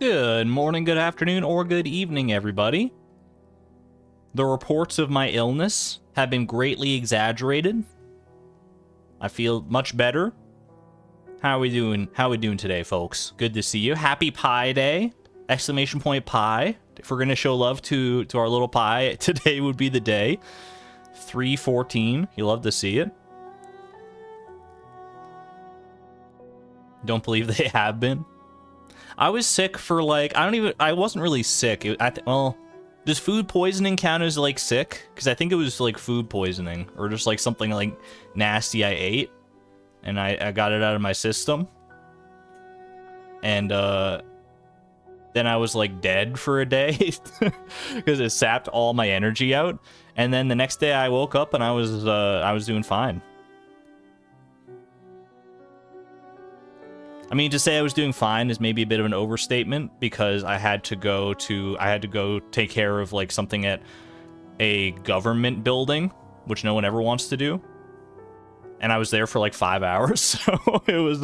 Good morning, good afternoon, or good evening, everybody. The reports of my illness have been greatly exaggerated. I feel much better. How are we doing? How are we doing today, folks? Good to see you. Happy Pi Day! Exclamation point Pi. If we're gonna show love to our little Pi, today would be the day. 3/14. You love to see it. Don't believe they have been. I was sick for like, I wasn't really sick. Well, does food poisoning count as like sick? Because I think it was like food poisoning or just like something like nasty I ate and I got it out of my system. And then I was like dead for a day because it sapped all my energy out. And then the next day I woke up and I was doing fine. I mean, to say I was doing fine is maybe a bit of an overstatement because I had to go take care of like something at a government building, which no one ever wants to do. And I was there for like 5 hours, so it was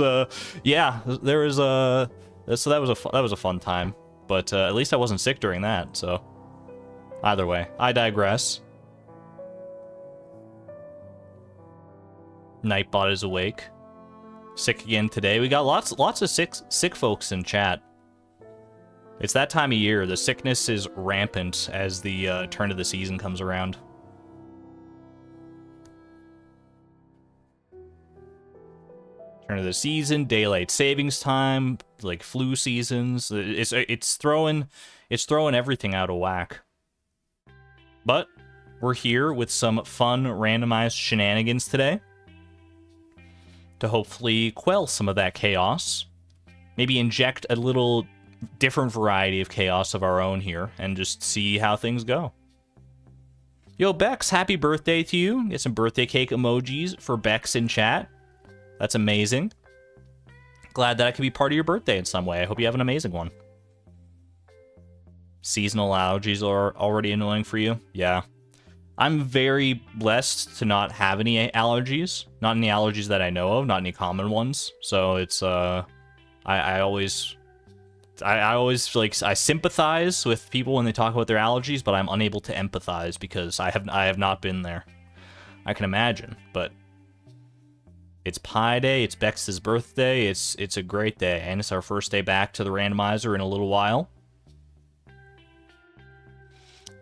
yeah, there was so that was a fun time, but at least I wasn't sick during that. So either way, I digress. Nightbot is awake. Sick again today. We got lots of sick folks in chat. It's that time of year. The sickness is rampant as the turn of the season comes around. Turn of the season, daylight savings time, like flu seasons. It's throwing everything out of whack. But we're here with some fun randomized shenanigans today to hopefully quell some of that chaos. Maybe inject a little different variety of chaos of our own here and just see how things go. Yo, Bex, happy birthday to you. Get some birthday cake emojis for Bex in chat. That's amazing. Glad that I could be part of your birthday in some way. I hope you have an amazing one. Seasonal allergies are already annoying for you? Yeah. I'm very blessed to not have any allergies. Not any allergies that I know of, not any common ones. So it's I always like, I sympathize with people when they talk about their allergies, but I'm unable to empathize because I have not been there. I can imagine, but it's Pi Day, it's Bex's birthday, it's a great day, and it's our first day back to the randomizer in a little while.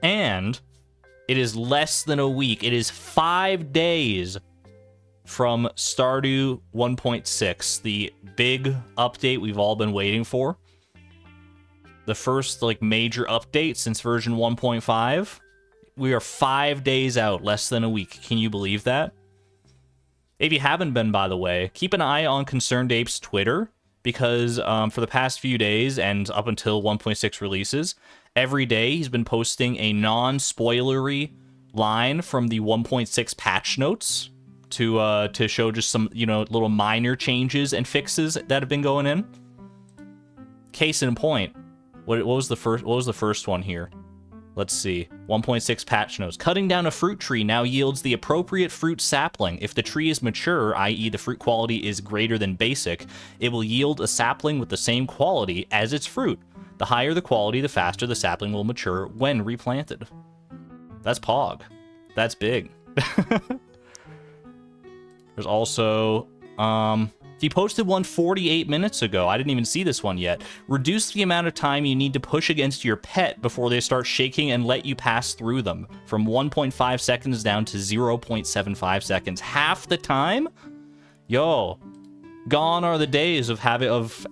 And it is less than a week. It is 5 days from Stardew 1.6, the big update we've all been waiting for. The first like major update since version 1.5. We are 5 days out, less than a week. Can you believe that? If you haven't been, by the way, keep an eye on Concerned Ape's Twitter, because for the past few days and up until 1.6 releases, every day he's been posting a non-spoilery line from the 1.6 patch notes to show just some, you know, little minor changes and fixes that have been going in. Case in point, what was the first one here? Let's see. 1.6 patch notes. Cutting down a fruit tree now yields the appropriate fruit sapling. If the tree is mature, i.e. the fruit quality is greater than basic, it will yield a sapling with the same quality as its fruit. The higher the quality, the faster the sapling will mature when replanted. That's Pog. That's big. There's also, he posted one 48 minutes ago. I didn't even see this one yet. Reduce the amount of time you need to push against your pet before they start shaking and let you pass through them. From 1.5 seconds down to 0.75 seconds. Half the time? Yo. Gone are the days of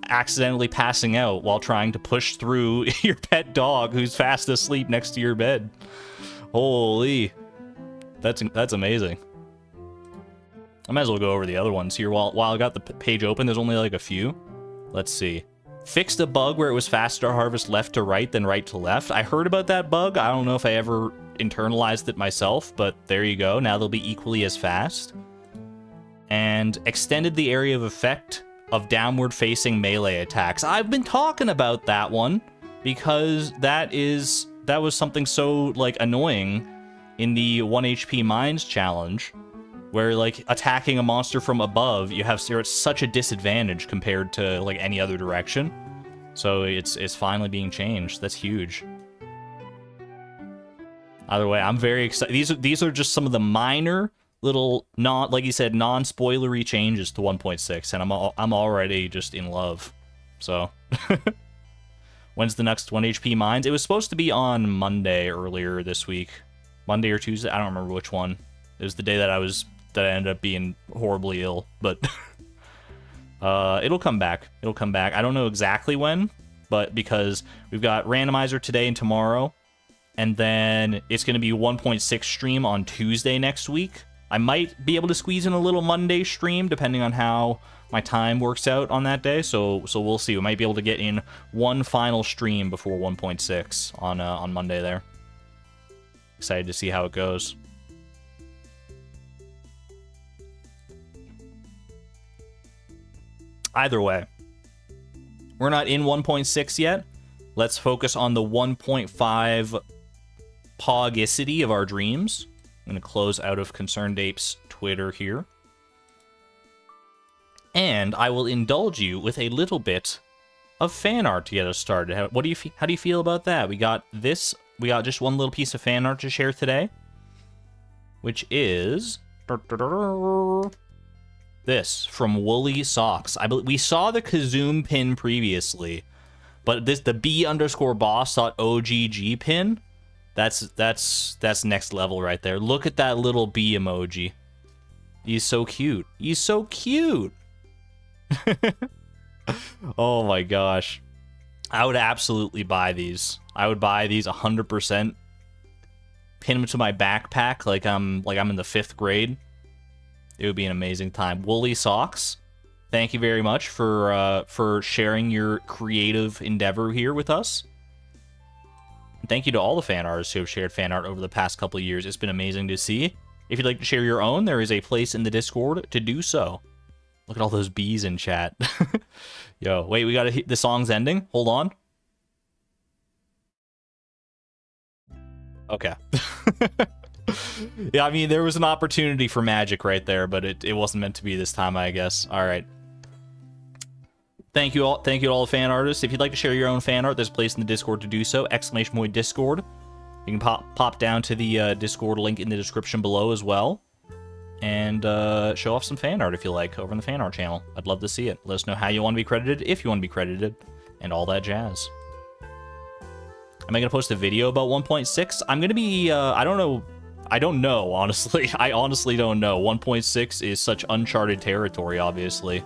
accidentally passing out while trying to push through your pet dog who's fast asleep next to your bed. Holy. That's amazing. I might as well go over the other ones here while I got the page open. There's only like a few. Let's see. Fixed a bug where it was faster to harvest left to right than right to left. I heard about that bug. I don't know if I ever internalized it myself, but there you go. Now they'll be equally as fast. And extended the area of effect of downward-facing melee attacks. I've been talking about that one because that was something so like annoying in the 1 HP Mines challenge, where like attacking a monster from above, you're at such a disadvantage compared to like any other direction. So it's finally being changed. That's huge. Either way, I'm very excited. These are just some of the minor little like you said, non-spoilery changes to 1.6, and I'm already just in love. So when's the next 1 HP mines? It was supposed to be on Monday earlier this week. Monday or Tuesday, I don't remember which one. It was the day that I ended up being horribly ill, but it'll come back. It'll come back. I don't know exactly when, but because we've got randomizer today and tomorrow, and then it's going to be 1.6 stream on Tuesday next week. I might be able to squeeze in a little Monday stream depending on how my time works out on that day. So we'll see. We might be able to get in one final stream before 1.6 on Monday there. Excited to see how it goes. Either way, we're not in 1.6 yet. Let's focus on the 1.5 pogicity of our dreams. I'm going to close out of Concerned Ape's Twitter here. And I will indulge you with a little bit of fan art to get us started. How do you feel about that? We got just one little piece of fan art to share today, which is this from Woolly Socks. We saw the Kazoom pin previously, but the b_boss.ogg pin, that's next level right there. Look at that little bee emoji. He's so cute. He's so cute. Oh my gosh. I would absolutely buy these. I would buy these 100%. Pin them to my backpack like I'm in the 5th grade. It would be an amazing time. Woolly Socks, thank you very much for sharing your creative endeavor here with us. And thank you to all the fan artists who have shared fan art over the past couple of years. It's been amazing to see. If you'd like to share your own, there is a place in the Discord to do so. Look at all those bees in chat. Yo, wait, we gotta hit the song's ending? Hold on. Okay. Yeah, I mean, there was an opportunity for magic right there, but it wasn't meant to be this time, I guess. All right. Thank you all to all the fan artists. If you'd like to share your own fan art, there's a place in the Discord to do so. !Discord. You can pop down to the Discord link in the description below as well. And show off some fan art if you like over on the fan art channel. I'd love to see it. Let us know how you want to be credited, if you want to be credited, and all that jazz. Am I going to post a video about 1.6? I'm going to be, I don't know, honestly. I honestly don't know. 1.6 is such uncharted territory, obviously.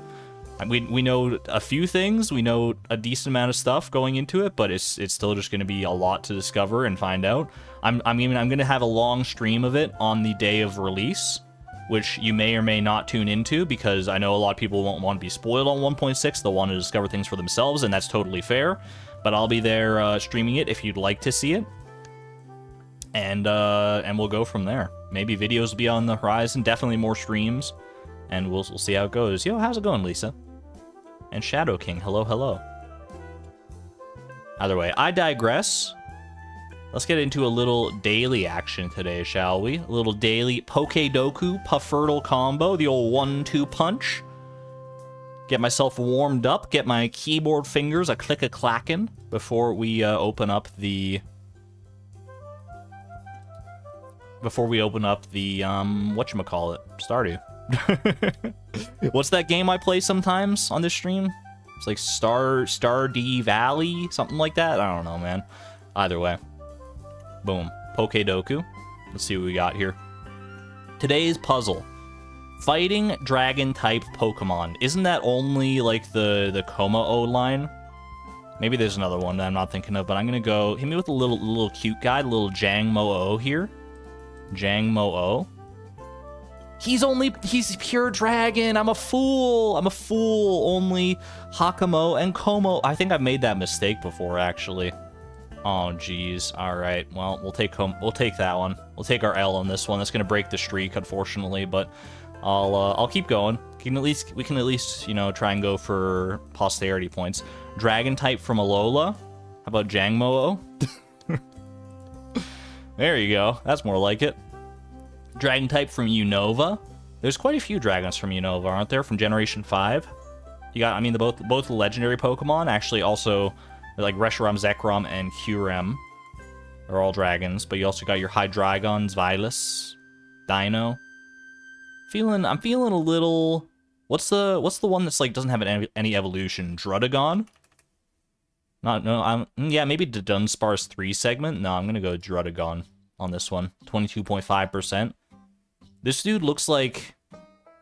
We know a few things. We know a decent amount of stuff going into it, but it's still just going to be a lot to discover and find out. I'm going to have a long stream of it on the day of release, which you may or may not tune into, because I know a lot of people won't want to be spoiled on 1.6. They'll want to discover things for themselves, and that's totally fair. But I'll be there streaming it if you'd like to see it. And we'll go from there. Maybe videos will be on the horizon, definitely more streams, and we'll see how it goes. Yo, how's it going, Lisa? And Shadow King, hello, hello. Either way, I digress. Let's get into a little daily action today, shall we? A little daily Pokedoku Puffertle combo, the old 1-2 punch. Get myself warmed up, get my keyboard fingers a click-a-clackin' before we open up the... whatchamacallit, Stardew. What's that game I play sometimes on this stream? It's like Stardew Valley, something like that. I don't know, man. Either way. Boom. Pokedoku. Let's see what we got here. Today's puzzle. Fighting dragon-type Pokemon. Isn't that only, like, the Komao line? Maybe there's another one that I'm not thinking of, but I'm gonna go... Hit me with a little cute guy, the little Jangmo-O here. Jangmo-O. He's pure dragon. I'm a fool. Only Hakamo and Como. I think I've made that mistake before, actually. Oh, geez. All right. Well, we'll take that one. We'll take our L on this one. That's gonna break the streak, unfortunately, but I'll keep going. We can at least, you know, try and go for posterity points. Dragon type from Alola. How about Jangmo-O? There you go. That's more like it. Dragon type from Unova. There's quite a few dragons from Unova, aren't there? From Generation 5. You got, I mean, both legendary Pokemon, actually also, like Reshiram, Zekrom, and Kyurem are all dragons, but you also got your Hydreigons, Vilas, Dino. I'm feeling a little... What's the one that's like doesn't have any evolution? Drudagon? Yeah, maybe the Dunsparce 3 segment. No, I'm gonna go Drudagon on this one. 22.5%. This dude looks like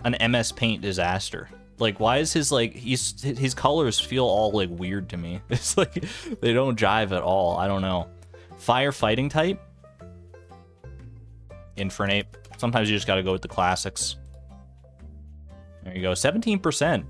an MS Paint disaster. Like, why is his, like, his colors feel all, like, weird to me? It's like, they don't jive at all. I don't know. Fire fighting type? Infernape. Sometimes you just gotta go with the classics. There you go, 17%.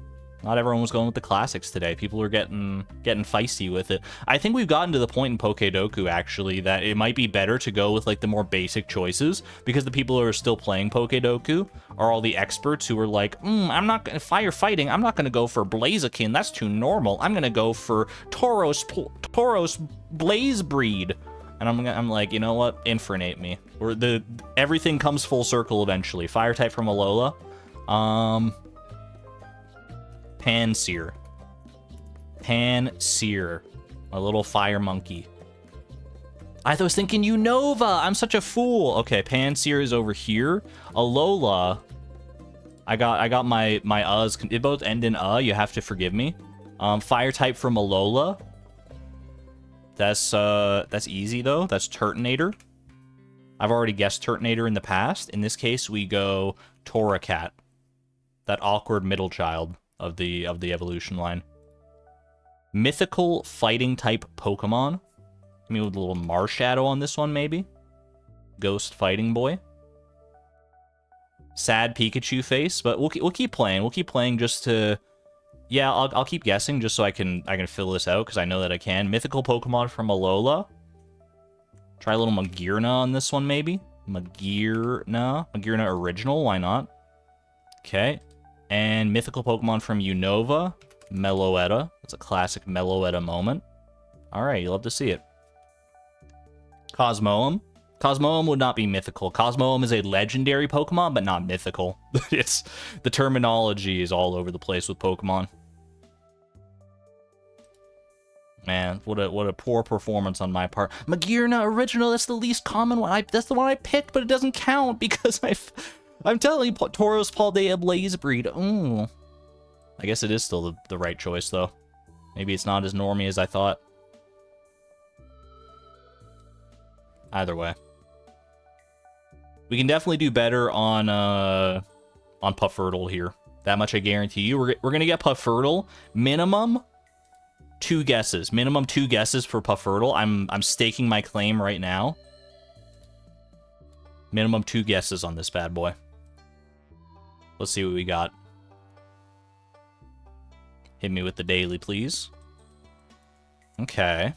Not everyone was going with the classics today. People were getting feisty with it. I think we've gotten to the point in Pokédoku, actually, that it might be better to go with, like, the more basic choices, because the people who are still playing Pokédoku are all the experts who are like, I'm not gonna firefighting. I'm not gonna go for Blaziken. That's too normal. I'm gonna go for Tauros Blaze Breed. And I'm like, you know what? Infernape me. Or everything comes full circle eventually. Fire type from Alola. Pansear. Pansear. A little fire monkey. I was thinking Unova. I'm such a fool. Okay, Pansear is over here. Alola. I got my uhs. They both end in You have to forgive me. Fire type from Alola. That's easy though. That's Turtonator. I've already guessed Turtonator in the past. In this case, we go Torracat. That awkward middle child of the evolution line. Mythical fighting type Pokemon. I mean, with a little Marshadow on this one, maybe. Ghost fighting boy. Sad Pikachu face, but we'll keep playing. We'll keep playing just to... Yeah, I'll keep guessing just so I can fill this out, because I know that I can. Mythical Pokemon from Alola. Try a little Magearna on this one, maybe. Magearna original, why not? Okay. And mythical Pokemon from Unova. Meloetta. That's a classic Meloetta moment. Alright, you love to see it. Cosmoem. Cosmoem would not be mythical. Cosmoem is a legendary Pokemon, but not mythical. The terminology is all over the place with Pokemon. Man, what a poor performance on my part. Magearna original, that's the least common one. That's the one I picked, but it doesn't count because I'm telling you, Tauros Paldea Blaze Breed. Ooh. I guess it is still the right choice, though. Maybe it's not as normy as I thought. Either way. We can definitely do better on Puffurtle here. That much I guarantee you. We're gonna get Puffurtle. Minimum 2 guesses. Minimum 2 guesses for Puffurtle. I'm staking my claim right now. Minimum 2 guesses on this bad boy. Let's see what we got. Hit me with the daily, please. Okay.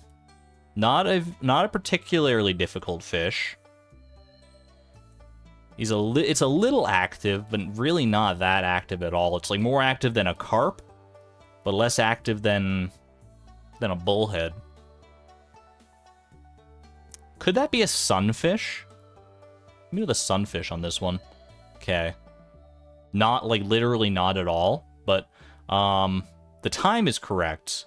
Not a particularly difficult fish. It's a little active, but really not that active at all. It's like more active than a carp, but less active than a bullhead. Could that be a sunfish? Maybe the sunfish on this one. Okay. Not, like, literally not at all, but the time is correct,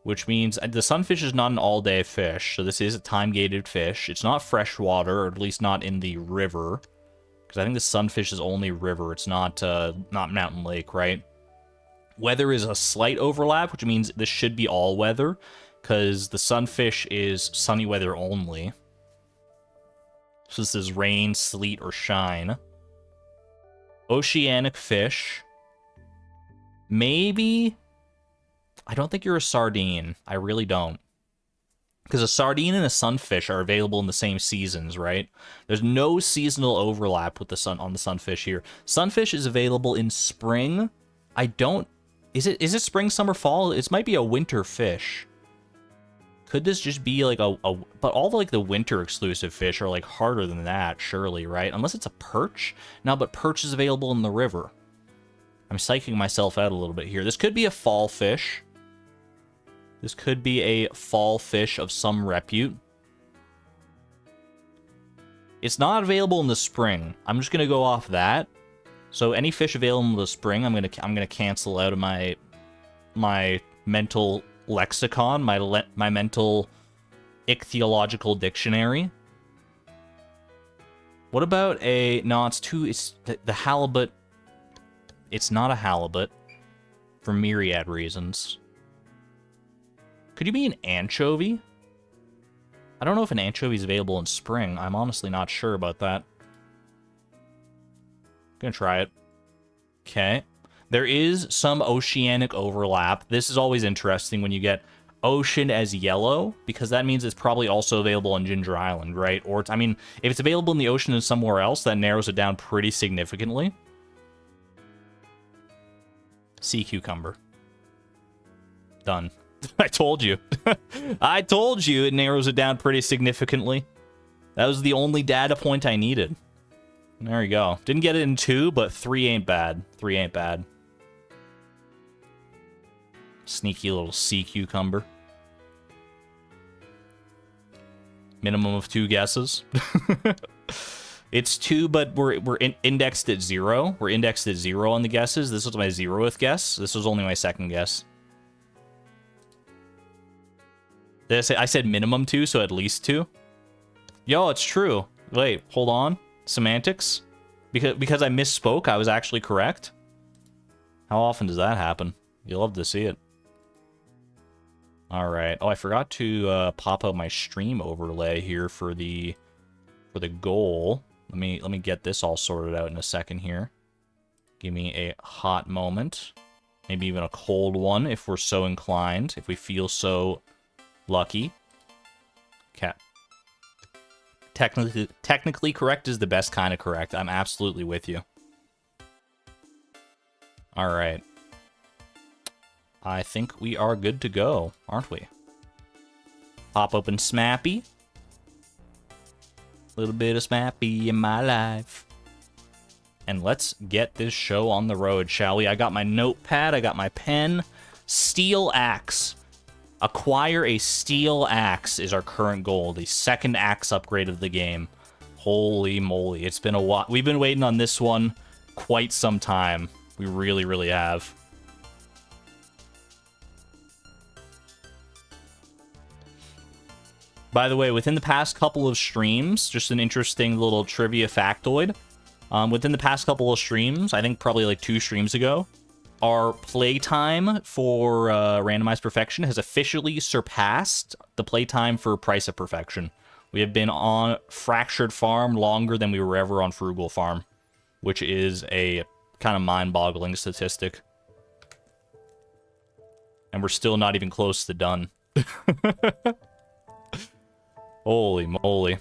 which means the sunfish is not an all-day fish, so this is a time-gated fish. It's not freshwater, or at least not in the river, because I think the sunfish is only river. It's not mountain lake, right? Weather is a slight overlap, which means this should be all weather, because the sunfish is sunny weather only. So this is rain, sleet, or shine. Oceanic fish. Maybe... I don't think you're a sardine. I really don't. Because a sardine and a sunfish are available in the same seasons, right? There's no seasonal overlap with the sunfish here. Sunfish is available in spring. I don't... Is it spring, summer, fall? It might be a winter fish. Could this just be like a... But all the, like, the winter exclusive fish are, like, harder than that, surely, right? Unless it's a perch? No, but perch is available in the river. I'm psyching myself out a little bit here. This could be a fall fish. This could be a fall fish of some repute. It's not available in the spring. I'm just gonna go off that. So any fish available in the spring, I'm gonna cancel out of my my mental lexicon, my mental ichthyological dictionary. What about a... No, it's too... It's the halibut... It's not a halibut. For myriad reasons. Could you be an anchovy? I don't know if an anchovy is available in spring. I'm honestly not sure about that. Gonna try it. Okay. There is some oceanic overlap. This is always interesting when you get ocean as yellow, because that means it's probably also available on Ginger Island, right? Or, I mean, if it's available in the ocean and somewhere else, that narrows it down pretty significantly. Sea cucumber. Done. I told you. I told you it narrows it down pretty significantly. That was the only data point I needed. There you go. Didn't get it in 2, but 3 ain't bad. 3 ain't bad. Sneaky little sea cucumber. Minimum of 2 guesses. It's 2, but we're indexed at 0. We're indexed at 0 on the guesses. This was my 0th guess. This was only my 2nd guess. Did I say I said minimum 2, so at least 2? Yo, it's true. Wait, hold on. Semantics? Because I misspoke, I was actually correct? How often does that happen? You'll love to see it. Alright. Oh, I forgot to pop out my stream overlay here for the goal. Let me get this all sorted out in a second here. Give me a hot moment. Maybe even a cold one if we're so inclined, if we feel so lucky. Okay. Technically correct is the best kind of correct. I'm absolutely with you. Alright. I think we are good to go, aren't we? Pop open Smappy. Little bit of Smappy in my life. And let's get this show on the road, shall we? I got my notepad, I got my pen. Steel axe. Acquire a steel axe is our current goal. The 2nd axe upgrade of the game. Holy moly. It's been a while. We've been waiting on this one quite some time. We really, really have. By the way, within the past couple of streams, just an interesting little trivia factoid. Within the past couple of streams, I think probably like 2 streams ago, our playtime for Randomized Perfection has officially surpassed the playtime for Price of Perfection. We have been on Fractured Farm longer than we were ever on Frugal Farm, which is a kind of mind-boggling statistic. And we're still not even close to done. Holy moly.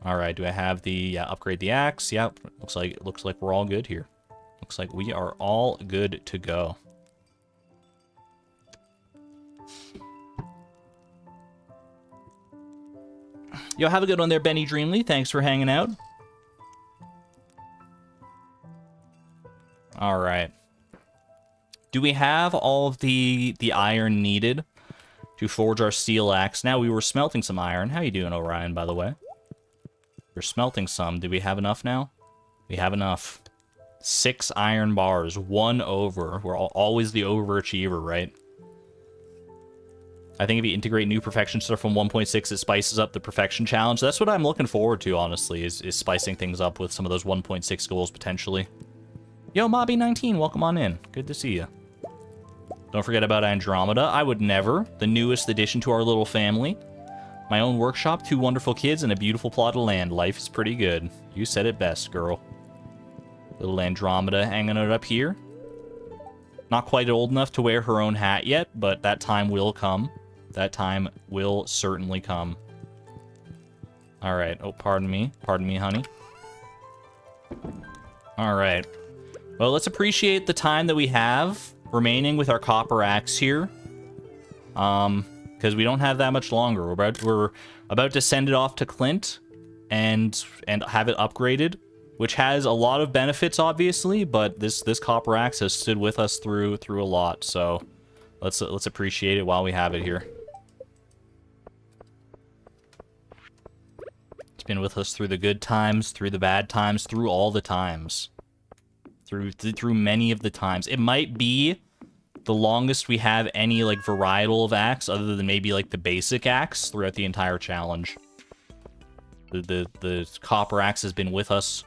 Alright, do I have the upgrade the axe? Yep, looks like we're all good here. Looks like we are all good to go. Yo, have a good one there, Benny Dreamly. Thanks for hanging out. Alright. Do we have all of the iron needed to forge our steel axe? Now, we were smelting some iron. How you doing, Orion, by the way? We're smelting some. Do we have enough now? We have enough. 6 iron bars. 1 over. We're always the overachiever, right? I think if you integrate new perfection stuff from 1.6, it spices up the perfection challenge. That's what I'm looking forward to, honestly, is spicing things up with some of those 1.6 goals, potentially. Yo, Mobby19, welcome on in. Good to see you. Don't forget about Andromeda. I would never. The newest addition to our little family. My own workshop, 2 wonderful kids, and a beautiful plot of land. Life is pretty good. You said it best, girl. Little Andromeda hanging out up here. Not quite old enough to wear her own hat yet, but that time will come. That time will certainly come. Alright. Oh, pardon me. Pardon me, honey. Alright. Well, let's appreciate the time that we have remaining with our copper axe here. Because we don't have that much longer. We're about to send it off to Clint and have it upgraded, which has a lot of benefits, obviously, but this copper axe has stood with us through a lot, so let's appreciate it while we have it here. It's been with us through the good times, through the bad times, through all the times. Through many of the times. It might be the longest we have any, like, varietal of axe, other than maybe, like, the basic axe throughout the entire challenge. The copper axe has been with us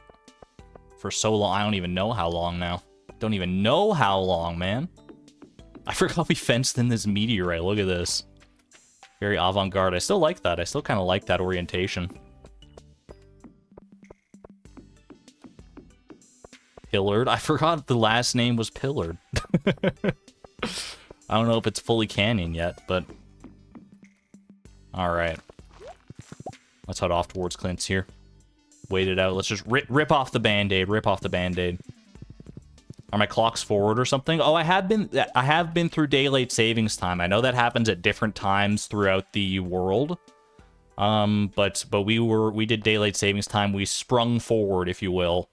for so long. I don't even know how long now. Don't even know how long, man. I forgot we fenced in this meteorite. Look at this. Very avant-garde. I still like that. I still kind of like that orientation. Pillared. I forgot the last name was Pillared. I don't know if it's fully canon yet, but... Alright. Let's head off towards Clint's here. Wait it out. Let's just rip off the band-aid. Rip off the band-aid. Are my clocks forward or something? Oh, I have been through daylight savings time. I know that happens at different times throughout the world. But we did daylight savings time. We sprung forward, if you will,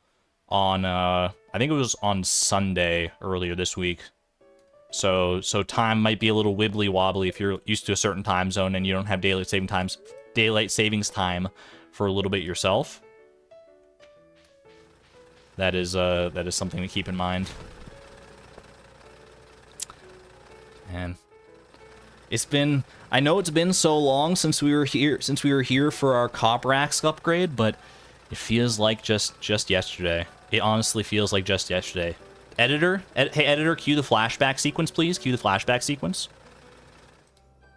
on I think it was on Sunday earlier this week. So time might be a little wibbly wobbly if you're used to a certain time zone and you don't have daylight savings time for a little bit yourself. That is something to keep in mind. And I know it's been so long since we were here for our copper axe upgrade, but it feels like just yesterday. It honestly feels like just yesterday. Editor, hey editor, cue the flashback sequence, please. Cue the flashback sequence.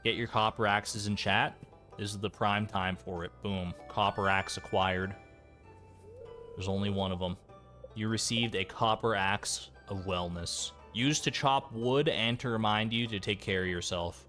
Get your copper axes in chat. This is the prime time for it. Boom. Copper axe acquired. There's only one of them. You received a copper axe of wellness. Used to chop wood and to remind you to take care of yourself.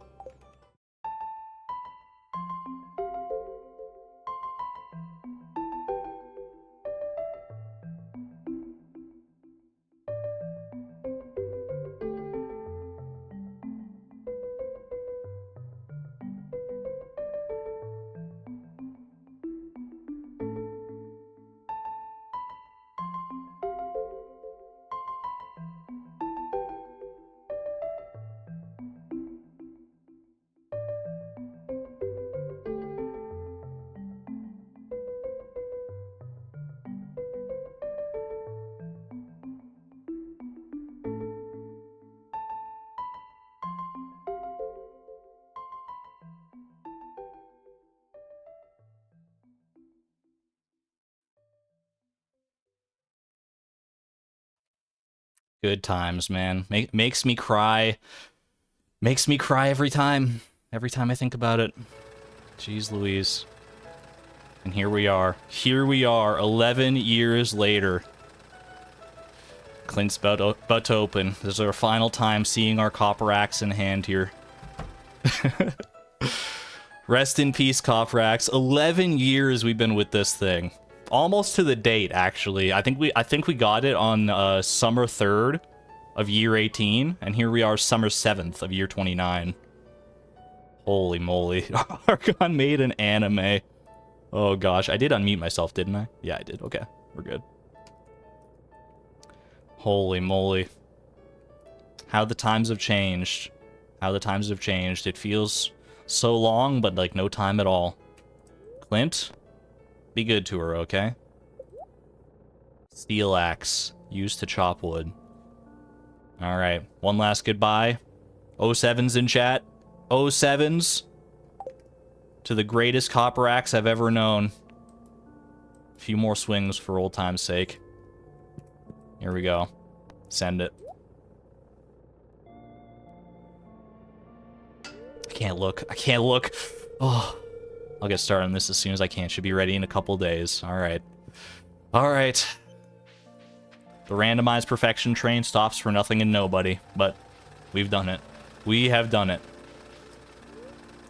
Good times, man. Makes me cry. Makes me cry every time. Every time I think about it. Jeez Louise. And here we are. Here we are, 11 years later. Clint's about to open. This is our final time seeing our copper axe in hand here. Rest in peace, copper axe. 11 years we've been with this thing. Almost to the date, actually. I think we got it on summer 3rd of year 18, and here we are summer 7th of year 29. Holy moly. Archon made an anime. Oh gosh, I did unmute myself, didn't I? Yeah, I did. Okay, we're good. Holy moly. How the times have changed. How the times have changed. It feels so long, but like no time at all. Clint? Be good to her, okay? Steel axe. Used to chop wood. Alright. One last goodbye. 07's in chat. 07's. To the greatest copper axe I've ever known. A few more swings for old time's sake. Here we go. Send it. I can't look. I can't look. Oh. I'll get started on this as soon as I can. Should be ready in a couple days. Alright. Alright. The randomized perfection train stops for nothing and nobody, but we've done it. We have done it.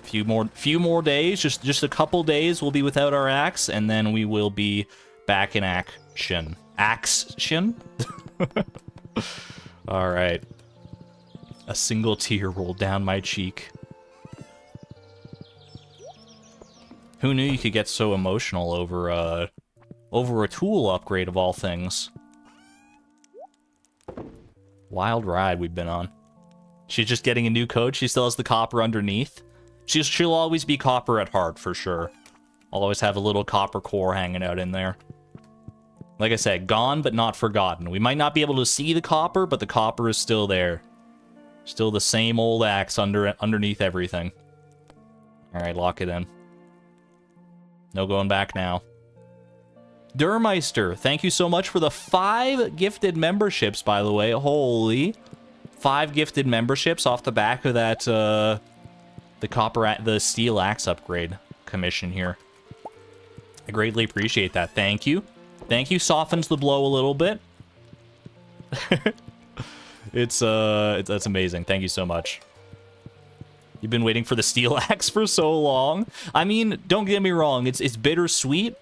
Few more days, just a couple days we'll be without our axe, and then we will be back in action. Action? Alright. A single tear rolled down my cheek. Who knew you could get so emotional over a tool upgrade of all things? Wild ride we've been on. She's just getting a new code. She still has the copper underneath. She'll always be copper at heart, for sure. I'll always have a little copper core hanging out in there. Like I said, gone but not forgotten. We might not be able to see the copper, but the copper is still there. Still the same old axe underneath everything. Alright, lock it in. No going back now. Durmeister, thank you so much for the 5 gifted memberships, by the way. Holy. 5 gifted memberships off the back of that, the steel axe upgrade commission here. I greatly appreciate that. Thank you. Thank you. Softens the blow a little bit. That's amazing. Thank you so much. You've been waiting for the steel axe for so long. I mean, don't get me wrong. It's bittersweet.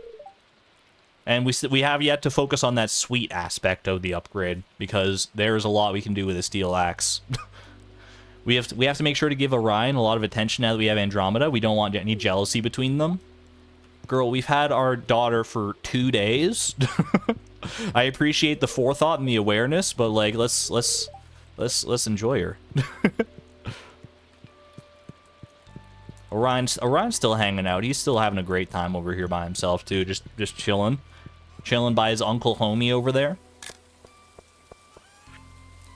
And we have yet to focus on that sweet aspect of the upgrade, because there's a lot we can do with a steel axe. we have to make sure to give Orion a lot of attention now that we have Andromeda. We don't want any jealousy between them. Girl, we've had our daughter for 2 days. I appreciate the forethought and the awareness, but like let's enjoy her. Orion's still hanging out. He's still having a great time over here by himself too, just chilling. Chilling by his Uncle Homie over there.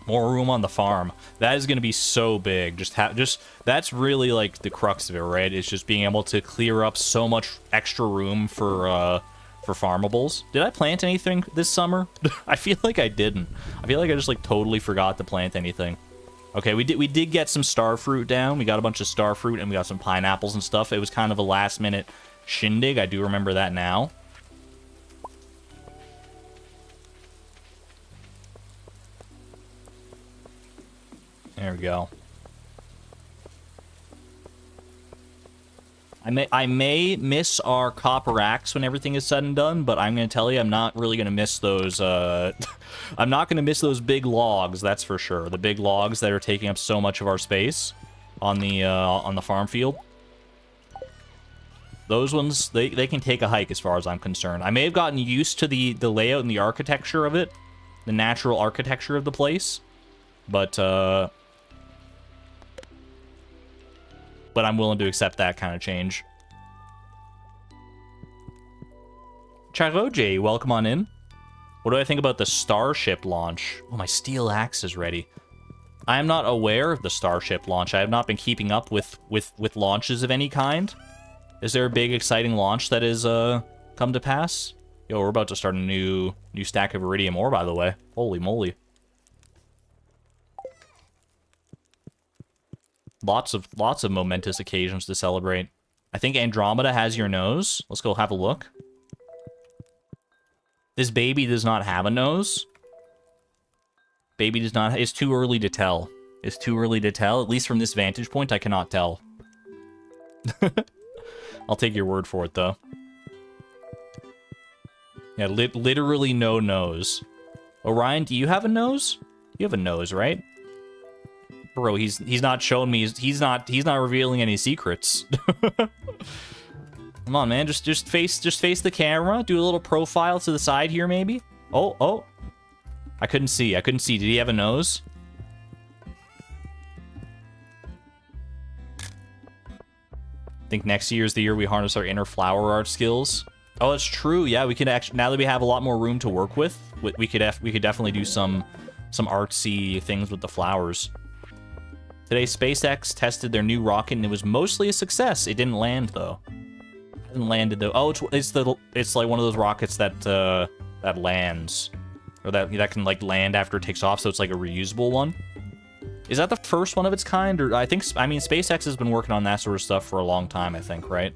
More room on the farm. That is going to be so big. That's really like the crux of it, right? It's just being able to clear up so much extra room for farmables. Did I plant anything this summer? I feel like I didn't. I feel like I just like totally forgot to plant anything. Okay, we did get some star fruit down. We got a bunch of star fruit and we got some pineapples and stuff. It was kind of a last minute shindig. I do remember that now. There we go. I may miss our copper axe when everything is said and done, but I'm going to tell you, I'm not really going to miss those, I'm not going to miss those big logs, that's for sure. The big logs that are taking up so much of our space on the farm field. Those ones, they can take a hike as far as I'm concerned. I may have gotten used to the layout and the architecture of it, the natural architecture of the place, but I'm willing to accept that kind of change. Charoje, welcome on in. What do I think about the Starship launch? Oh, my steel axe is ready. I am not aware of the Starship launch. I have not been keeping up with launches of any kind. Is there a big, exciting launch that is come to pass? Yo, we're about to start a new stack of iridium ore, by the way. Holy moly. Lots of momentous occasions to celebrate. I think Andromeda has your nose. Let's go have a look. This baby does not have a nose. Baby does not. It's too early to tell. It's too early to tell. At least from this vantage point, I cannot tell. I'll take your word for it, though. Yeah, literally no nose. Orion, do you have a nose? You have a nose, right? Bro, he's not showing me. He's not revealing any secrets. Come on, man. Just face the camera. Do a little profile to the side here, maybe. Oh. I couldn't see. Did he have a nose? I think next year is the year we harness our inner flower art skills. Oh, it's true. Yeah, we can actually, now that we have a lot more room to work with, we could definitely do some artsy things with the flowers. Today, SpaceX tested their new rocket, and it was mostly a success. It didn't land, though. It hasn't landed, though. Oh, it's like one of those rockets that lands, or that can like land after it takes off. So it's like a reusable one. Is that the first one of its kind? Or I mean, SpaceX has been working on that sort of stuff for a long time. I think, right?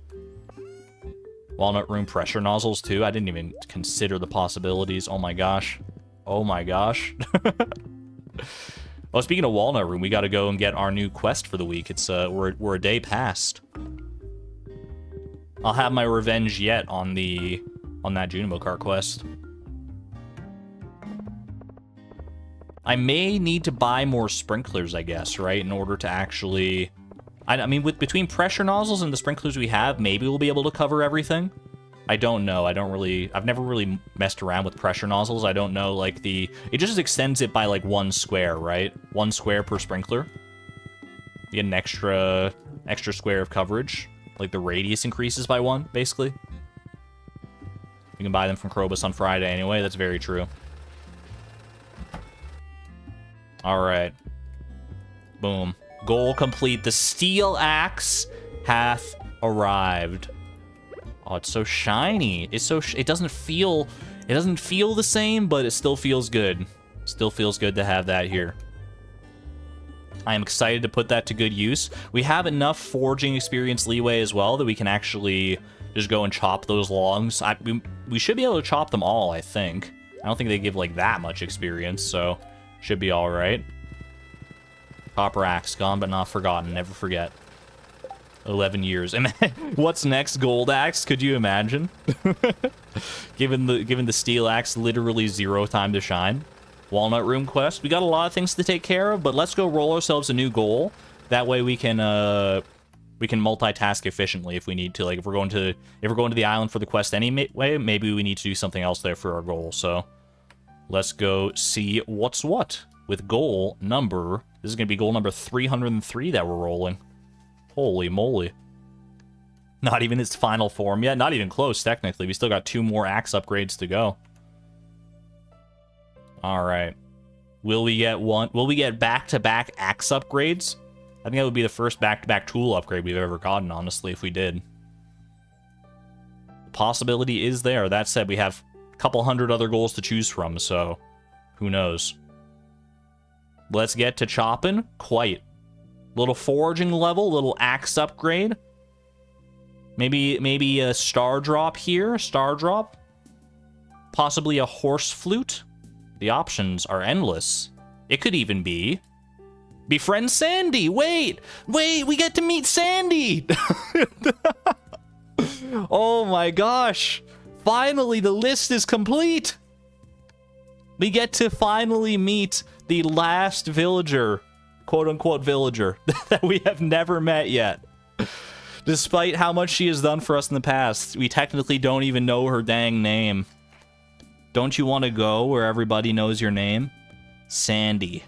Walnut room pressure nozzles too. I didn't even consider the possibilities. Oh my gosh. Oh my gosh. Well, speaking of Walnut Room, we got to go and get our new quest for the week. It's we're a day past. I'll have my revenge yet on that Junimo Cart quest. I may need to buy more sprinklers, I guess, right, in order to actually. I mean, between pressure nozzles and the sprinklers we have, maybe we'll be able to cover everything. I don't know. I've never really messed around with pressure nozzles. I don't know, like, it just extends it by, like, 1 square, right? 1 square per sprinkler. You get an extra square of coverage. Like, the radius increases by 1, basically. You can buy them from Krobus on Friday anyway. That's very true. Alright. Boom. Goal complete. The steel axe hath arrived. Oh, it's so shiny. It's so it doesn't feel the same, but it still feels good. Still feels good to have that here. I am excited to put that to good use. We have enough forging experience leeway as well that we can actually just go and chop those logs. We should be able to chop them all, I think. I don't think they give like that much experience, so should be all right. Copper axe, gone but not forgotten. Never forget. 11 years. What's next? Gold axe? Could you imagine? given the steel axe literally 0 time to shine. Walnut room quest. We got a lot of things to take care of, but let's go roll ourselves a new goal. That way we can multitask efficiently if we need to. Like if we're going to the island for the quest anyway, maybe we need to do something else there for our goal. So let's go see what's what with goal number. This is gonna be goal number 303 that we're rolling. Holy moly. Not even its final form yet. Not even close, technically. We still got 2 more axe upgrades to go. Alright. Will we get back-to-back axe upgrades? I think that would be the first back-to-back tool upgrade we've ever gotten, honestly, if we did. The possibility is there. That said, we have a couple hundred other goals to choose from, so who knows? Let's get to chopping. Quite. Little foraging level, little axe upgrade. Maybe a star drop here, star drop. Possibly a horse flute. The options are endless. It could even be befriend Sandy. Wait, we get to meet Sandy. Oh my gosh. Finally, the list is complete. We get to finally meet the last villager, quote-unquote villager, that we have never met yet. Despite how much she has done for us in the past, we technically don't even know her dang name. Don't you want to go where everybody knows your name? Sandy.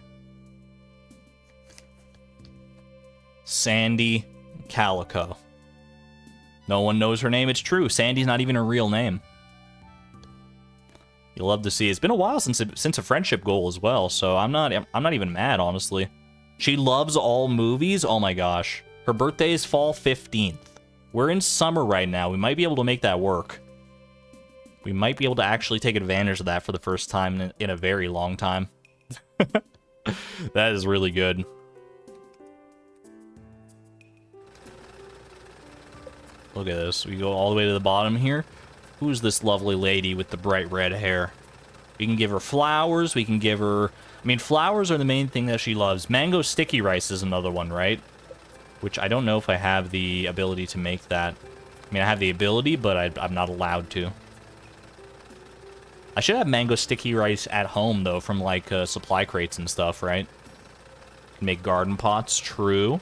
Sandy Calico. No one knows her name. It's true. Sandy's not even her real name. You'll love to see. It's been a while since a friendship goal as well, so I'm not even mad, honestly. She loves all movies. Oh my gosh. Her birthday is fall 15th. We're in summer right now. We might be able to make that work. We might be able to actually take advantage of that for the first time in a very long time. That is really good. Look at this. We go all the way to the bottom here. Who's this lovely lady with the bright red hair? We can give her flowers. We can give her... I mean, flowers are the main thing that she loves. Mango sticky rice is another one, right? Which I don't know if I have the ability to make that. I mean, I have the ability, but I'm not allowed to. I should have mango sticky rice at home, though, from, like, supply crates and stuff, right? Make garden pots, true.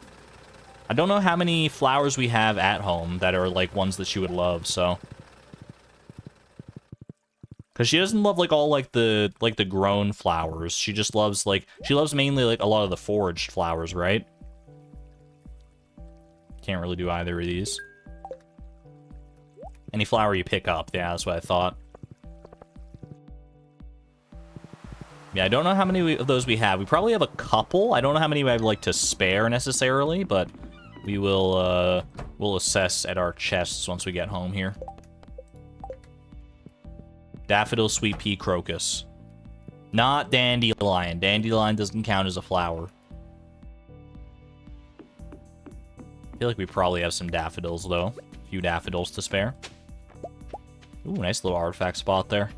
I don't know how many flowers we have at home that are, like, ones that she would love, so... Because she doesn't love, like, all, like, the grown flowers. She just loves, like... She loves mainly, like, a lot of the foraged flowers, right? Can't really do either of these. Any flower you pick up, yeah, that's what I thought. Yeah, I don't know how many of those we have. We probably have a couple. I don't know how many we have, like, to spare necessarily, but we will, we'll assess at our chests once we get home here. Daffodil, sweet pea, crocus. Not dandelion. Dandelion doesn't count as a flower. I feel like we probably have some daffodils, though. A few daffodils to spare. Ooh, nice little artifact spot there.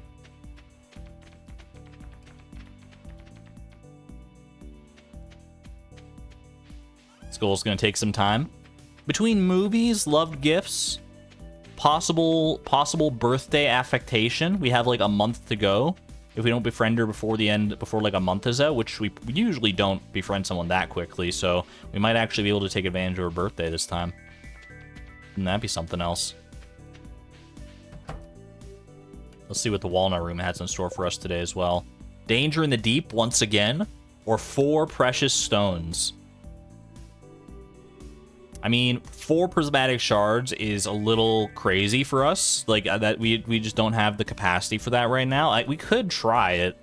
This goal is going to take some time. Between movies, loved gifts, possible birthday affectation, we have like a month to go. If we don't befriend her before like a month is out, which we usually don't befriend someone that quickly, so we might actually be able to take advantage of her birthday this time. Wouldn't that be something else? Let's see what the Walnut Room has in store for us today as well. Danger in the deep once again, or 4 precious stones. I mean, 4 prismatic shards is a little crazy for us. Like, that we just don't have the capacity for that right now. We could try it.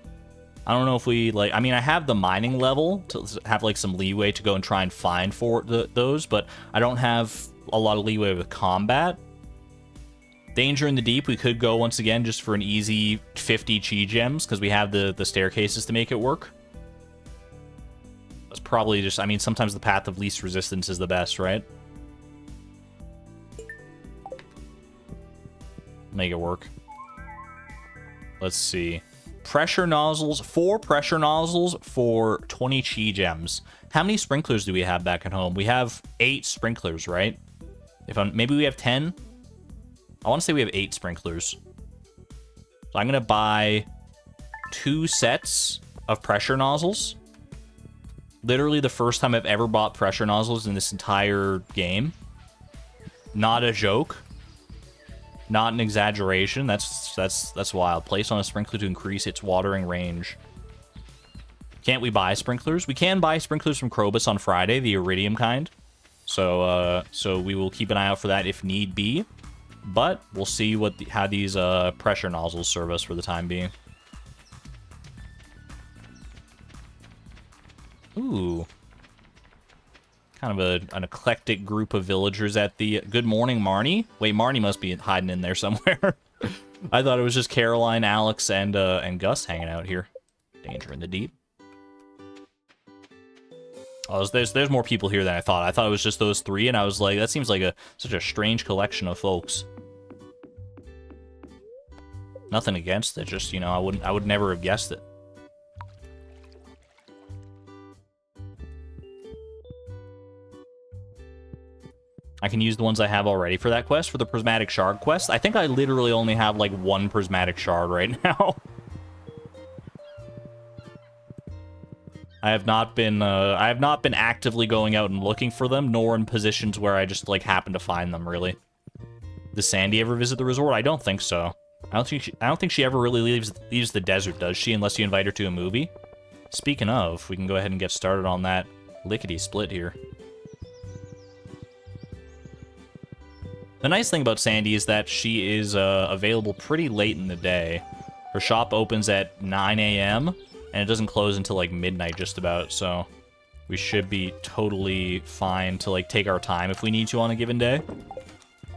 I don't know if we, like, I mean, I have the mining level to have, like, some leeway to go and try and find for those, but I don't have a lot of leeway with combat. Danger in the deep, we could go once again just for an easy 50 chi gems, because we have the staircases to make it work. That's probably just, I mean, sometimes the path of least resistance is the best, right? Make it work. Let's see. Pressure nozzles, 4 pressure nozzles for 20 chi gems. How many sprinklers do we have back at home? We have 8 sprinklers, right? Maybe we have 10? I want to say we have 8 sprinklers. So I'm going to buy 2 sets of pressure nozzles. Literally the first time I've ever bought pressure nozzles in this entire game. Not a joke. Not an exaggeration. That's wild. Place on a sprinkler to increase its watering range. Can't we buy sprinklers? We can buy sprinklers from Krobus on Friday, the iridium kind. So we will keep an eye out for that if need be. But we'll see how these pressure nozzles serve us for the time being. Ooh. Kind of an eclectic group of villagers at the... Good morning, Marnie. Wait, Marnie must be hiding in there somewhere. I thought it was just Caroline, Alex, and Gus hanging out here. Danger in the deep. Oh, there's more people here than I thought. I thought it was just those 3, and I was like, that seems like such a strange collection of folks. Nothing against it, just, you know, I would never have guessed it. I can use the ones I have already for that quest. For the Prismatic Shard quest, I think I literally only have, like, 1 Prismatic Shard right now. I have not been actively going out and looking for them, nor in positions where I just, like, happen to find them, really. Does Sandy ever visit the resort? I don't think so. I don't think she ever really leaves the desert, does she? Unless you invite her to a movie. Speaking of, we can go ahead and get started on that lickety-split here. The nice thing about Sandy is that she is available pretty late in the day. Her shop opens at 9 a.m., and it doesn't close until, like, midnight just about, so we should be totally fine to, like, take our time if we need to on a given day.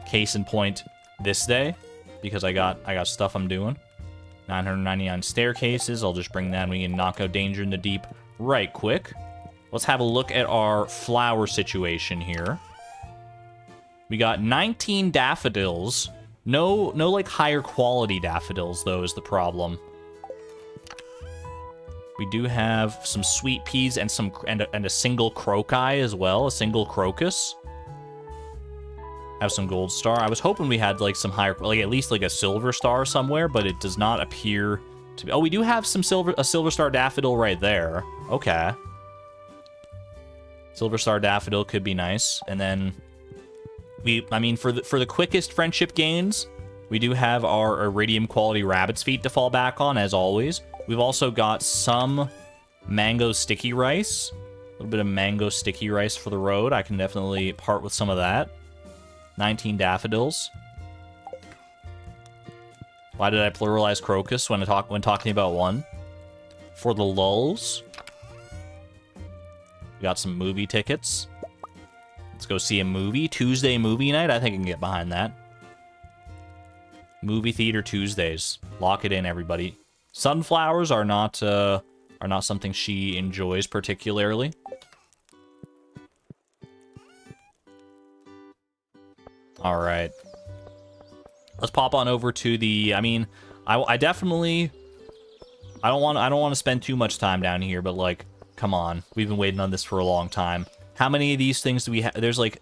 Case in point, this day, because I got stuff I'm doing. 999 staircases, I'll just bring that, and we can knock out Danger in the Deep right quick. Let's have a look at our flower situation here. We got 19 daffodils. No, like, higher quality daffodils, though, is the problem. We do have some sweet peas and a single croci as well, a single crocus. Have some gold star. I was hoping we had, like, some higher, like, at least, like, a silver star somewhere, but it does not appear to be. Oh, we do have a silver star daffodil right there. Okay. Silver star daffodil could be nice. And then... I mean, for the quickest friendship gains, we do have our iridium quality rabbit's feet to fall back on, as always. We've also got some mango sticky rice. A little bit of mango sticky rice for the road. I can definitely part with some of that. 19 daffodils. Why did I pluralize crocus when talking about one? For the lulz. We got some movie tickets. Let's go see a movie. Tuesday movie night. I think I can get behind that. Movie theater Tuesdays. Lock it in, everybody. Sunflowers are not something she enjoys particularly. All right. Let's pop on over to the. I mean, I definitely. I don't want to spend too much time down here, but, like, come on. We've been waiting on this for a long time. How many of these things do we have? There's, like,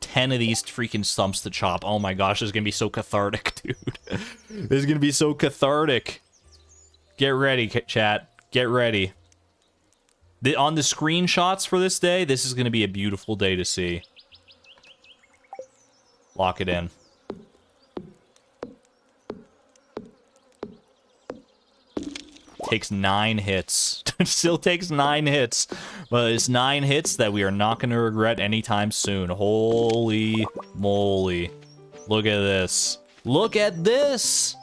10 of these freaking stumps to chop. Oh my gosh, this is going to be so cathartic, dude. This is going to be so cathartic. Get ready, chat. Get ready. On the screenshots for this day, this is going to be a beautiful day to see. Lock it in. Takes 9 hits. Still takes 9 hits. But it's 9 hits that we are not going to regret anytime soon. Holy moly. Look at this. Look at this!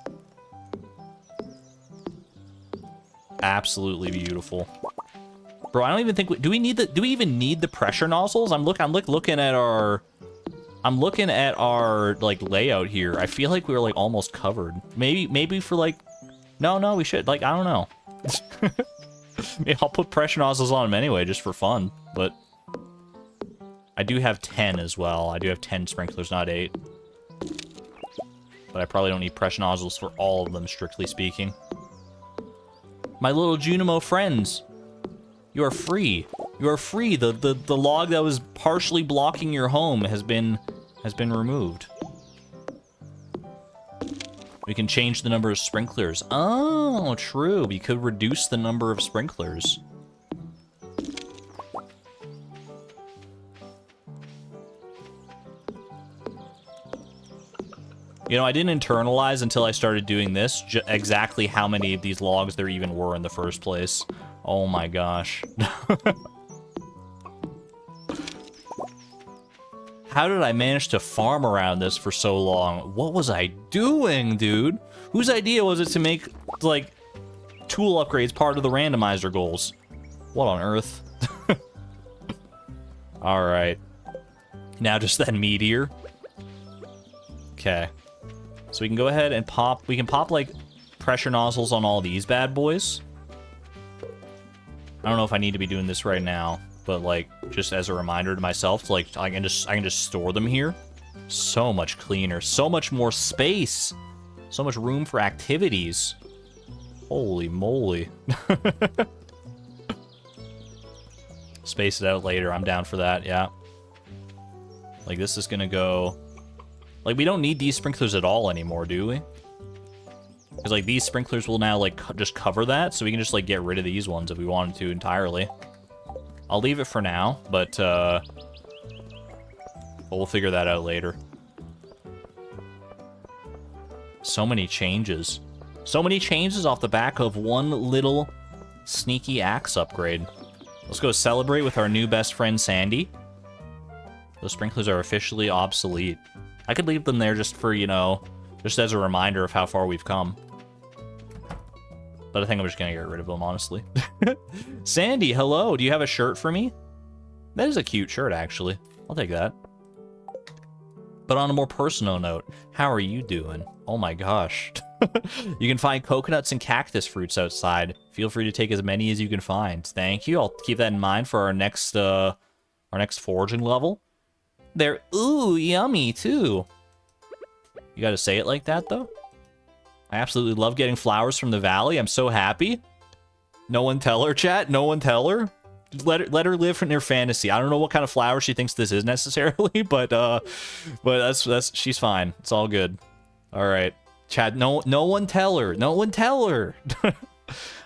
Absolutely beautiful. Bro, I don't even think do we even need the pressure nozzles? I'm looking at our like layout here. I feel like we were like almost covered. Maybe for like no, we should like I don't know. Maybe I'll put pressure nozzles on them anyway just for fun, but I do have 10 as well. I do have 10 sprinklers, not 8. But I probably don't need pressure nozzles for all of them, strictly speaking. My little Junimo friends, you are free. You are free. The log that was partially blocking your home has been removed. We can change the number of sprinklers. Oh, true. We could reduce the number of sprinklers. You know, I didn't internalize until I started doing this exactly how many of these logs there even were in the first place. Oh my gosh. How did I manage to farm around this for so long? What was I doing, dude? Whose idea was it to make, like, tool upgrades part of the randomizer goals? What on earth? Alright. Now just that meteor. Okay. So we can go ahead and pop, like, pressure nozzles on all these bad boys. I don't know if I need to be doing this right now, but, like, just as a reminder to myself, to, like, I can just store them here. So much cleaner, so much more space, so much room for activities. Holy moly. Space it out later, I'm down for that, yeah. Like, this is gonna go... Like, we don't need these sprinklers at all anymore, do we? Because, like, these sprinklers will now, like, just cover that, so we can just, like, get rid of these ones if we wanted to entirely. I'll leave it for now, but we'll figure that out later. So many changes. So many changes off the back of one little sneaky axe upgrade. Let's go celebrate with our new best friend, Sandy. Those sprinklers are officially obsolete. I could leave them there just for, you know, just as a reminder of how far we've come. But I think I'm just gonna get rid of them, honestly. Sandy, hello. Do you have a shirt for me? That is a cute shirt, actually. I'll take that. But on a more personal note, how are you doing? Oh my gosh. You can find coconuts and cactus fruits outside. Feel free to take as many as you can find. Thank you. I'll keep that in mind for our next foraging level. They're ooh yummy too. You gotta say it like that though. I absolutely love getting flowers from the valley. I'm so happy. No one tell her, chat. No one tell her. Just let her live in her fantasy. I don't know what kind of flower she thinks this is necessarily, but that's she's fine. It's all good. All right, chat. No one tell her. No one tell her.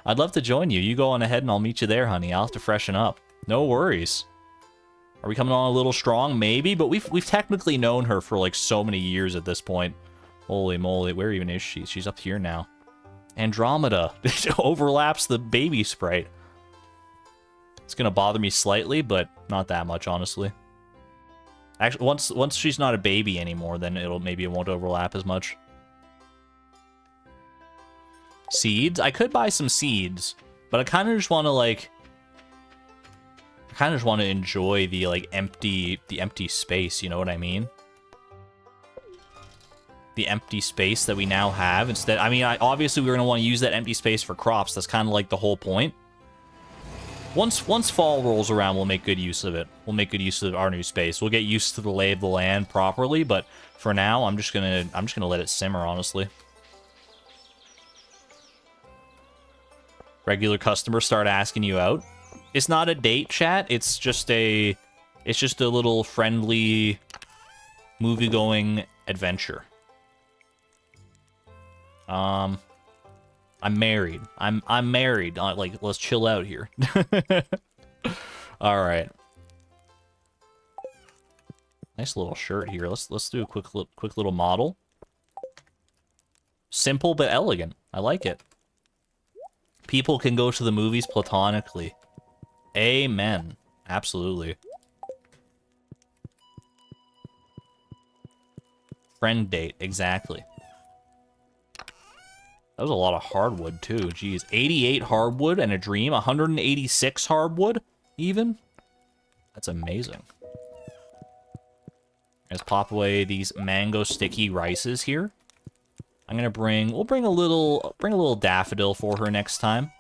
I'd love to join you. You go on ahead and I'll meet you there, honey. I'll have to freshen up. No worries. Are we coming on a little strong? Maybe, but we've technically known her for like so many years at this point. Holy moly, where even is she? She's up here now. Andromeda. It overlaps the baby sprite. It's gonna bother me slightly, but not that much, honestly. Actually, once she's not a baby anymore, then maybe it won't overlap as much. Seeds? I could buy some seeds, but I kind of just want to like... I kind of just want to enjoy the like empty space, you know what I mean? The empty space that we now have instead. I mean, obviously we're going to want to use that empty space for crops. That's kind of like the whole point. Once fall rolls around, we'll make good use of it. We'll make good use of our new space. We'll get used to the lay of the land properly, but for now, I'm just gonna let it simmer, honestly. Regular customers start asking you out. It's not a date, chat. It's just a little friendly movie-going adventure. I'm married. I'm married. Like, let's chill out here. All right. Nice little shirt here. Let's do a quick little model. Simple but elegant. I like it. People can go to the movies platonically. Amen. Absolutely. Friend date. Exactly. That was a lot of hardwood, too. Jeez. 88 hardwood and a dream. 186 hardwood, even. That's amazing. Let's pop away these mango sticky rices here. I'm gonna we'll bring a little daffodil for her next time.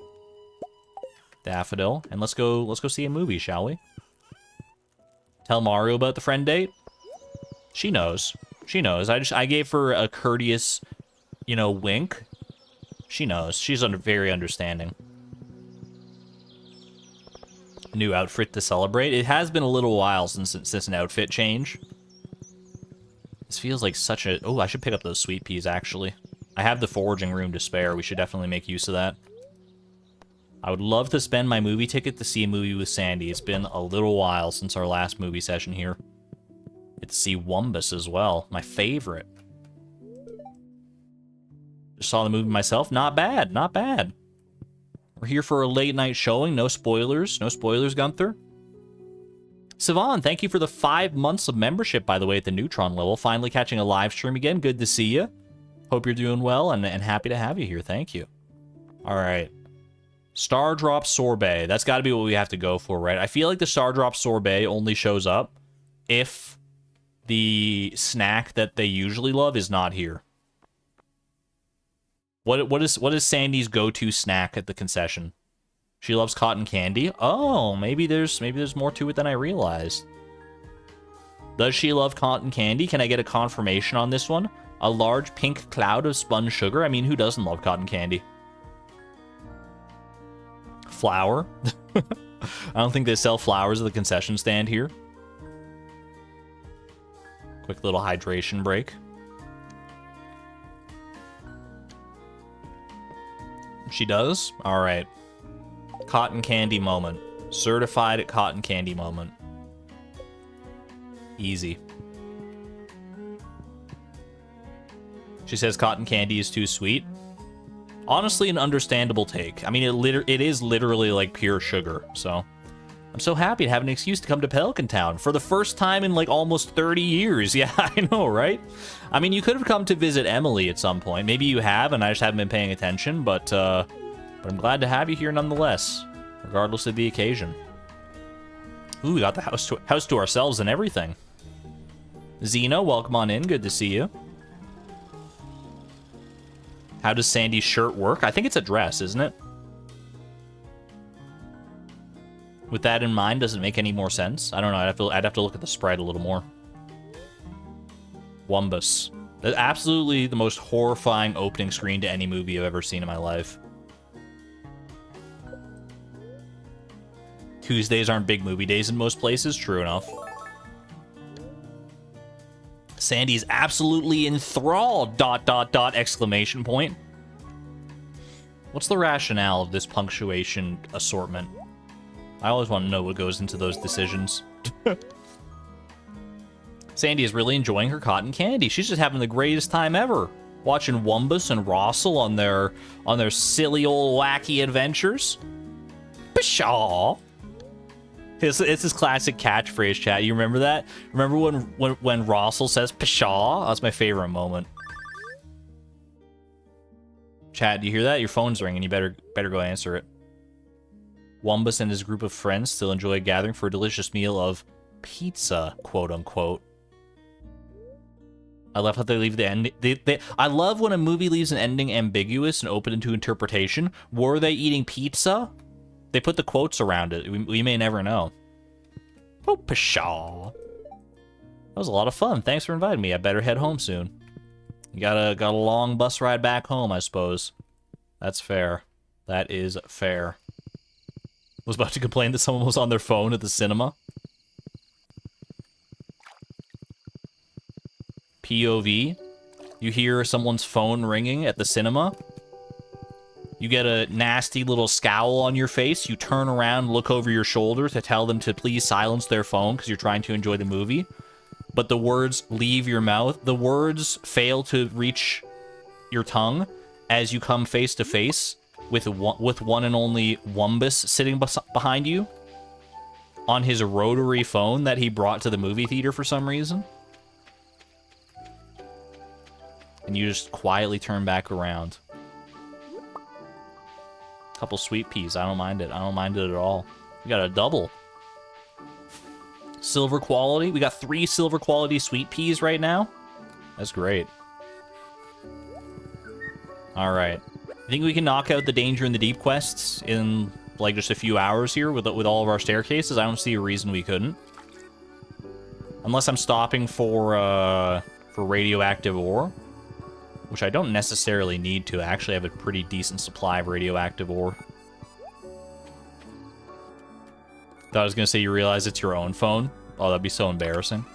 Daffodil. And let's go see a movie, shall we? Tell Mario about the friend date? She knows. She knows. I gave her a courteous, you know, wink. She knows. She's very understanding. New outfit to celebrate. It has been a little while since an outfit change. This feels like such a... Oh, I should pick up those sweet peas, actually. I have the foraging room to spare. We should definitely make use of that. I would love to spend my movie ticket to see a movie with Sandy. It's been a little while since our last movie session here. Get to see Wumbus as well. My favorite. Just saw the movie myself. Not bad. Not bad. We're here for a late night showing. No spoilers. No spoilers, Gunther. Sivan, thank you for the 5 months of membership, by the way, at the Neutron level. Finally catching a live stream again. Good to see you. Hope you're doing well and happy to have you here. Thank you. All right. Star Drop Sorbet. That's got to be what we have to go for, right? I feel like the Star Drop Sorbet only shows up if the snack that they usually love is not here. What is Sandy's go-to snack at the concession? She loves cotton candy. Oh, maybe there's more to it than I realized. Does she love cotton candy? Can I get a confirmation on this one? A large pink cloud of spun sugar? I mean, who doesn't love cotton candy? Flour? I don't think they sell flowers at the concession stand here. Quick little hydration break. She does? All right. Cotton candy moment. Certified cotton candy moment. Easy. She says cotton candy is too sweet. Honestly, an understandable take. I mean, it is literally like pure sugar, so... I'm so happy to have an excuse to come to Pelican Town for the first time in like almost 30 years. Yeah, I know, right? I mean, you could have come to visit Emily at some point. Maybe you have, and I just haven't been paying attention, but I'm glad to have you here nonetheless, regardless of the occasion. Ooh, we got the house to ourselves and everything. Zeno, welcome on in. Good to see you. How does Sandy's shirt work? I think it's a dress, isn't it? With that in mind, does it make any more sense? I don't know. I'd have to look at the spread a little more. Wumbus. That's absolutely the most horrifying opening screen to any movie I've ever seen in my life. Tuesdays aren't big movie days in most places. True enough. Sandy's absolutely enthralled, ... exclamation point. What's the rationale of this punctuation assortment? I always want to know what goes into those decisions. Sandy is really enjoying her cotton candy. She's just having the greatest time ever. Watching Wumbus and Rossel on their silly old wacky adventures. Pshaw! It's his classic catchphrase, chat. You remember that? Remember when Rossel says pshaw? That's my favorite moment. Chat, do you hear that? Your phone's ringing. You better go answer it. Wumbus and his group of friends still enjoy gathering for a delicious meal of pizza, quote unquote. I love how they leave the ending. I love when a movie leaves an ending ambiguous and open to interpretation. Were they eating pizza? They put the quotes around it. We may never know. Oh, pshaw. That was a lot of fun. Thanks for inviting me. I better head home soon. You got a long bus ride back home, I suppose. That's fair. That is fair. Was about to complain that someone was on their phone at the cinema. POV. You hear someone's phone ringing at the cinema. You get a nasty little scowl on your face. You turn around, look over your shoulder to tell them to please silence their phone because you're trying to enjoy the movie. But the words leave your mouth. The words fail to reach your tongue as you come face to face with one and only Wumbus sitting behind you on his rotary phone that he brought to the movie theater for some reason. And you just quietly turn back around. Couple sweet peas. I don't mind it. I don't mind it at all. We got a double. Silver quality. We got 3 silver quality sweet peas right now. That's great. Alright. I think we can knock out the danger in the deep quests in, like, just a few hours here with all of our staircases. I don't see a reason we couldn't. Unless I'm stopping for radioactive ore. Which I don't necessarily need to. I actually have a pretty decent supply of radioactive ore. Thought I was gonna say you realize it's your own phone. Oh, that'd be so embarrassing.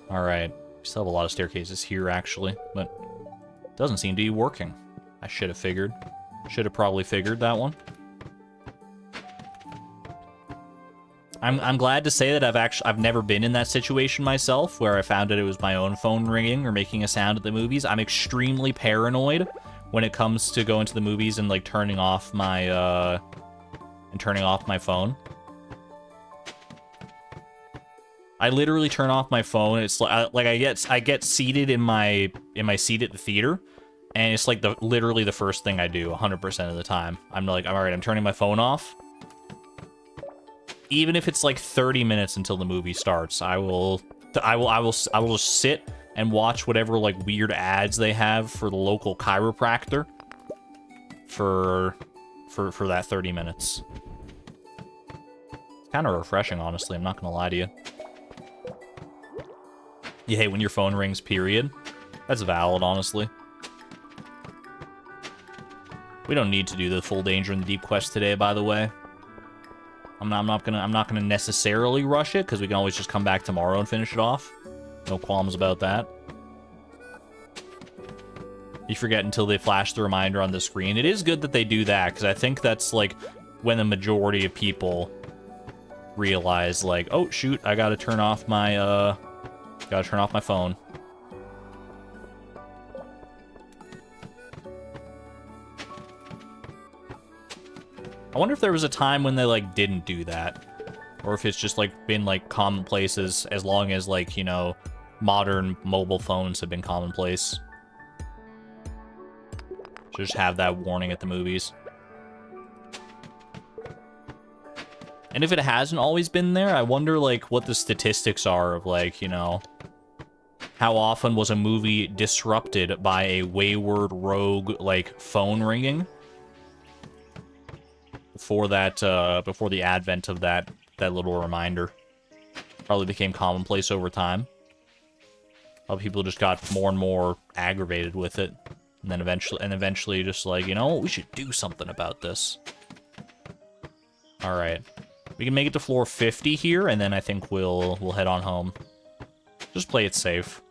Alright. We still have a lot of staircases here, actually. But it doesn't seem to be working. I should have figured. Should have probably figured that one. I'm glad to say that I've never been in that situation myself, where I found that it was my own phone ringing or making a sound at the movies. I'm extremely paranoid when it comes to going to the movies and, like, turning off my phone. I literally turn off my phone. It's like I get seated in my seat at the theater, and it's like literally the first thing I do 100% of the time. I'm like, all right, I'm turning my phone off. Even if it's like 30 minutes until the movie starts, I will just sit and watch whatever, like, weird ads they have for the local chiropractor for that 30 minutes. It's kind of refreshing, honestly. I'm not gonna lie to you. You hate when your phone rings, period. That's valid, honestly. We don't need to do the full danger in the deep quest today, by the way. I'm not gonna necessarily rush it, because we can always just come back tomorrow and finish it off. No qualms about that. You forget until they flash the reminder on the screen. It is good that they do that, because I think that's, like, when the majority of people realize, like, oh shoot, I gotta turn off my phone. I wonder if there was a time when they, like, didn't do that. Or if it's just, like, been, like, commonplace as long as, like, you know, modern mobile phones have been commonplace. Should just have that warning at the movies. And if it hasn't always been there, I wonder, like, what the statistics are of, like, you know, how often was a movie disrupted by a wayward rogue, like, phone ringing? Before the advent of that little reminder. Probably became commonplace over time. A lot of people just got more and more aggravated with it. And then eventually just like, you know, we should do something about this. Alright. We can make it to floor 50 here, and then I think we'll head on home. Just play it safe.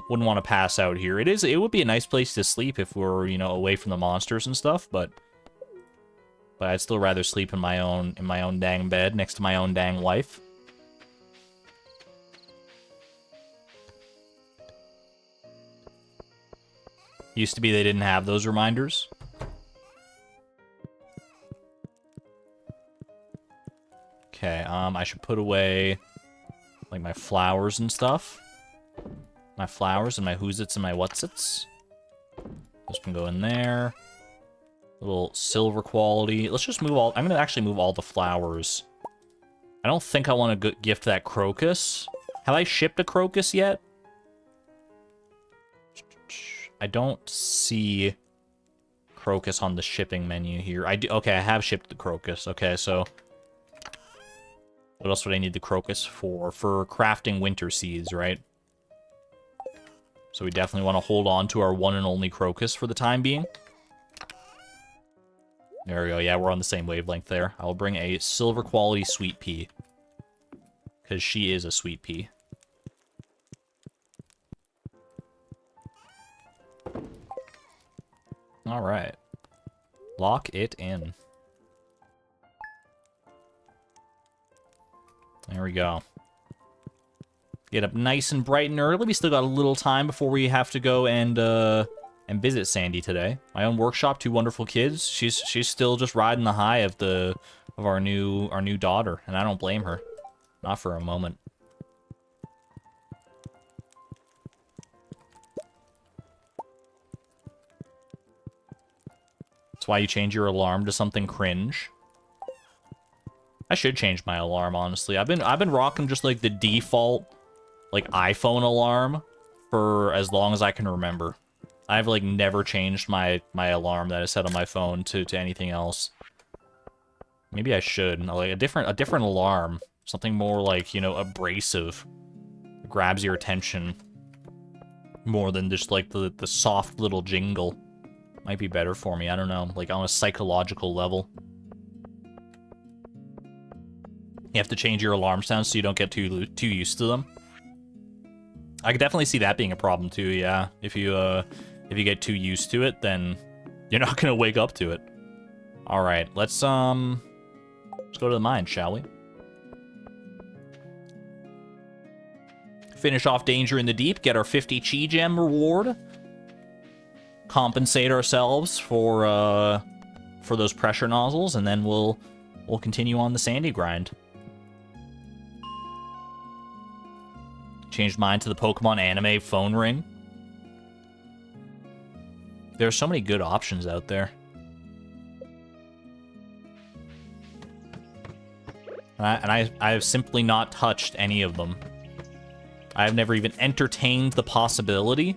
Wouldn't want to pass out here. It would be a nice place to sleep if we're, you know, away from the monsters and stuff, but I'd still rather sleep in my own dang bed next to my own dang wife. Used to be they didn't have those reminders. Okay, I should put away, like, my flowers and stuff. My flowers and my who's-its and my what's-its. This can go in there. Little silver quality. Let's just move all... I'm going to actually move all the flowers. I don't think I want to gift that crocus. Have I shipped a crocus yet? I don't see crocus on the shipping menu here. Okay, I have shipped the crocus. Okay, so... what else would I need the crocus for? For crafting winter seeds, right? So we definitely want to hold on to our one and only crocus for the time being. There we go. Yeah, we're on the same wavelength there. I will bring a silver quality sweet pea. Because she is a sweet pea. Alright. Lock it in. There we go. Get up nice and bright and early. We still got a little time before we have to go and visit Sandy today. My own workshop, 2 wonderful kids. She's still just riding the high of our new daughter, and I don't blame her. Not for a moment. why you change your alarm to something cringe. I should change my alarm, honestly. I've been rocking just like the default like iPhone alarm for as long as I can remember. I've like never changed my alarm that I set on my phone to anything else. Maybe I should. Like a different alarm. Something more like, you know, abrasive. Grabs your attention more than just like the soft little jingle. Might be better for me. I don't know. Like on a psychological level. You have to change your alarm sounds so you don't get too used to them. I could definitely see that being a problem too, yeah. If you get too used to it, then you're not gonna wake up to it. Alright, let's go to the mine, shall we? Finish off Danger in the Deep, get our 50 Chi Gem reward. Compensate ourselves for those pressure nozzles, and then we'll continue on the Sandy grind. Changed mine to the Pokemon anime phone ring. There are so many good options out there. And I have simply not touched any of them. I have never even entertained the possibility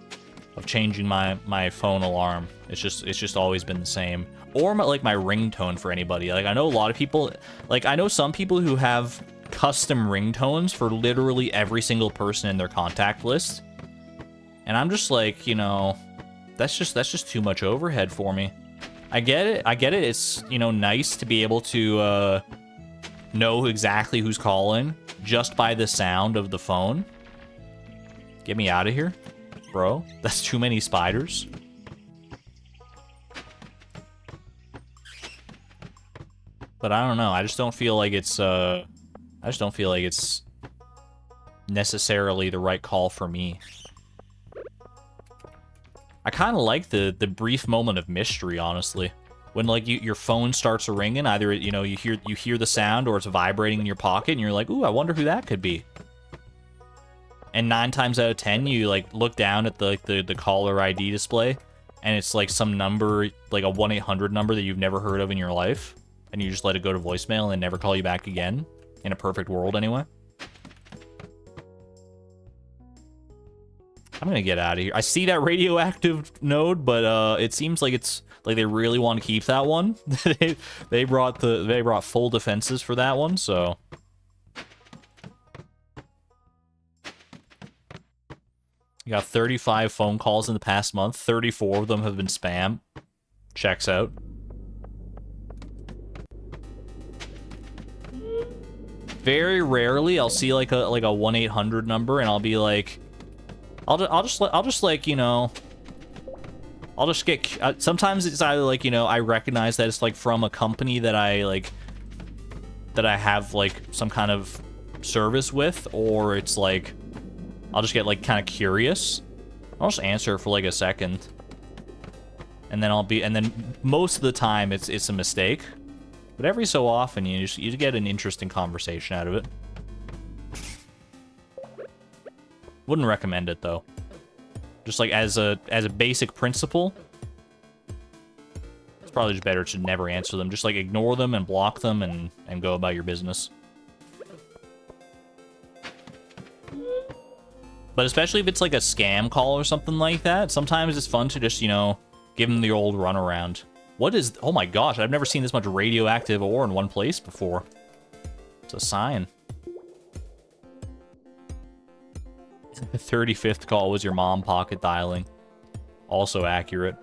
of changing my phone alarm. It's just always been the same. Or my ringtone for anybody. Like I know a lot of people, like I know some people who have custom ringtones for literally every single person in their contact list. And I'm just like, you know, that's just too much overhead for me. I get it. It's, you know, nice to be able to know exactly who's calling just by the sound of the phone. Get me out of here, bro. That's too many spiders. But I don't know. I just don't feel like it's necessarily the right call for me. I kind of like the brief moment of mystery, honestly. When like your phone starts ringing, either you know you hear the sound or it's vibrating in your pocket, and you're like, ooh, I wonder who that could be. And 9 times out of 10, you like look down at the caller ID display, and it's like some number, like a 1-800 number that you've never heard of in your life, and you just let it go to voicemail and never call you back again. In a perfect world, anyway. I'm gonna get out of here. I see that radioactive node, but it seems like it's like they really want to keep that one. they brought full defenses for that one, so. You got 35 phone calls in the past month. 34 of them have been spam. Checks out. Very rarely I'll see like a 1-800 number, and I'll be like, I'll just like, you know, I'll just get. Sometimes it's either like, you know, I recognize that it's like from a company that I have like some kind of service with, or it's like I'll just get like kind of curious. I'll just answer for like a second, and then most of the time it's a mistake. But every so often, you get an interesting conversation out of it. Wouldn't recommend it, though. Just like as a basic principle, it's probably just better to never answer them. Just like ignore them and block them and go about your business. But especially if it's like a scam call or something like that, sometimes it's fun to just, you know, give them the old runaround. What is... Oh my gosh, I've never seen this much radioactive ore in one place before. It's a sign. The 35th call was your mom pocket dialing. Also accurate.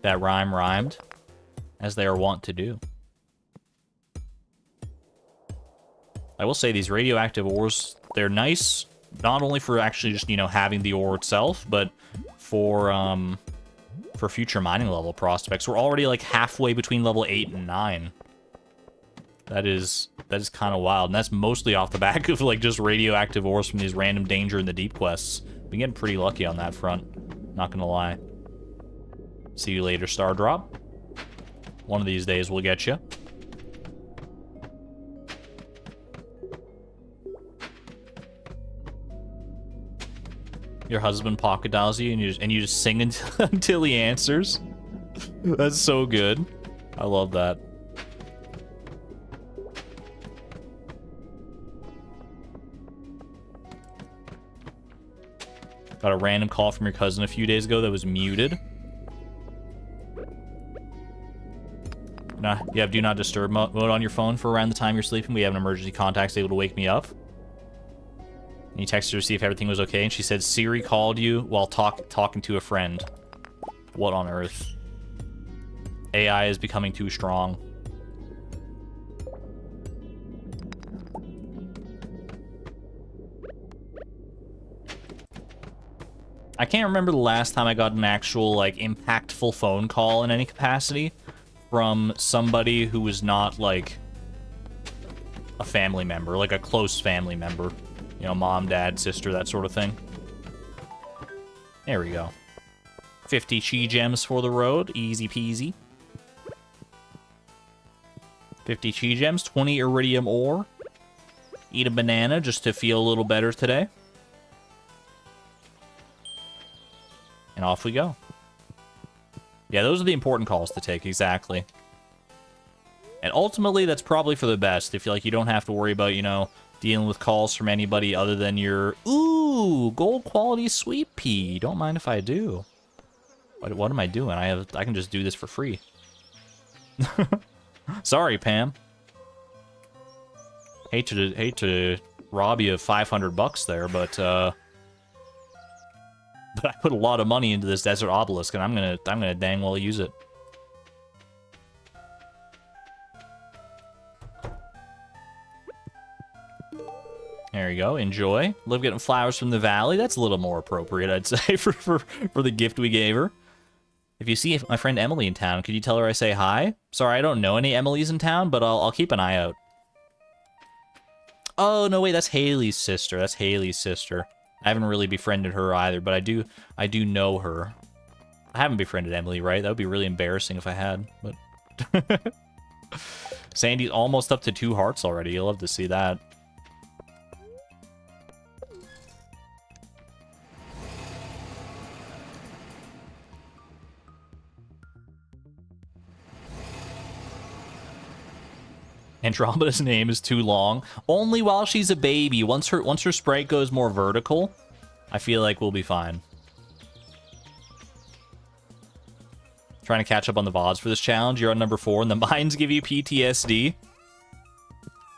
That rhyme rhymed, as they are wont to do. I will say these radioactive ores, they're nice, not only for actually just, you know, having the ore itself, but for future mining level prospects. We're already like halfway between level 8 and 9. That is kind of wild, and that's mostly off the back of like just radioactive ores from these random Danger in the Deep quests. Been getting pretty lucky on that front, not gonna lie. See you later, Star Drop. One of these days we'll get you. Your husband pocket dials you, and you just sing until, until he answers. That's so good. I love that. Got a random call from your cousin a few days ago that was muted. Nah, you have do not disturb mode on your phone for around the time you're sleeping. We have an emergency contact able to wake me up. And you texted her to see if everything was okay, and she said Siri called you while talking to a friend. What on earth? AI is becoming too strong. I can't remember the last time I got an actual, like, impactful phone call in any capacity from somebody who was not, like, a family member, like a close family member. You know, mom, dad, sister, that sort of thing. There we go. 50 chi gems for the road. Easy peasy. 50 chi gems, 20 iridium ore. Eat a banana just to feel a little better today. And off we go. Yeah, those are the important calls to take, exactly. And ultimately, that's probably for the best. If you like, you don't have to worry about, you know, dealing with calls from anybody other than your, ooh, gold quality sweet pea. Don't mind if I do. What am I doing? I can just do this for free. Sorry, Pam. Hate to rob you of 500 bucks there, but I put a lot of money into this desert obelisk, and I'm gonna dang well use it. There you go. Enjoy. Love getting flowers from the valley. That's a little more appropriate, I'd say, for the gift we gave her. If you see my friend Emily in town, could you tell her I say hi? Sorry, I don't know any Emilys in town, but I'll keep an eye out. Oh, no, wait, that's Haley's sister. That's Haley's sister. I haven't really befriended her either, but I do know her. I haven't befriended Emily, right? That would be really embarrassing if I had, but... Sandy's almost up to 2 hearts already. You'll love to see that. Andromeda's name is too long. Only while she's a baby. Once her sprite goes more vertical, I feel like we'll be fine. Trying to catch up on the VODs for this challenge. You're on number 4, and the mines give you PTSD.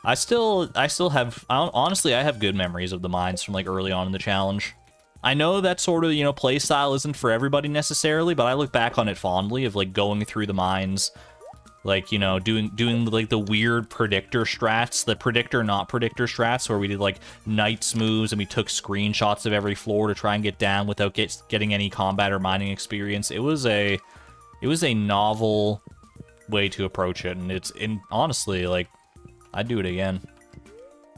I still have... honestly, I have good memories of the mines from, like, early on in the challenge. I know that sort of, you know, play style isn't for everybody necessarily, but I look back on it fondly of, like, going through the mines... Like, you know, doing like the weird predictor strats, the predictor not predictor strats, where we did like knights moves and we took screenshots of every floor to try and get down without getting any combat or mining experience. It was a novel way to approach it, and honestly, like, I'd do it again.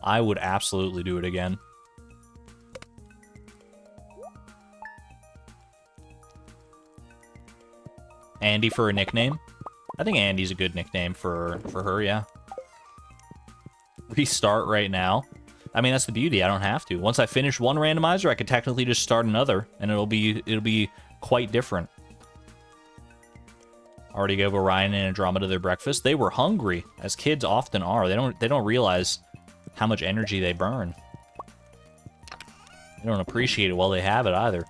I would absolutely do it again. Andy for a nickname? I think Andy's a good nickname for her, yeah. Restart right now. I mean, that's the beauty. I don't have to. Once I finish one randomizer, I could technically just start another, and it'll be quite different. Already gave Orion and Andromeda their breakfast. They were hungry, as kids often are. They don't realize how much energy they burn. They don't appreciate it while they have it either.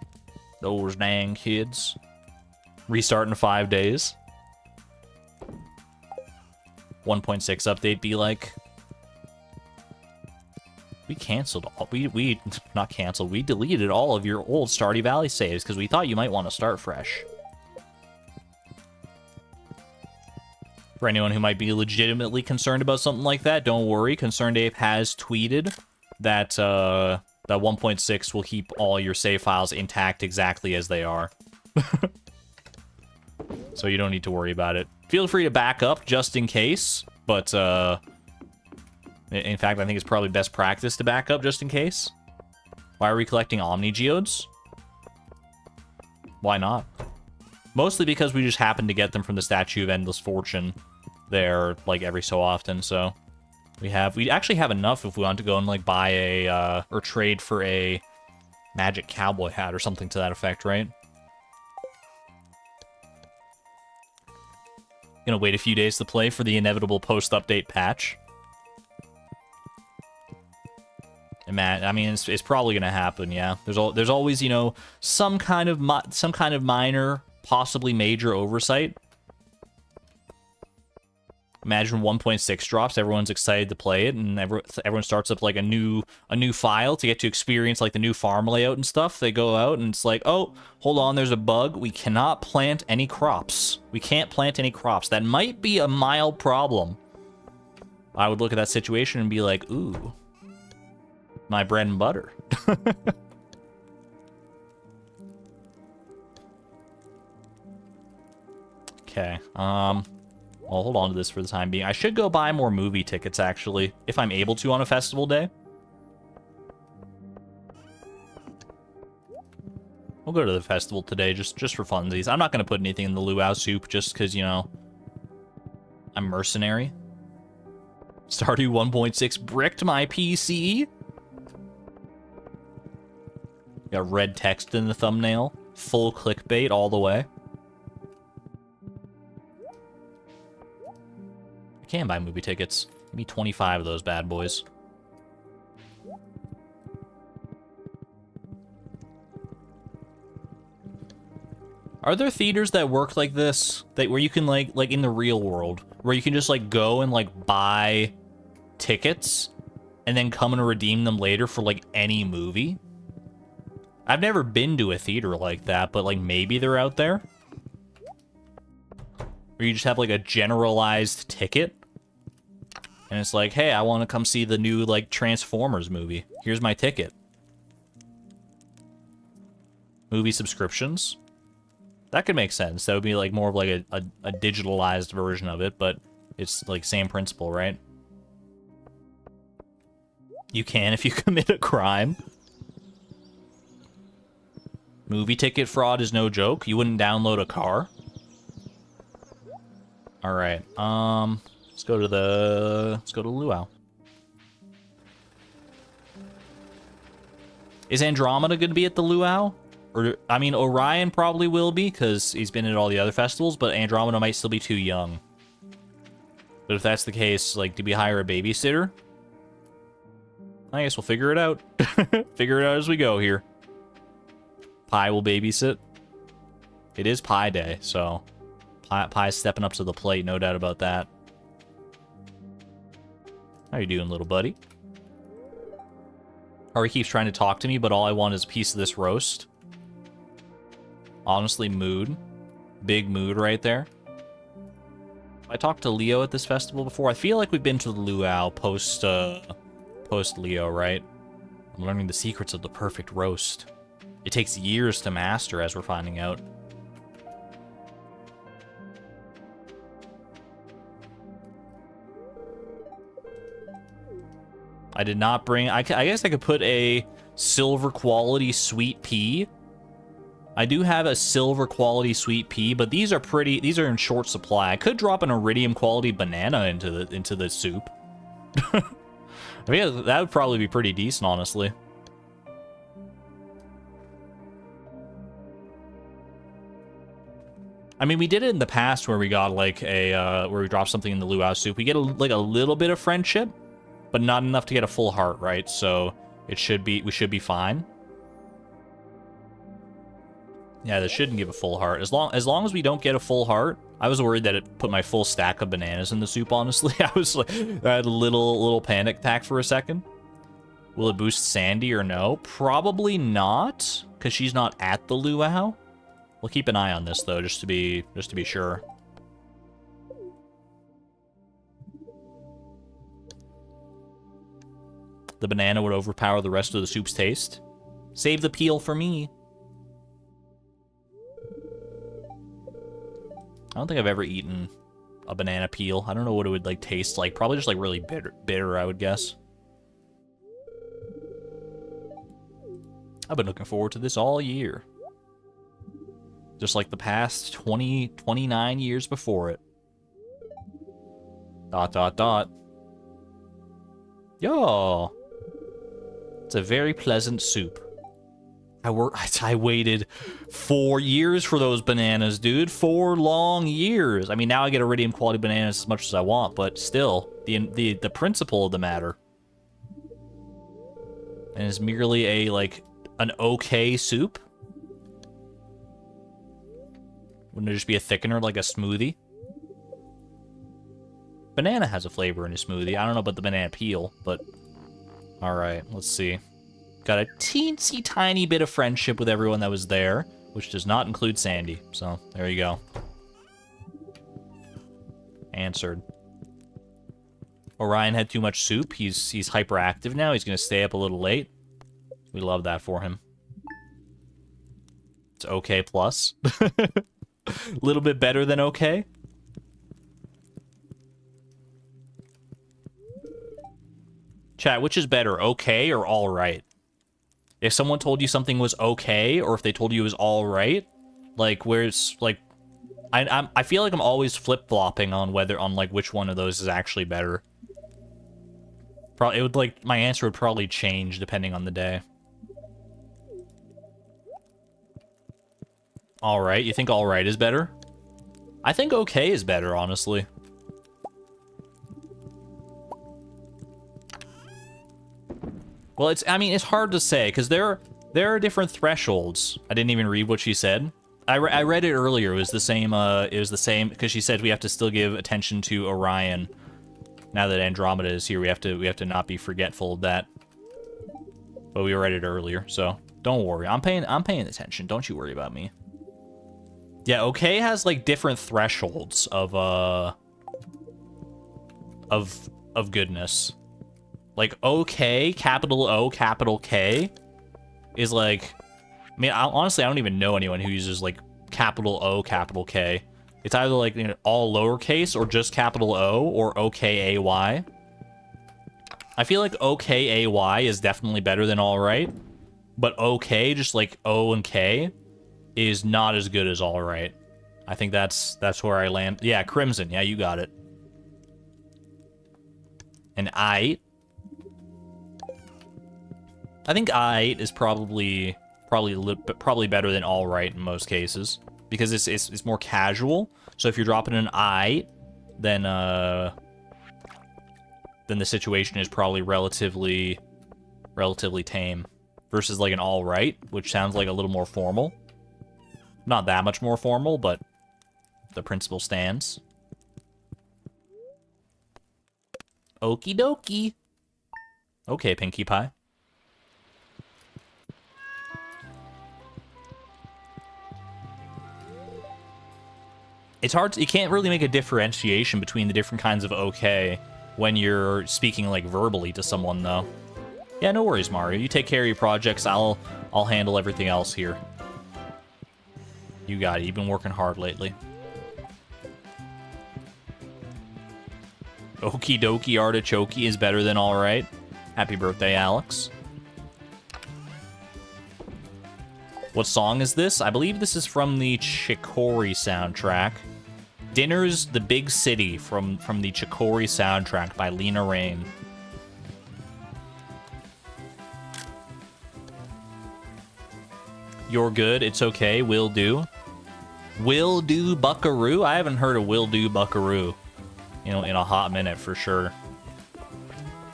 Those dang kids. Restart in 5 days. 1.6 update be like. We canceled all, we not canceled, we deleted all of your old Stardew Valley saves because we thought you might want to start fresh. For anyone who might be legitimately concerned about something like that, don't worry. Concerned Ape has tweeted that that 1.6 will keep all your save files intact exactly as they are. So you don't need to worry about it. Feel free to back up just in case, but in fact, I think it's probably best practice to back up just in case. Why are we collecting Omni Geodes? Why not? Mostly because we just happen to get them from the Statue of Endless Fortune there, like, every so often, so... We actually have enough if we want to go and, like, buy a, or trade for a Magic cowboy hat or something to that effect, right? Gonna wait a few days to play for the inevitable post-update patch. And man, I mean, it's probably gonna happen. Yeah, there's always, you know, some kind of minor, possibly major oversight. Imagine 1.6 drops, everyone's excited to play it, and everyone starts up like a new file to get to experience like the new farm layout and stuff. They go out and it's like, oh, hold on, there's a bug. We cannot plant any crops. We can't plant any crops. That might be a mild problem. I would look at that situation and be like, ooh, my bread and butter. Okay, I'll hold on to this for the time being. I should go buy more movie tickets, actually, if I'm able to on a festival day. We'll go to the festival today, just for funsies. I'm not going to put anything in the luau soup, just because, you know, I'm mercenary. Stardew 1.6 bricked my PC. Got red text in the thumbnail. Full clickbait all the way. Can buy movie tickets. Give me 25 of those bad boys. Are there theaters that work like this? Where you can like in the real world, where you can just like go and like buy tickets and then come and redeem them later for like any movie? I've never been to a theater like that, but like maybe they're out there. Where you just have like a generalized ticket. And it's like, hey, I want to come see the new, like, Transformers movie. Here's my ticket. Movie subscriptions? That could make sense. That would be, like, more of, like, a digitalized version of it, but it's, like, same principle, right? You can if you commit a crime. Movie ticket fraud is no joke. You wouldn't download a car. Alright, let's go to Luau. Is Andromeda going to be at the Luau? Or, I mean, Orion probably will be, because he's been at all the other festivals, but Andromeda might still be too young. But if that's the case, like, do we hire a babysitter? I guess we'll figure it out. Figure it out as we go here. Pi will babysit. It is Pi Day, so Pi's stepping up to the plate, no doubt about that. How you doing, little buddy? Ari keeps trying to talk to me, but all I want is a piece of this roast. Honestly, mood. Big mood right there. I talked to Leo at this festival before. I feel like we've been to the luau post Leo, right? I'm learning the secrets of the perfect roast. It takes years to master, as we're finding out. I did not bring... I guess I could put a silver quality sweet pea. I do have a silver quality sweet pea, but these are pretty... These are in short supply. I could drop an iridium quality banana into the soup. I mean, that would probably be pretty decent, honestly. I mean, we did it in the past where we got like a where we dropped something in the luau soup. We get like a little bit of friendship, but not enough to get a full heart, right? So we should be fine. Yeah, this shouldn't give a full heart. As long as we don't get a full heart. I was worried that it put my full stack of bananas in the soup, honestly. I was like, I had a little panic attack for a second. Will it boost Sandy or no? Probably not, because she's not at the luau. We'll keep an eye on this though, just to be sure. The banana would overpower the rest of the soup's taste. Save the peel for me. I don't think I've ever eaten a banana peel. I don't know what it would like taste like. Probably just like really bitter, I would guess. I've been looking forward to this all year. Just like the past 29 years before it. ... Yo! It's a very pleasant soup. I waited 4 years for those bananas, dude. 4 long years. I mean, now I get iridium quality bananas as much as I want, but still, the principle of the matter. And it's merely an okay soup. Wouldn't it just be a thickener like a smoothie? Banana has a flavor in a smoothie. I don't know about the banana peel, but all right, let's see. Got a teensy tiny bit of friendship with everyone that was there, which does not include Sandy. So there you go. Answered. Orion had too much soup. He's hyperactive now. He's gonna stay up a little late. We love that for him. It's okay plus. A little bit better than okay. Chat, which is better, okay or all right? If someone told you something was okay, or if they told you it was all right, like, where's, like, I feel like I'm always flip-flopping on which one of those is actually better. Probably, it would, like, my answer would probably change depending on the day. All right, you think all right is better? I think okay is better, honestly. Well, I mean, it's hard to say, because there are different thresholds. I didn't even read what she said. I read it earlier. It was the same, because she said we have to still give attention to Orion. Now that Andromeda is here, we have to not be forgetful of that. But we read it earlier, so don't worry. I'm paying attention. Don't you worry about me. Yeah, okay has, like, different thresholds of goodness. Like, okay, capital O, capital K, is like... I mean, honestly, I don't even know anyone who uses, like, capital O, capital K. It's either, like, you know, all lowercase or just capital O or OKAY. I feel like OKAY is definitely better than all right. But okay, just like O and K, is not as good as all right. I think that's where I land. Yeah, Crimson. Yeah, you got it. And I think I is probably better than all right in most cases, because it's more casual. So if you're dropping an I, then the situation is probably relatively tame, versus like an all right, which sounds like a little more formal. Not that much more formal, but the principle stands. Okie dokie. Okay, Pinkie Pie. It's hard, you can't really make a differentiation between the different kinds of okay when you're speaking, like, verbally to someone, though. Yeah, no worries, Mario. You take care of your projects. I'll handle everything else here. You got it. You've been working hard lately. Okie dokie artichoke is better than all right. Happy birthday, Alex. What song is this? I believe this is from the Chicory soundtrack. Dinner's the Big City from the Chicory soundtrack by Lena Raine. You're good. It's okay. Will do. Will do Buckaroo? I haven't heard of Will do Buckaroo, you know, in a hot minute for sure.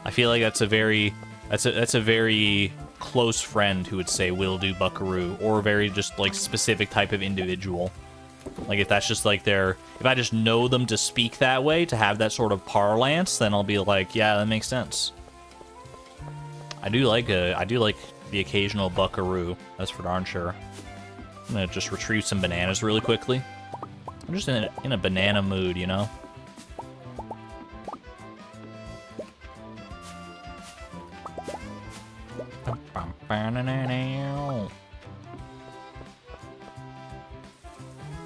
I feel like that's a very close friend who would say will do Buckaroo, or a very just like specific type of individual. Like if that's just like if I just know them to speak that way, to have that sort of parlance, then I'll be like, yeah, that makes sense. I do like the occasional Buckaroo, that's for darn sure. I'm gonna just retrieve some bananas really quickly. I'm just in a banana mood, you know?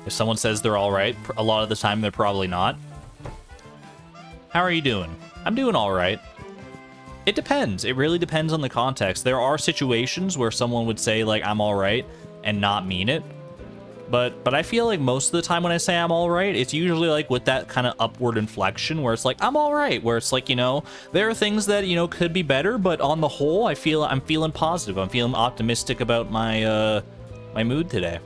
If someone says they're alright, a lot of the time they're probably not. How are you doing? I'm doing alright. It depends. It really depends on the context. There are situations where someone would say, like, I'm alright, and not mean it. But I feel like most of the time when I say I'm all right, it's usually like with that kind of upward inflection where it's like I'm all right, where it's like, you know, there are things that, you know, could be better, but on the whole, I'm feeling positive. I'm feeling optimistic about my my mood today.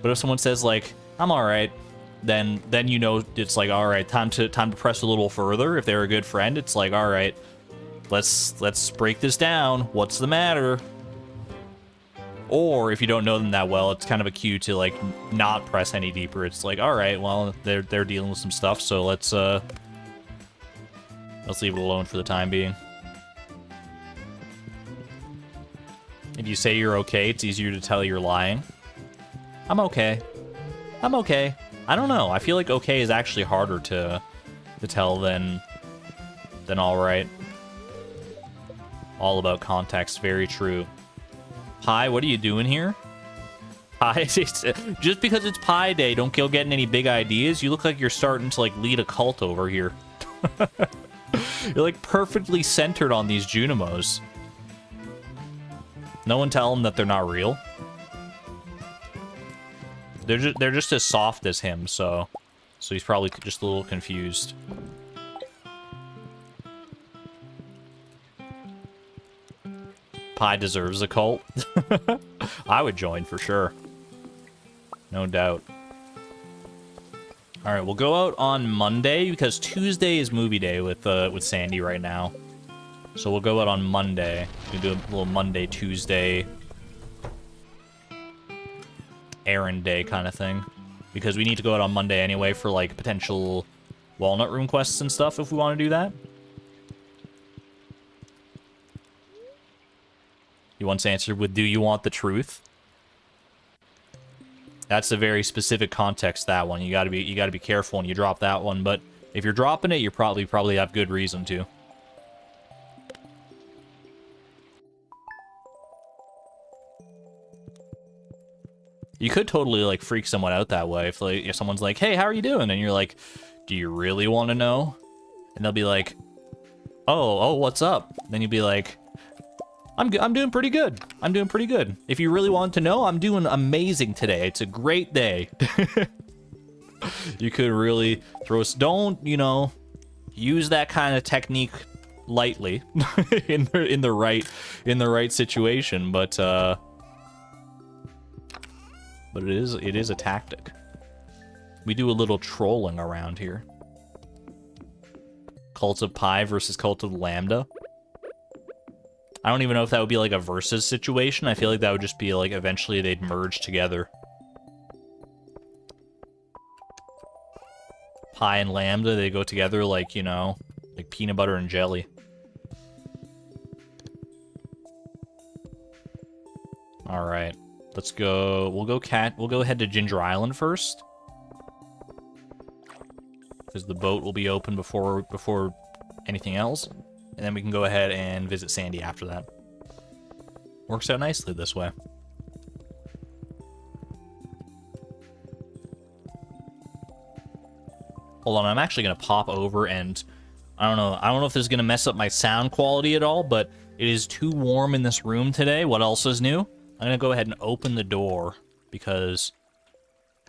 But if someone says like I'm all right, then you know it's like all right, time to press a little further. If they're a good friend, it's like all right, let's break this down. What's the matter? Or if you don't know them that well, it's kind of a cue to like not press any deeper. It's like, all right, well, they're dealing with some stuff, so let's leave it alone for the time being. If you say you're okay, it's easier to tell you're lying. I'm okay. I'm okay. I don't know. I feel like okay is actually harder to tell than all right. All about context. Very true. Pie, what are you doing here? Pie, just because it's Pie Day, don't go getting any big ideas. You look like you're starting to like lead a cult over here. You're like perfectly centered on these Junimos. No one tell them that they're not real. They're just as soft as him, so he's probably just a little confused. Pie deserves a cult. I would join for sure. No doubt. All right, we'll go out on Monday because Tuesday is movie day with Sandy right now. So we'll go out on Monday. We'll do a little Monday, Tuesday errand day kind of thing. Because we need to go out on Monday anyway for like potential Walnut Room quests and stuff if we want to do that. You once answered with, do you want the truth? That's a very specific context, that one. You gotta be careful when you drop that one, but if you're dropping it, you probably have good reason to. You could totally like freak someone out that way if someone's like, hey, how are you doing? And you're like, do you really want to know? And they'll be like, oh, what's up? Then you'll be like, I'm doing pretty good. I'm doing pretty good. If you really want to know, I'm doing amazing today. It's a great day. You could really throw us. Don't, you know, use that kind of technique lightly in the right situation, but it is a tactic. We do a little trolling around here. Cult of Pi versus Cult of Lambda. I don't even know if that would be like a versus situation. I feel like that would just be like eventually they'd merge together. Pi and Lambda, they go together like, you know, like peanut butter and jelly. All right, let's go. We'll go head to Ginger Island first. Because the boat will be open before anything else. And then we can go ahead and visit Sandy after that. Works out nicely this way. Hold on, I'm actually going to pop over and... I don't know if this is going to mess up my sound quality at all, but it is too warm in this room today. What else is new? I'm going to go ahead and open the door because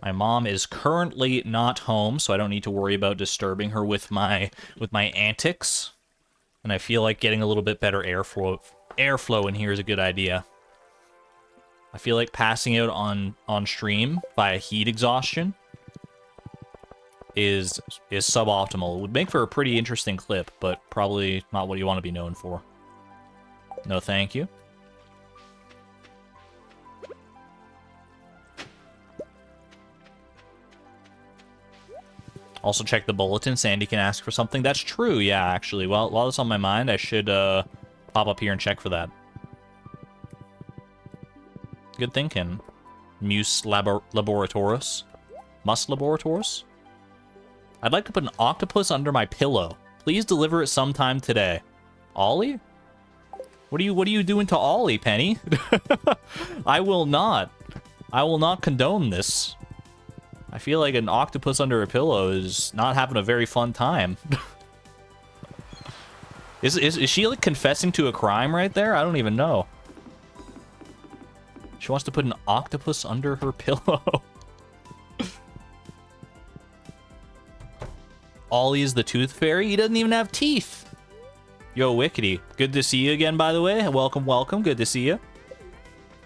my mom is currently not home, so I don't need to worry about disturbing her with my antics. And I feel like getting a little bit better airflow in here is a good idea. I feel like passing out on stream via heat exhaustion is suboptimal. It would make for a pretty interesting clip, but probably not what you want to be known for. No, thank you. Also check the bulletin. Sandy can ask for something. That's true, yeah, actually. Well, while it's on my mind, I should pop up here and check for that. Good thinking. Mus laboratoris. Mus laboratoris? I'd like to put an octopus under my pillow. Please deliver it sometime today. Ollie? What are you doing to Ollie, Penny? I will not condone this. I feel like an octopus under a pillow is not having a very fun time. Is she like confessing to a crime right there? I don't even know. She wants to put an octopus under her pillow. Ollie is the tooth fairy? He doesn't even have teeth. Yo, Wickety. Good to see you again, by the way. Welcome, welcome. Good to see you.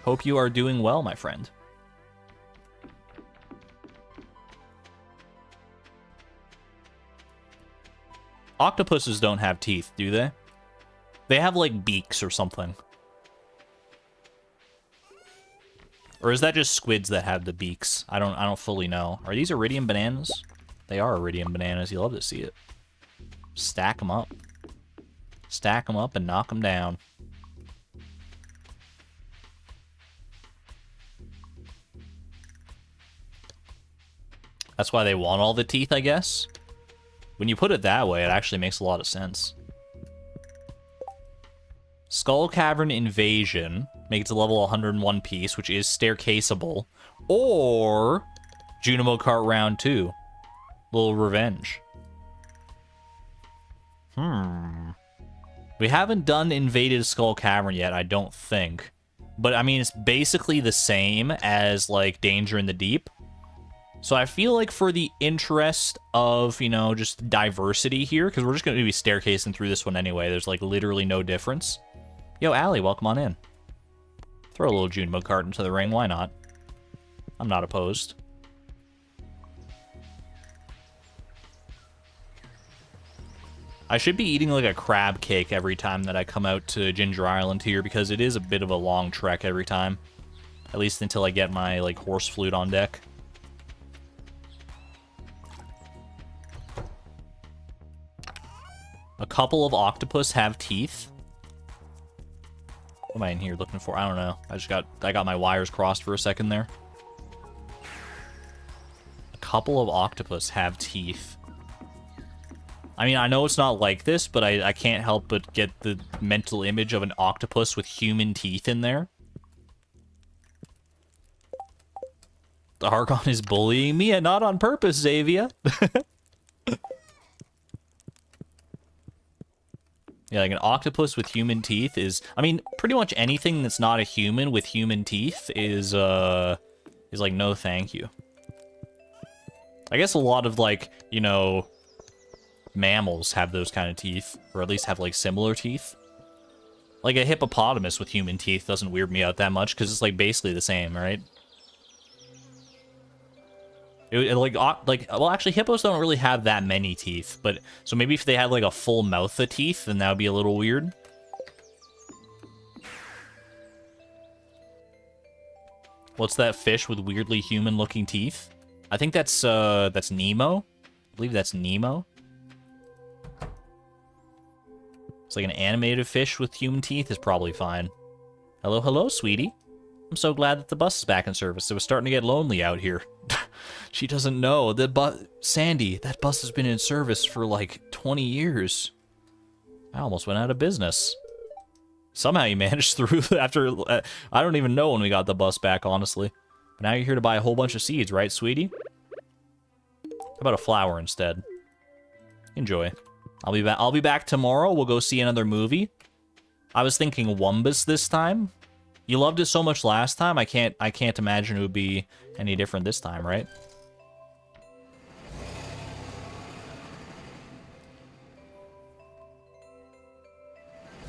Hope you are doing well, my friend. Octopuses don't have teeth, do they? They have, like, beaks or something. Or is that just squids that have the beaks? I don't fully know. Are these iridium bananas? They are iridium bananas. You love to see it. Stack them up. Stack them up and knock them down. That's why they want all the teeth, I guess. When you put it that way, it actually makes a lot of sense. Skull Cavern Invasion. Make it to level 101 piece, which is staircaseable. Or Junimo Kart Round 2. Little revenge. We haven't done Invaded Skull Cavern yet, I don't think. But, I mean, it's basically the same as, like, Danger in the Deep. So I feel like for the interest of, you know, just diversity here, because we're just going to be staircasing through this one anyway. There's, like, literally no difference. Yo, Allie, welcome on in. Throw a little Junimo Kart into the ring, why not? I'm not opposed. I should be eating like a crab cake every time that I come out to Ginger Island here, because it is a bit of a long trek every time. At least until I get my, like, horse flute on deck. A couple of octopus have teeth. What am I in here looking for? I don't know. I got my wires crossed for a second there. A couple of octopus have teeth. I mean, I know it's not like this, but I can't help but get the mental image of an octopus with human teeth in there. The Archon is bullying me, and not on purpose, Xavier. Yeah, like an octopus with human teeth is... I mean, pretty much anything that's not a human with human teeth is like, no thank you. I guess a lot of, like, you know, mammals have those kind of teeth, or at least have, like, similar teeth. Like, a hippopotamus with human teeth doesn't weird me out that much, because it's, like, basically the same, right? Well, actually, hippos don't really have that many teeth, but... So maybe if they had, like, a full mouth of teeth, then that would be a little weird. What's that fish with weirdly human-looking teeth? I think that's Nemo. I believe that's Nemo. It's like an animated fish with human teeth is probably fine. Hello, hello, sweetie. I'm so glad that the bus is back in service. It was starting to get lonely out here. She doesn't know. Sandy, that bus has been in service for like 20 years. I almost went out of business. Somehow you managed through after... I don't even know when we got the bus back, honestly. But now you're here to buy a whole bunch of seeds, right, sweetie? How about a flower instead? Enjoy. I'll be back tomorrow. We'll go see another movie. I was thinking Wumbus this time. You loved it so much last time. I can't imagine it would be any different this time, right?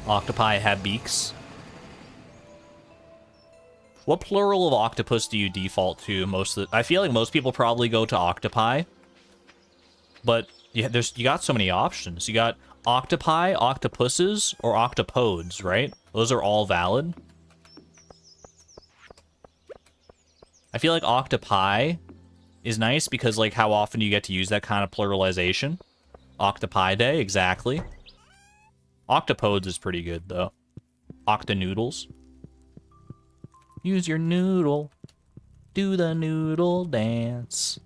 Octopi have beaks. What plural of octopus do you default to I feel like most people probably go to octopi. But yeah, you got so many options. You got octopi, octopuses, or octopodes, right? Those are all valid. I feel like octopi is nice because, like, how often you get to use that kind of pluralization. Octopi Day, exactly. Octopodes is pretty good, though. Octonoodles. Use your noodle. Do the noodle dance.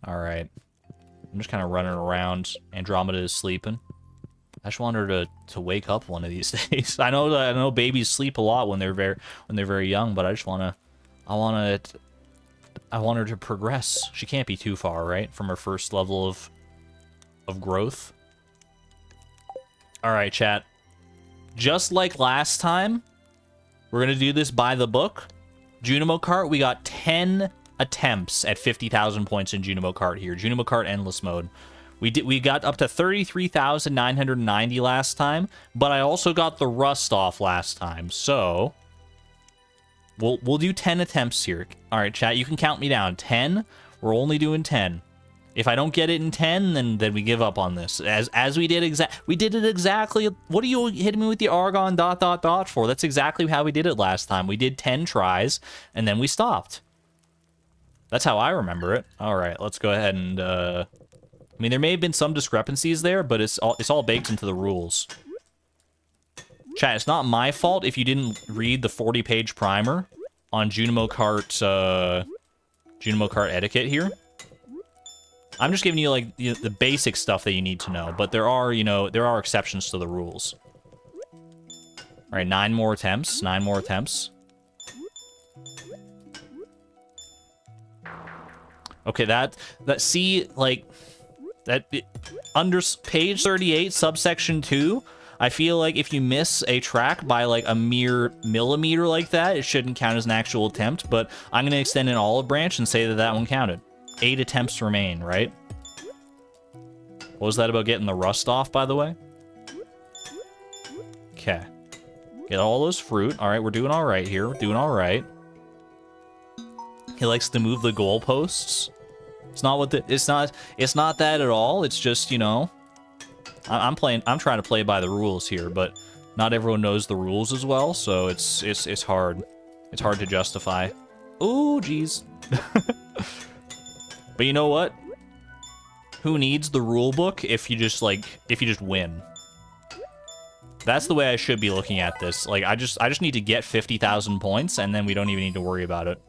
Alright. I'm just kind of running around. Andromeda is sleeping. I just want her to wake up one of these days. I know babies sleep a lot when they're very young, but I want her to progress. She can't be too far, right? From her first level of growth. All right, chat. Just like last time, We're going to do this by the book. Junimo Kart, we got 10 attempts at 50,000 points in Junimo Kart here. Junimo Kart Endless Mode. We got up to 33,990 last time, but I also got the rust off last time, so we'll do 10 attempts here. All right, chat, you can count me down. 10. We're only doing 10. If I don't get it in 10, then we give up on this. As we did it exactly. What are you hitting me with the Argon ... for? That's exactly how we did it last time. We did 10 tries and then we stopped. That's how I remember it. All right, let's go ahead and I mean, there may have been some discrepancies there, but it's all baked into the rules. Chat, it's not my fault if you didn't read the 40-page primer on Junimo Kart etiquette here. I'm just giving you, like, the basic stuff that you need to know, but there are, there are exceptions to the rules. All right, 9 more attempts. 9 more attempts. Okay, under page 38, subsection 2, I feel like if you miss a track by, like, a mere millimeter like that, it shouldn't count as an actual attempt, but I'm going to extend an olive branch and say that one counted. 8 attempts remain, right? What was that about getting the rust off, by the way? Okay. Get all those fruit. All right, we're doing all right here. We're doing all right. He likes to move the goalposts. It's not that at all. It's just, I'm trying to play by the rules here, but not everyone knows the rules as well, so it's hard. It's hard to justify. Ooh, jeez. But you know what? Who needs the rule book if you just win? That's the way I should be looking at this. Like, I just need to get 50,000 points, and then we don't even need to worry about it.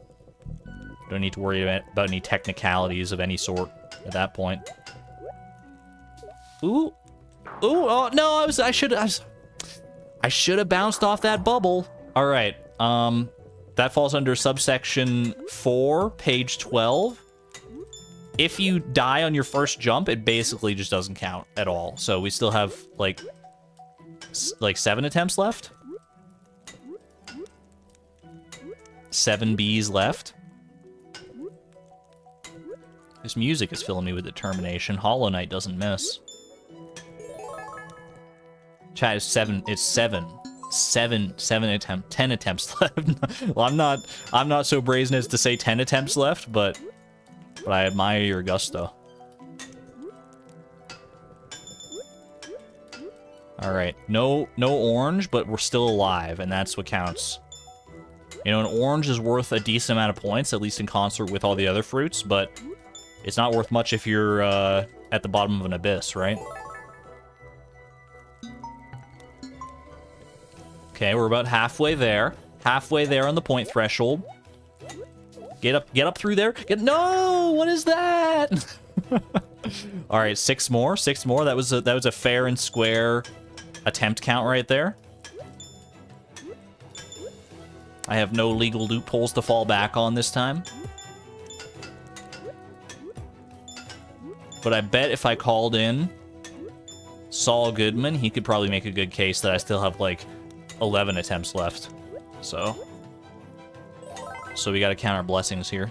Don't need to worry about any technicalities of any sort at that point. Ooh. Ooh, oh no, I should have bounced off that bubble. All right. That falls under subsection 4, page 12. If you die on your first jump, it basically just doesn't count at all. So we still have like 7 attempts left. 7 Bs left. This music is filling me with determination. Hollow Knight doesn't miss. Chat is 7. It's 7. 10 attempts left. Well, I'm not so brazen as to say 10 attempts left, but I admire your gusto. All right, no orange, but we're still alive, and that's what counts. An orange is worth a decent amount of points, at least in concert with all the other fruits, but it's not worth much if you're at the bottom of an abyss, right? Okay, we're about halfway there. Halfway there on the point threshold. Get up through there. No! What is that? All right, 6 more. 6 more. That was a fair and square attempt count right there. I have no legal loopholes to fall back on this time. But I bet if I called in Saul Goodman, he could probably make a good case that I still have, like, 11 attempts left. So we gotta count our blessings here.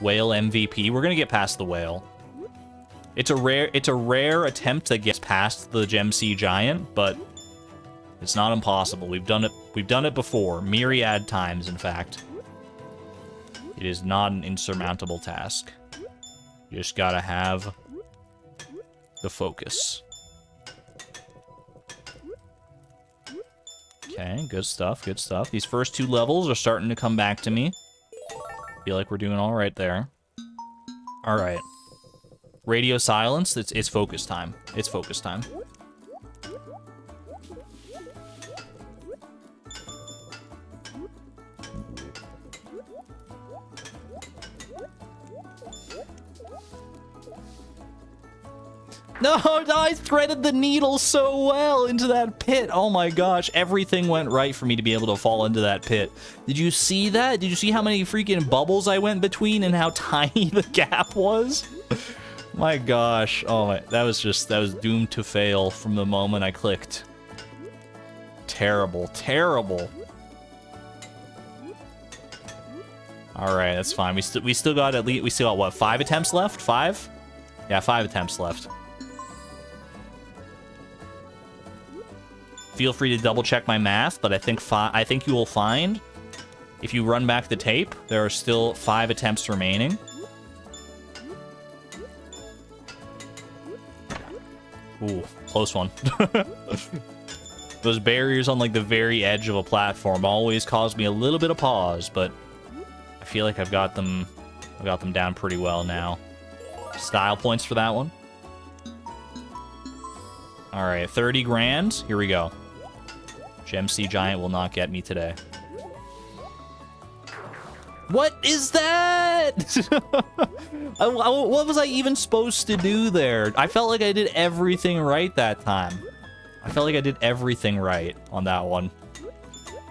Whale MVP. We're gonna get past the whale. It's a rare attempt that gets past the Gem Sea Giant, but it's not impossible. We've done it before, myriad times, in fact. It is not an insurmountable task. You just gotta have the focus. Okay, good stuff, good stuff. These first 2 levels are starting to come back to me. Feel like we're doing all right there. All right. Radio silence, it's focus time. It's focus time. No, I threaded the needle so well into that pit. Oh my gosh, everything went right for me to be able to fall into that pit. Did you see that? Did you see how many freaking bubbles I went between and how tiny the gap was? My gosh. Oh my, that was doomed to fail from the moment I clicked. terrible. Terrible. All right, that's fine. We still got at least, we still got what, 5 attempts left? 5? Yeah, 5 attempts left. Feel free to double check my math, but I think you will find if you run back the tape, there are still 5 attempts remaining. Ooh, close one. Those barriers on like the very edge of a platform always cause me a little bit of pause, but I feel like I've got them down pretty well now. Style points for that one. All right, 30 grand. Here we go. Gem Sea Giant will not get me today. What is that? What was I even supposed to do there? I felt like I did everything right that time. I felt like I did everything right on that one.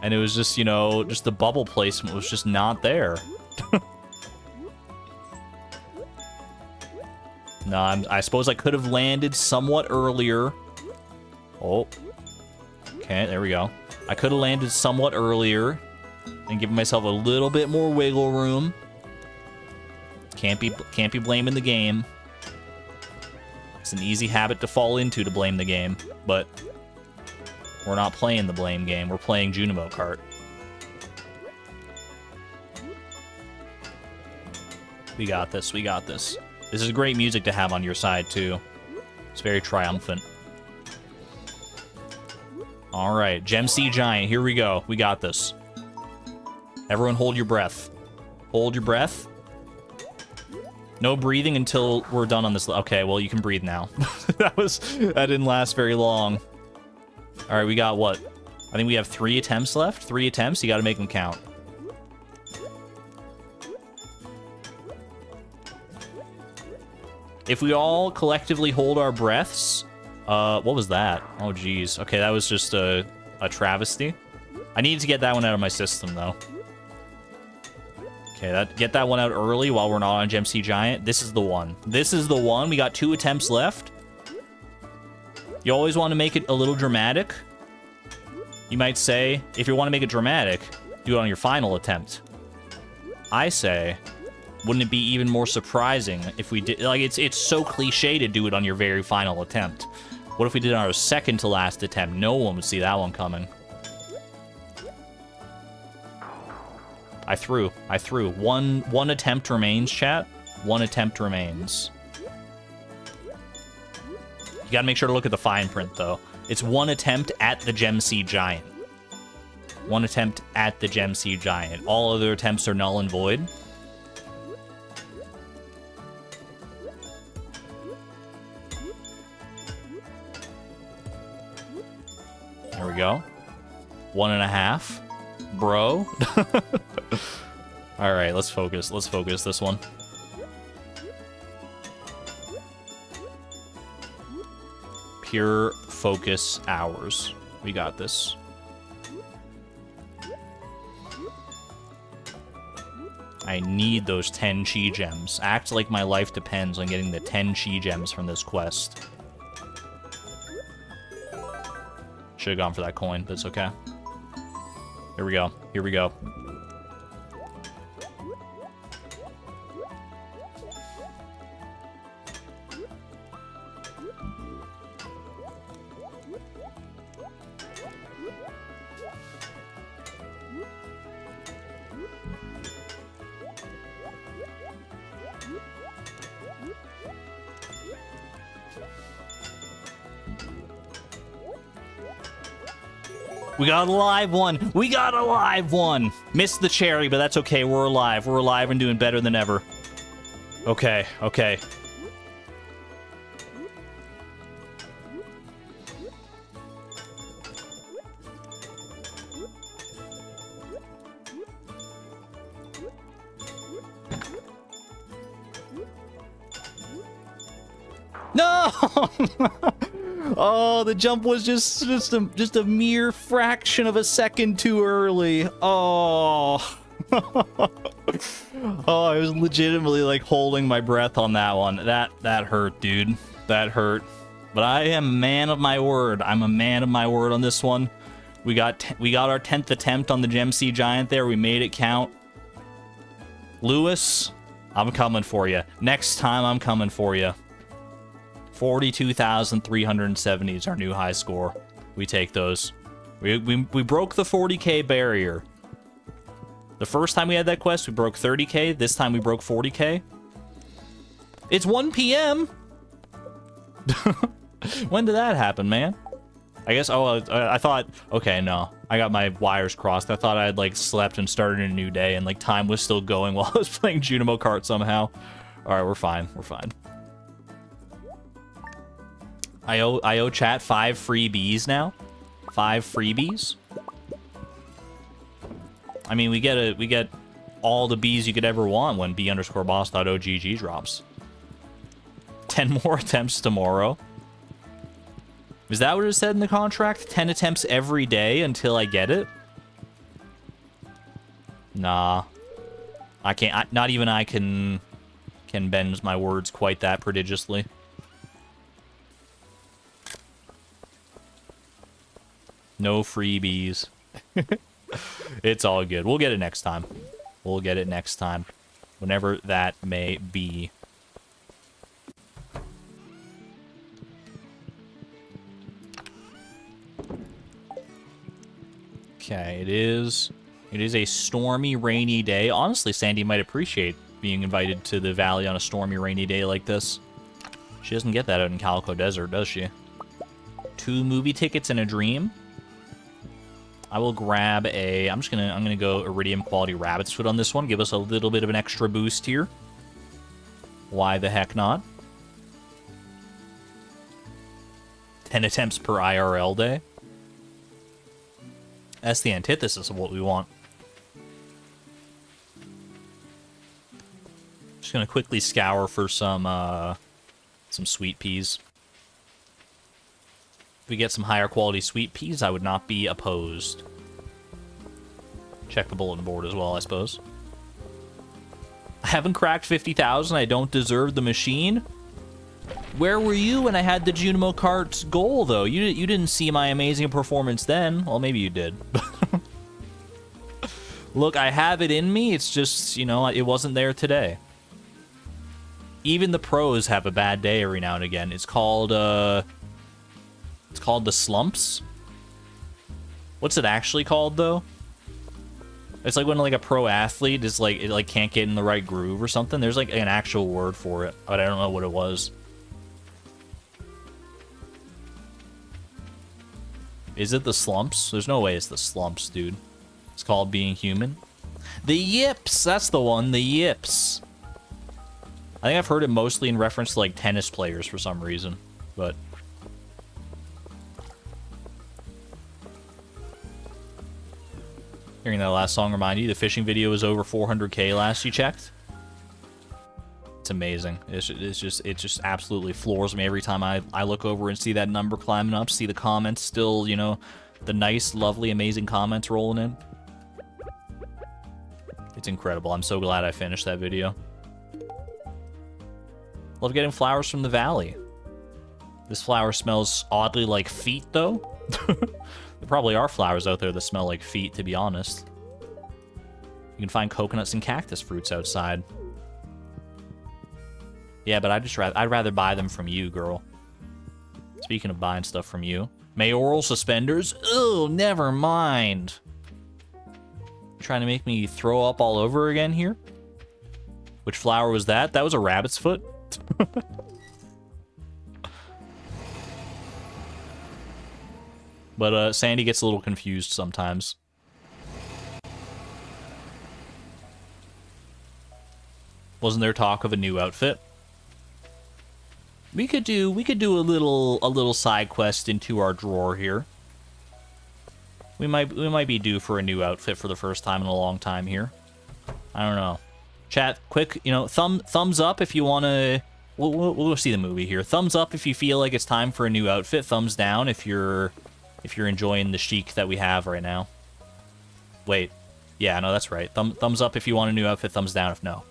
And it was just, you know, just the bubble placement was just not there. No, I suppose I could have landed somewhat earlier. Oh. Okay, there we go. I could have landed somewhat earlier and given myself a little bit more wiggle room. Can't be blaming the game. It's an easy habit to fall into to blame the game, but we're not playing the blame game. We're playing Junimo Kart. We got this. We got this. This is great music to have on your side, too. It's very triumphant. All right, Gem Sea Giant. Here we go. We got this. Everyone hold your breath. Hold your breath. No breathing until we're done on this. Okay, well, you can breathe now. That didn't last very long. All right, we got what? I think we have 3 attempts left. 3 attempts. You got to make them count. If we all collectively hold our breaths... what was that? Oh, geez. Okay, that was just a travesty. I need to get that one out of my system, though. Okay, get that one out early while we're not on Gem Sea Giant. This is the one. This is the one. We got 2 attempts left. You always want to make it a little dramatic. You might say, if you want to make it dramatic, do it on your final attempt. I say, wouldn't it be even more surprising if we did... Like, it's so cliche to do it on your very final attempt. What if we did it on our second to last attempt? No one would see that one coming. I threw. One attempt remains, chat. 1 attempt remains. You gotta make sure to look at the fine print, though. It's 1 attempt at the Gem Sea Giant. 1 attempt at the Gem Sea Giant. All other attempts are null and void. There we go. 1.5. Bro. All right, let's focus. Let's focus this one. Pure focus hours. We got this. I need those 10 chi gems. Act like my life depends on getting the 10 chi gems from this quest. Should have gone for that coin, but it's okay. Here we go. Here we go. We got a live one. We got a live one. Missed the cherry, but that's okay. We're alive. We're alive and doing better than ever. Okay, okay. No! Oh, the jump was just a mere fraction of a second too early. Oh. Oh, I was legitimately like holding my breath on that one. That hurt, dude. That hurt. But I am a man of my word. I'm a man of my word on this one. We got our 10th attempt on the Gem Sea Giant there. We made it count. Lewis, I'm coming for you. Next time, I'm coming for you. 42,370 is our new high score. We take those. We broke the 40k barrier. The first time we had that quest, we broke 30k. This time we broke 40k. It's 1 p.m. When did that happen, man? I guess, oh, I thought, okay, no. I got my wires crossed. I thought I had, like, slept and started a new day, and, like, time was still going while I was playing Junimo Kart somehow. Alright, we're fine. We're fine. I owe chat 5 freebies now. 5 freebies. I mean, we get all the Bs you could ever want when b_boss.ogg drops. 10 more attempts tomorrow. Is that what it said in the contract? 10 attempts every day until I get it? Nah. I can't, not even I can bend my words quite that prodigiously. No freebies. It's all good. We'll get it next time. We'll get it next time. Whenever that may be. Okay, it is a stormy, rainy day. Honestly, Sandy might appreciate being invited to the valley on a stormy, rainy day like this. She doesn't get that out in Calico Desert, does she? 2 movie tickets and a dream. I will grab a... I'm gonna go Iridium Quality Rabbit's Foot on this one. Give us a little bit of an extra boost here. Why the heck not? 10 attempts per IRL day. That's the antithesis of what we want. Just gonna quickly scour for some sweet peas. If we get some higher quality sweet peas, I would not be opposed. Check the bulletin board as well, I suppose. I haven't cracked 50,000. I don't deserve the machine. Where were you when I had the Junimo Kart's goal, though? You didn't see my amazing performance then. Well, maybe you did. Look, I have it in me. It's just, you know, it wasn't there today. Even the pros have a bad day every now and again. It's called the slumps. What's it actually called, though? It's like when, like, a pro athlete is, like, it, like, can't get in the right groove or something. There's, like, an actual word for it, but I don't know what it was. Is it the slumps? There's no way it's the slumps, dude. It's called being human. The yips! That's the one, the yips. I think I've heard it mostly in reference to, like, tennis players for some reason, but... Hearing that last song remind you, the fishing video was over 400k last you checked. It's amazing. It just absolutely floors me every time I look over and see that number climbing up, see the comments still, you know, the nice, lovely, amazing comments rolling in. It's incredible. I'm so glad I finished that video. Love getting flowers from the valley. This flower smells oddly like feet, though. There probably are flowers out there that smell like feet, to be honest. You can find coconuts and cactus fruits outside. Yeah, but I'd rather buy them from you, girl. Speaking of buying stuff from you. Mayoral suspenders? Ugh, never mind. Trying to make me throw up all over again here? Which flower was that? That was a rabbit's foot? But Sandy gets a little confused sometimes. Wasn't there talk of a new outfit? We could do a little side quest into our drawer here. We might be due for a new outfit for the first time in a long time here. I don't know. Chat, quick, you know, thumbs up if you want to. We'll go see the movie here. Thumbs up if you feel like it's time for a new outfit. Thumbs down if you're enjoying the chic that we have right now. Wait. Yeah, no, that's right. Thumbs up if you want a new outfit. Thumbs down if no.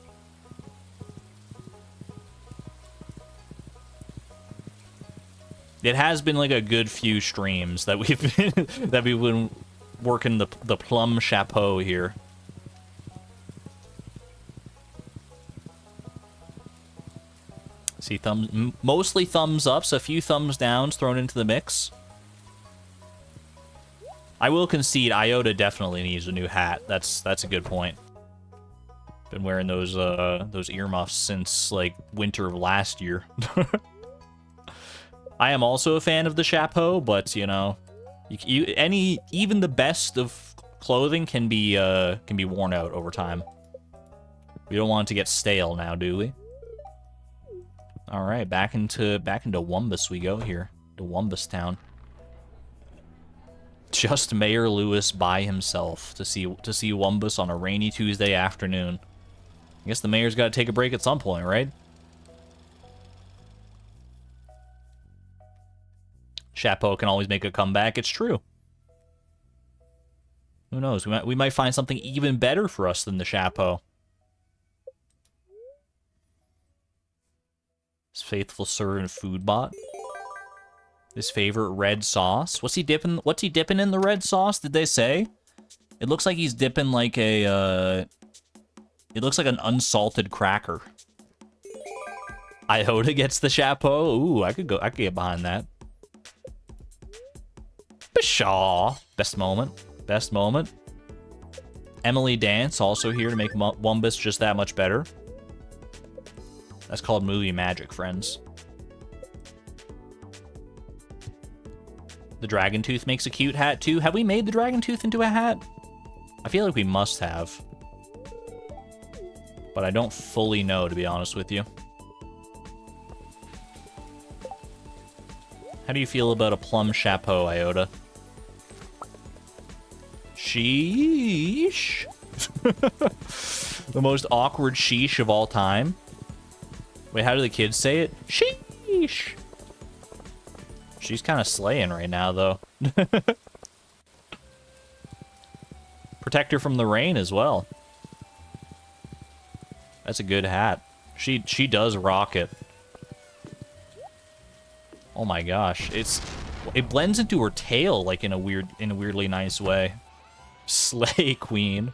It has been like a good few streams that we've been working the plum chapeau here. See, mostly thumbs ups, a few thumbs downs thrown into the mix. I will concede Iota definitely needs a new hat. That's a good point. Been wearing those earmuffs since like winter of last year. I am also a fan of the chapeau, but you know, even the best of clothing can be worn out over time. We don't want it to get stale now, do we? All right, back into Wumbus we go here, to Wumbus Town. Just Mayor Lewis by himself to see Wumbus on a rainy Tuesday afternoon. I guess the mayor's got to take a break at some point, right? Chapeau can always make a comeback. It's true. Who knows? We might find something even better for us than the chapeau. His faithful servant Foodbot. His favorite red sauce. What's he dipping in the red sauce? Did they say? It looks like he's dipping like a it looks like an unsalted cracker. Iota gets the chapeau. Ooh, I could get behind that. Pshaw. Best moment. Emily Dance also here to make Wumbus just that much better. That's called movie magic, friends. The Dragon Tooth makes a cute hat too. Have we made the Dragon Tooth into a hat? I feel like we must have. But I don't fully know, to be honest with you. How do you feel about a plum chapeau, Iota? Sheesh. The most awkward sheesh of all time. Wait, how do the kids say it? Sheesh. She's kind of slaying right now, though. Protect her from the rain as well. That's a good hat. She does rock it. Oh my gosh, it blends into her tail like in a weirdly nice way. Slay queen.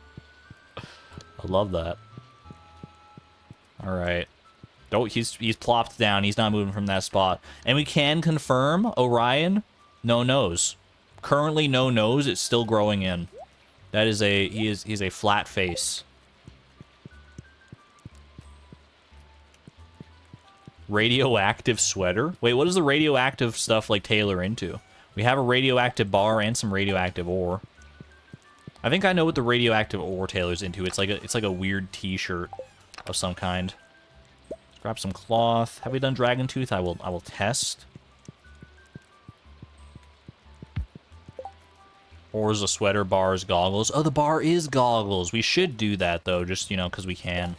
I love that. All right. Oh, he's plopped down. He's not moving from that spot. And we can confirm Orion, no nose. Currently no nose. It's still growing in. That is he's a flat face. Radioactive sweater? Wait, what does the radioactive stuff like tailor into? We have a radioactive bar and some radioactive ore. I think I know what the radioactive ore tailors into. It's like a weird t-shirt of some kind. Let's grab some cloth. Have we done Dragon Tooth? I will test. Ores a sweater, bars, goggles. Oh, the bar is goggles. We should do that though, just you know, because we can.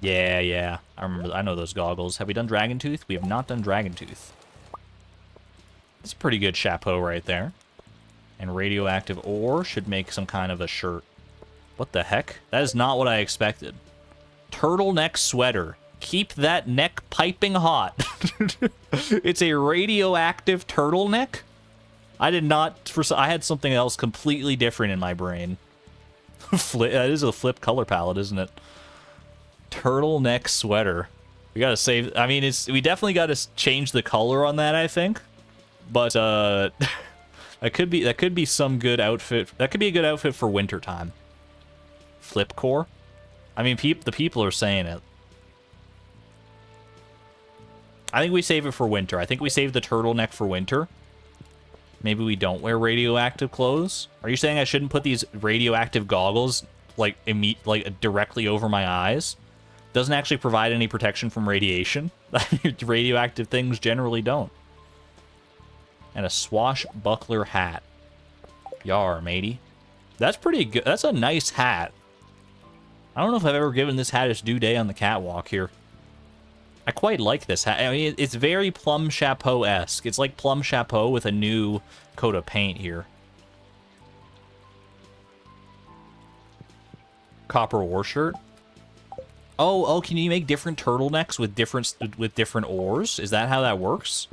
Yeah. I know those goggles. Have we done Dragon Tooth? We have not done Dragon Tooth. It's a pretty good chapeau right there. And radioactive ore should make some kind of a shirt. What the heck? That is not what I expected. Turtleneck sweater. Keep that neck piping hot. It's a radioactive turtleneck? I did not... I had something else completely different in my brain. That is a flip color palette, isn't it? Turtleneck sweater. We gotta save... I mean, we definitely gotta change the color on that, I think. But, that could be some good outfit. That could be a good outfit for wintertime. Flip core? I mean, the people are saying it. I think we save it for winter. I think we save the turtleneck for winter. Maybe we don't wear radioactive clothes? Are you saying I shouldn't put these radioactive goggles, like, directly over my eyes? Doesn't actually provide any protection from radiation. Radioactive things generally don't. And a swashbuckler hat. Yar, matey. That's pretty good. That's a nice hat. I don't know if I've ever given this hat its due day on the catwalk here. I quite like this hat. I mean, it's very Plum Chapeau-esque. It's like Plum Chapeau with a new coat of paint here. Copper war shirt. Oh, can you make different turtlenecks with different ores? Is that how that works?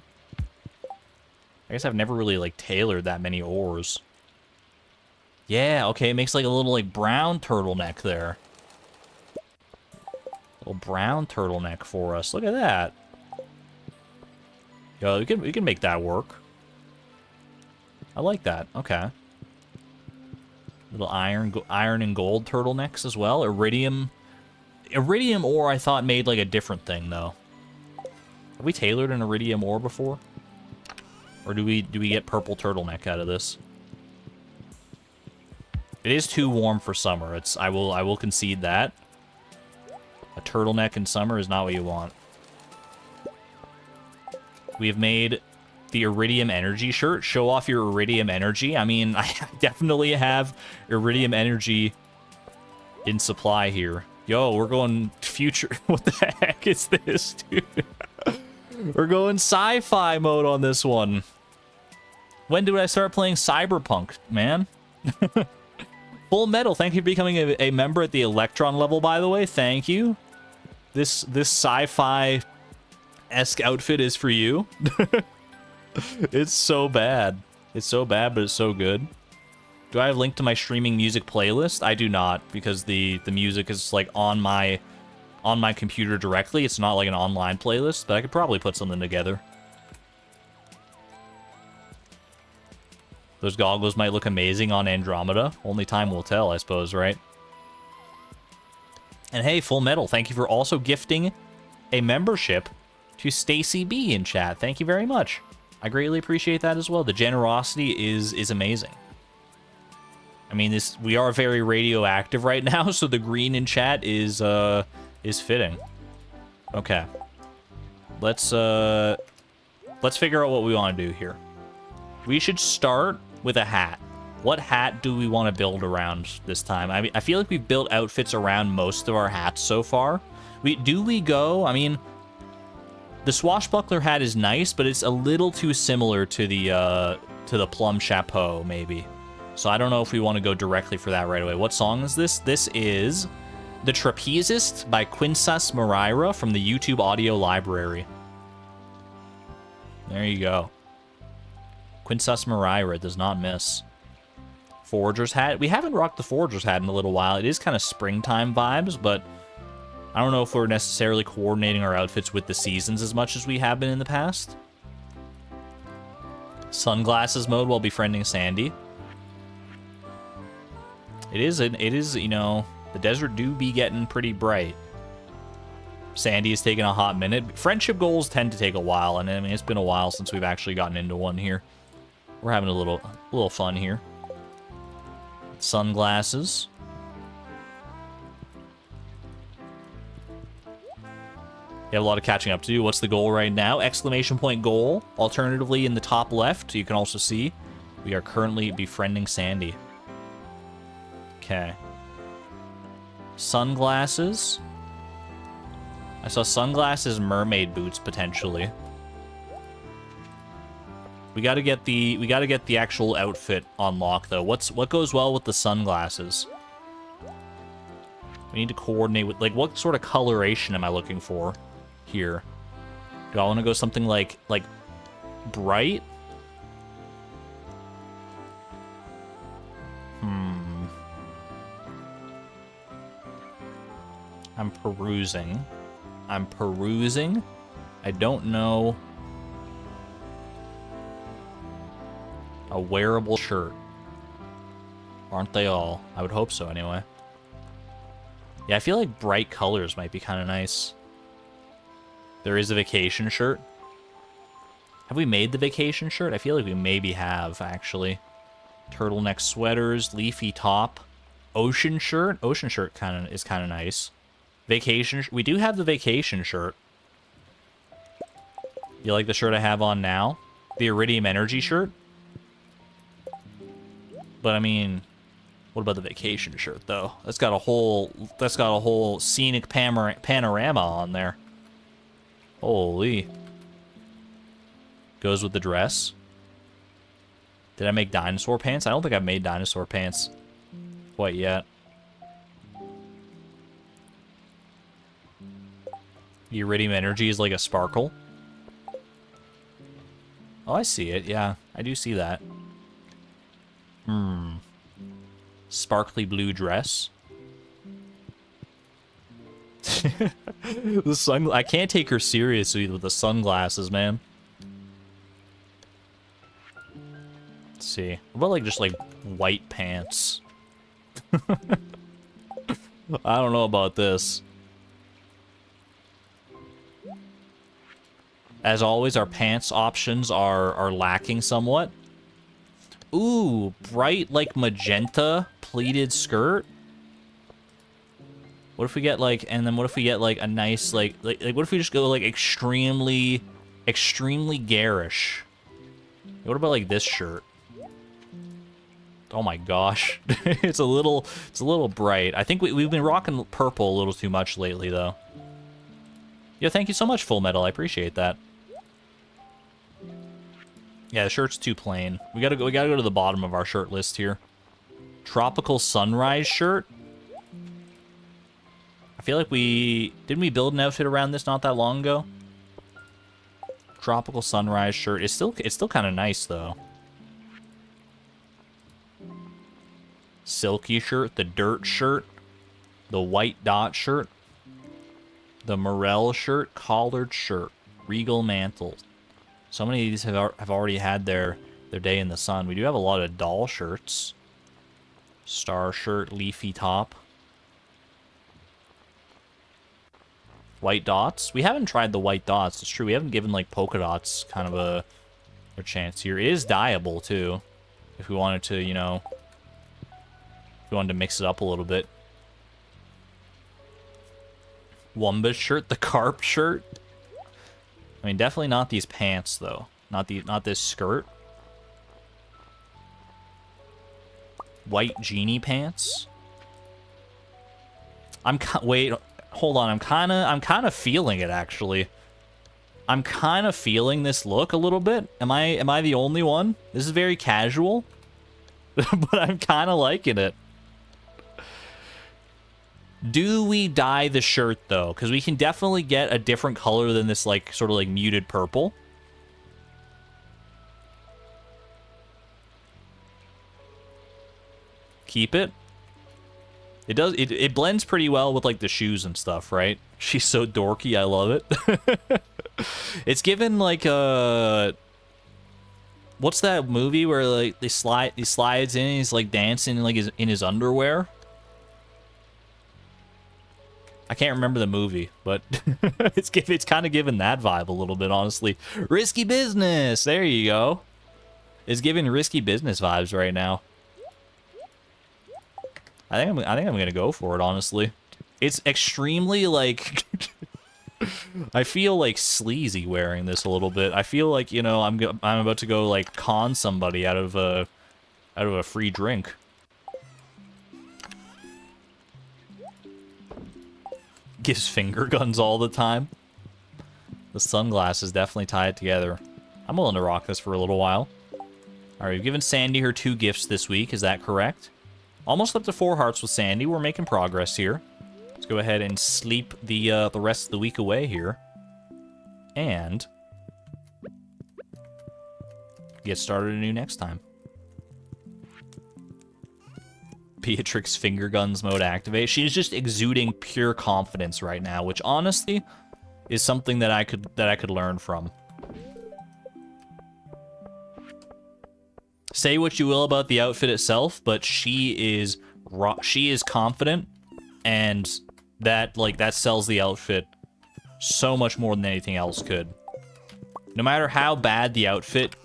I guess I've never really, like, tailored that many ores. Yeah, okay, it makes, like, a little, like, brown turtleneck there. Little brown turtleneck for us. Look at that. Yo, we can make that work. I like that. Okay. Little iron and gold turtlenecks as well. Iridium ore I thought made like a different thing though. Have we tailored an iridium ore before? Or do we get purple turtleneck out of this? It is too warm for summer. I will concede that. A turtleneck in summer is not what you want. We have made the Iridium Energy shirt. Show off your Iridium Energy. I mean, I definitely have Iridium Energy in supply here. Yo, we're going future. What the heck is this, dude? We're going sci-fi mode on this one. When did I start playing Cyberpunk, man? Full Metal, thank you for becoming a member at the Electron level, by the way. Thank you. This sci-fi esque outfit is for you. It's so bad. It's so bad, but it's so good. Do I have a link to my streaming music playlist? I do not, because the music is like on my computer directly. It's not like an online playlist, but I could probably put something together. Those goggles might look amazing on Andromeda. Only time will tell, I suppose, right? And hey, Full Metal, thank you for also gifting a membership to Stacy B in chat. Thank you very much. I greatly appreciate that as well. The generosity is amazing. I mean, we are very radioactive right now, so the green in chat is fitting. Okay. Let's figure out what we want to do here. We should start with a hat. What hat do we want to build around this time? I mean, I feel like we've built outfits around most of our hats so far. Do we go? I mean, the swashbuckler hat is nice, but it's a little too similar to the plum chapeau, maybe. So I don't know if we want to go directly for that right away. What song is this? This is The Trapezist by Quinsas Moraira from the YouTube audio library. There you go. Quinsas Moraira does not miss. Forager's hat. We haven't rocked the Forager's hat in a little while. It is kind of springtime vibes, but I don't know if we're necessarily coordinating our outfits with the seasons as much as we have been in the past. Sunglasses mode while befriending Sandy. It is, you know, the desert do be getting pretty bright. Sandy is taking a hot minute. Friendship goals tend to take a while, and I mean, it's been a while since we've actually gotten into one here. We're having a little fun here. Sunglasses. You have a lot of catching up to do. What's the goal right now? Exclamation point goal. Alternatively, in the top left, you can also see we are currently befriending Sandy. Okay. Sunglasses. I saw sunglasses, mermaid boots potentially. We gotta get the actual outfit on lock though. What goes well with the sunglasses? We need to coordinate with, like, what sort of coloration am I looking for here? Do I want to go something like bright? I'm perusing. I don't know. A wearable shirt. Aren't they all? I would hope so anyway. Yeah, I feel like bright colors might be kind of nice. There is a vacation shirt. Have we made the vacation shirt? I feel like we maybe have, actually. Turtleneck sweaters, leafy top. Ocean shirt? Ocean shirt is kind of nice. Vacation, we do have the vacation shirt. You like the shirt I have on now? The Iridium Energy shirt? But I mean, what about the vacation shirt though? That's got a whole scenic panorama on there. Holy. Goes with the dress. Did I make dinosaur pants? I don't think I've made dinosaur pants quite yet. The iridium energy is like a sparkle. Oh, I see it. Yeah, I do see that. Sparkly blue dress. I can't take her seriously with the sunglasses, man. Let's see. What about like just like white pants? I don't know about this. As always, our pants options are lacking somewhat. Ooh, bright like magenta pleated skirt. What if we get like, and then what if we get like a nice like what if we just go like extremely garish? What about like this shirt? Oh my gosh, it's a little bright. I think we've been rocking purple a little too much lately though. Yeah, thank you so much, Full Metal. I appreciate that. Yeah, the shirt's too plain. We gotta go to the bottom of our shirt list here. Tropical sunrise shirt. I feel like didn't we build an outfit around this not that long ago? Tropical sunrise shirt. It's still kind of nice though. Silky shirt, the dirt shirt, the white dot shirt, the morel shirt, collared shirt, regal mantle. So many of these have already had their day in the sun. We do have a lot of doll shirts. Star shirt, leafy top. White dots. We haven't tried the white dots. It's true. We haven't given like polka dots kind of a chance here. It is dyeable too. If we wanted to, you know, if we wanted to mix it up a little bit. Wumba shirt, the carp shirt. I mean, definitely not these pants though. Not this skirt. White genie pants. Wait, hold on. I'm kind of feeling it actually. I'm kind of feeling this look a little bit. Am I the only one? This is very casual, but I'm kind of liking it. Do we dye the shirt though? Because we can definitely get a different color than this like sort of like muted purple. Keep it. It blends pretty well with like the shoes and stuff, right? She's so dorky, I love it. It's given like what's that movie where like he slides in and he's like dancing in like in his underwear? I can't remember the movie, but it's kind of giving that vibe a little bit, honestly. Risky business. There you go. It's giving risky business vibes right now. I think I'm gonna go for it, honestly. It's extremely like I feel like sleazy wearing this a little bit. I feel like, you know, I'm about to go like con somebody out of a free drink. Gives finger guns all the time. The sunglasses definitely tie it together. I'm willing to rock this for a little while. Alright, we've given Sandy her 2 gifts this week, is that correct? Almost up to 4 hearts with Sandy. We're making progress here. Let's go ahead and sleep the rest of the week away here. And get started anew next time. Beatrix finger guns mode activate. She's just exuding pure confidence right now, which honestly is something that I could learn from. Say what you will about the outfit itself, but she is confident, and that sells the outfit so much more than anything else could. No matter how bad the outfit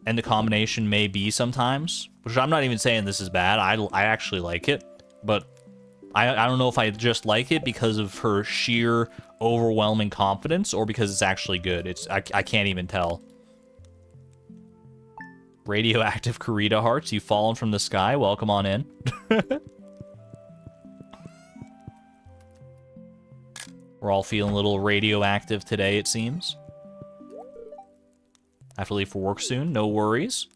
and the combination may be sometimes, which I'm not even saying this is bad. I actually like it, but I don't know if I just like it because of her sheer overwhelming confidence or because it's actually good. I can't even tell. Radioactive Karita hearts, you've fallen from the sky. Welcome on in. We're all feeling a little radioactive today, it seems. I have to leave for work soon. No worries.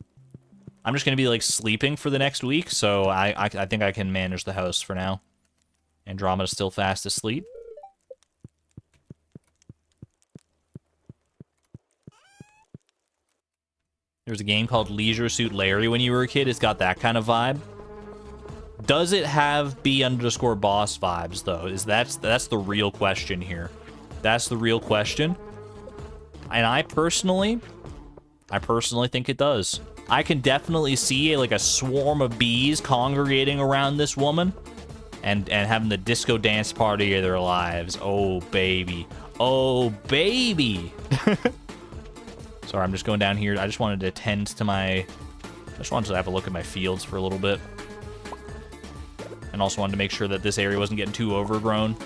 I'm just going to be, like, sleeping for the next week, so I think I can manage the house for now. Andromeda's still fast asleep. There's a game called Leisure Suit Larry when you were a kid. It's got that kind of vibe. Does it have B_boss vibes, though? That's the real question here. That's the real question. And I personally think it does. I can definitely see like a swarm of bees congregating around this woman and having the disco dance party of their lives. Oh, baby. Oh, baby. Sorry, I'm just going down here. I just wanted to attend to I just wanted to have a look at my fields for a little bit. And also wanted to make sure that this area wasn't getting too overgrown.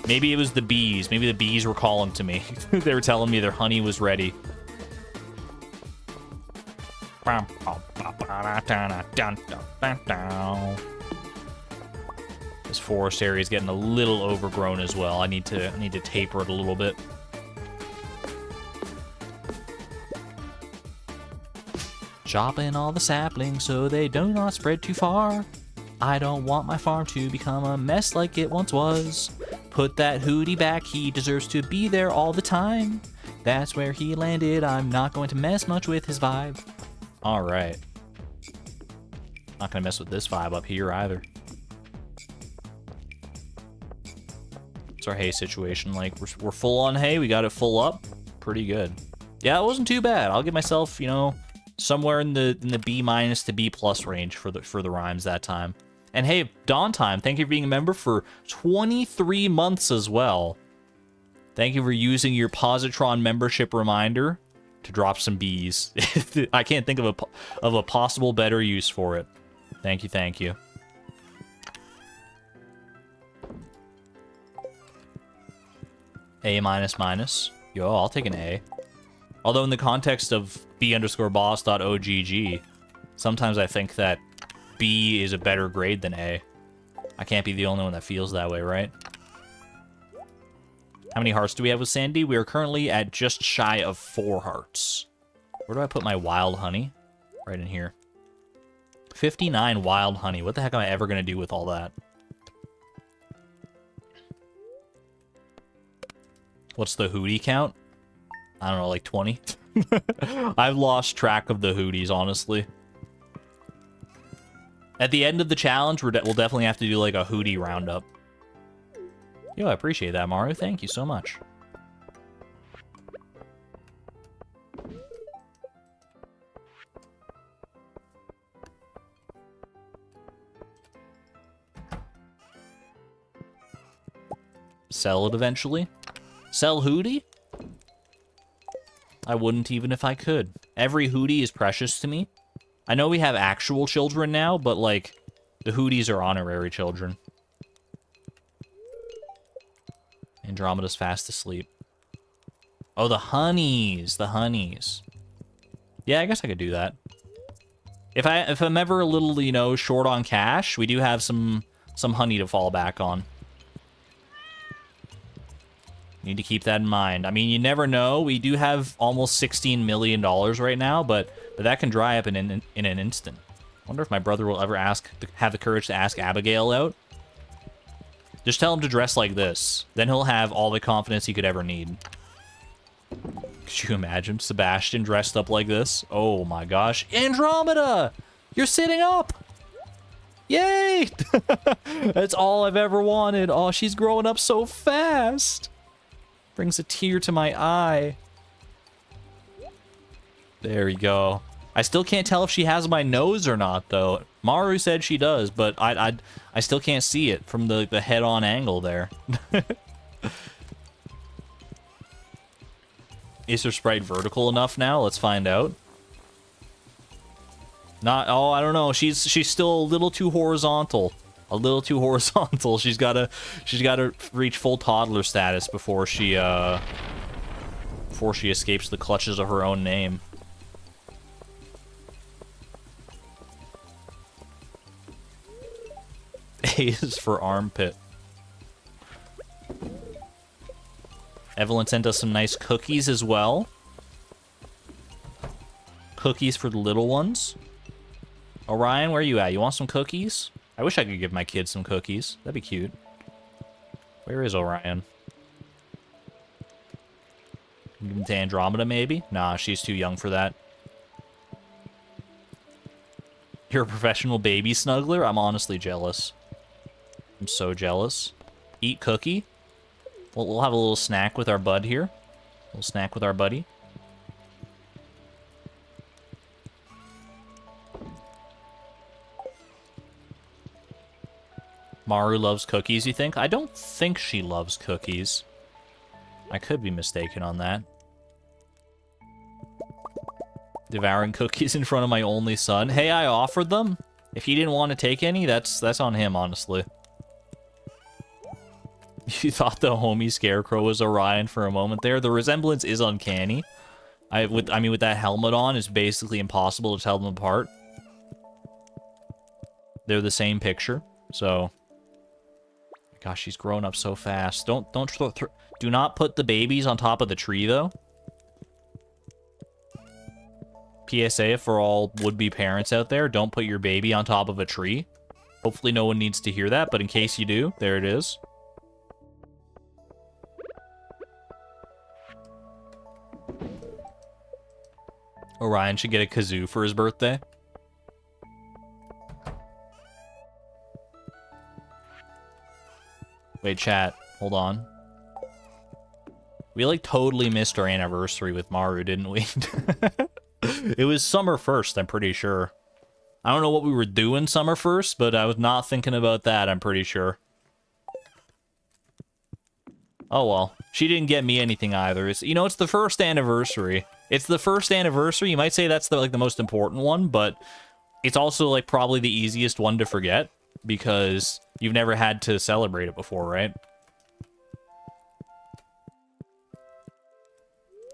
Maybe it was the bees. Maybe the bees were calling to me. They were telling me their honey was ready. This forest area is getting a little overgrown as well. I need to taper it a little bit. Chopping all the saplings so they do not spread too far. I don't want my farm to become a mess like it once was. Put that hootie back, he deserves to be there all the time. That's where he landed, I'm not going to mess much with his vibe. Alright. Not gonna mess with this vibe up here either. What's our hay situation like? We're full on hay, we got it full up. Pretty good. Yeah, it wasn't too bad. I'll give myself, you know, somewhere in the B- to B+ range for the rhymes that time. And hey, Daunting, thank you for being a member for 23 months as well. Thank you for using your Positron membership reminder to drop some bees. I can't think of a possible better use for it. Thank you, thank you. A-. Yo, I'll take an A. Although in the context of B_boss.ogg, sometimes I think that B is a better grade than A. I can't be the only one that feels that way, right? How many hearts do we have with Sandy? We are currently at just shy of 4 hearts. Where do I put my wild honey? Right in here. 59 wild honey. What the heck am I ever going to do with all that? What's the hootie count? I don't know, like 20? I've lost track of the hooties, honestly. At the end of the challenge, we'll definitely have to do like a hootie roundup. Yo, I appreciate that, Mario. Thank you so much. Sell it eventually. Sell hootie? I wouldn't even if I could. Every hootie is precious to me. I know we have actual children now, but like, the hooties are honorary children. Andromeda's fast asleep. Oh, the honeys. The honeys. Yeah, I guess I could do that. If I'm ever a little, you know, short on cash, we do have some honey to fall back on. Need to keep that in mind. I mean, you never know. We do have almost $16 million right now, but that can dry up in an instant. Wonder if my brother will ever have the courage to ask Abigail out. Just tell him to dress like this. Then he'll have all the confidence he could ever need. Could you imagine Sebastian dressed up like this? Oh my gosh. Andromeda! You're sitting up! Yay! That's all I've ever wanted. Oh, she's growing up so fast. Brings a tear to my eye. There we go. I still can't tell if she has my nose or not, though. Maru said she does, but I still can't see it from the head-on angle there. Is her sprite vertical enough now? Let's find out. Not. Oh, I don't know. She's still a little too horizontal. A little too horizontal. She's gotta reach full toddler status before she escapes the clutches of her own name. A is for armpit. Evelyn sent us some nice cookies as well. Cookies for the little ones. Orion, where are you at? You want some cookies? I wish I could give my kids some cookies. That'd be cute. Where is Orion? Give them to Andromeda, maybe? Nah, she's too young for that. You're a professional baby snuggler? I'm honestly jealous. I'm so jealous. Eat cookie. We'll have a little snack with our bud here. A little snack with our buddy. Maru loves cookies, you think? I don't think she loves cookies. I could be mistaken on that. Devouring cookies in front of my only son. Hey, I offered them. If he didn't want to take any, that's on him, honestly. You thought the homie Scarecrow was Orion for a moment there. The resemblance is uncanny. I mean, with that helmet on, it's basically impossible to tell them apart. They're the same picture, so... Gosh, she's grown up so fast. Do not put the babies on top of the tree, though. PSA for all would-be parents out there, don't put your baby on top of a tree. Hopefully no one needs to hear that, but in case you do, there it is. Orion should get a kazoo for his birthday. Wait, chat. Hold on. We, like, totally missed our anniversary with Maru, didn't we? It was summer 1st, I'm pretty sure. I don't know what we were doing summer 1st, but I was not thinking about that, I'm pretty sure. Oh, well. She didn't get me anything either. It's, you know, it's the first anniversary. It's the first anniversary. You might say that's the, like, the most important one, but it's also, like, probably the easiest one to forget. Because you've never had to celebrate it before, right?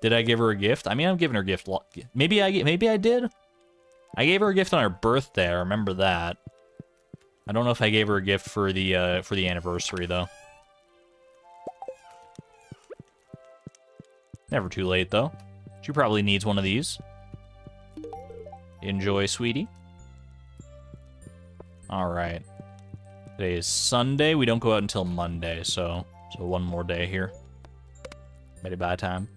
Did I give her a gift? I mean, I'm giving her a gift. Maybe I did. I gave her a gift on her birthday. I remember that. I don't know if I gave her a gift for the anniversary though. Never too late though. She probably needs one of these. Enjoy, sweetie. All right. Today is Sunday. We don't go out until Monday, so one more day here. Ready by time.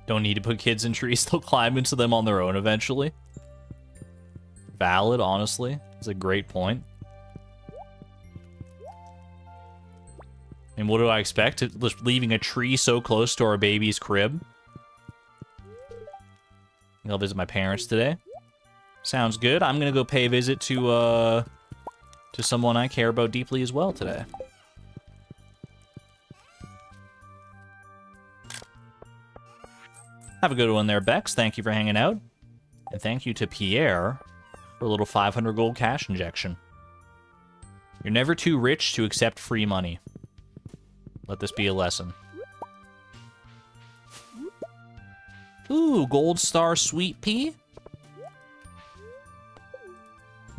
Don't need to put kids in trees. They'll climb into them on their own eventually. Valid, honestly. It's a great point. And what do I expect? Just leaving a tree so close to our baby's crib? I'll visit my parents today. Sounds good. I'm gonna go pay a visit to someone I care about deeply as well today. Have a good one there, Bex. Thank you for hanging out. And thank you to Pierre for a little 500 gold cash injection. You're never too rich to accept free money. Let this be a lesson. Ooh, gold star sweet pea?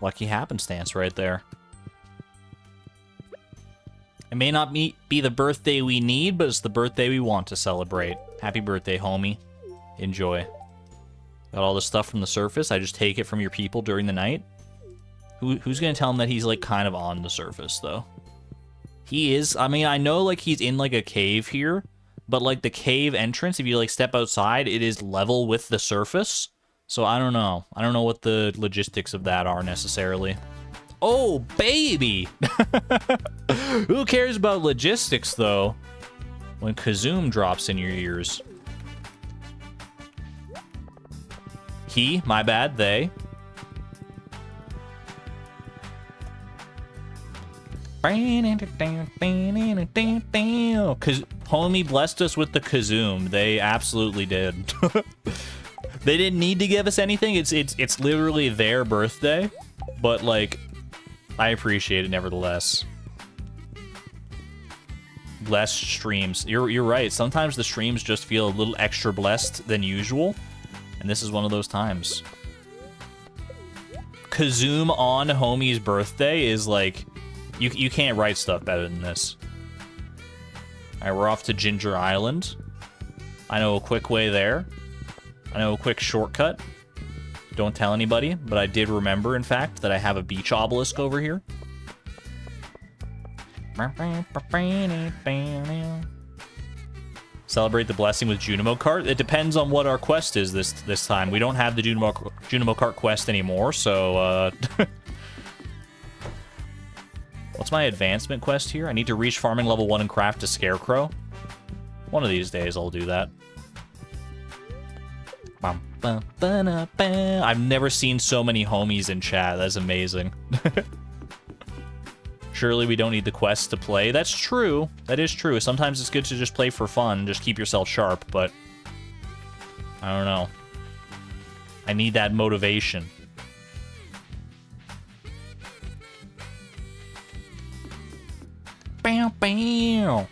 Lucky happenstance right there. It may not be the birthday we need, but it's the birthday we want to celebrate. Happy birthday, homie. Enjoy. Got all the stuff from the surface. I just take it from your people during the night. Who's gonna tell him that he's, like, kind of on the surface, though? He is. I mean, I know, like, he's in, like, a cave here, but, like, the cave entrance, if you, like, step outside, it is level with the surface. So I don't know. I don't know what the logistics of that are necessarily. Oh, baby! Who cares about logistics, though, when Kazoom drops in your ears? He, my bad, they. Cause homie blessed us with the Kazoom. They absolutely did. They didn't need to give us anything. It's literally their birthday, but like, I appreciate it nevertheless. Less streams. You're right. Sometimes the streams just feel a little extra blessed than usual, and this is one of those times. Kazoom on homie's birthday is like, you can't write stuff better than this. All right, we're off to Ginger Island. I know a quick way there. I know a quick shortcut. Don't tell anybody, but I did remember, in fact, that I have a beach obelisk over here. Celebrate the blessing with Junimo Cart. It depends on what our quest is this time. We don't have the Junimo Cart quest anymore, so what's my advancement quest here? I need to reach farming level 1 and craft a scarecrow. One of these days I'll do that. I've never seen so many homies in chat. That's amazing. Surely we don't need the quest to play. That's true. That is true. Sometimes it's good to just play for fun, just keep yourself sharp, but I don't know. I need that motivation. Bam, bam.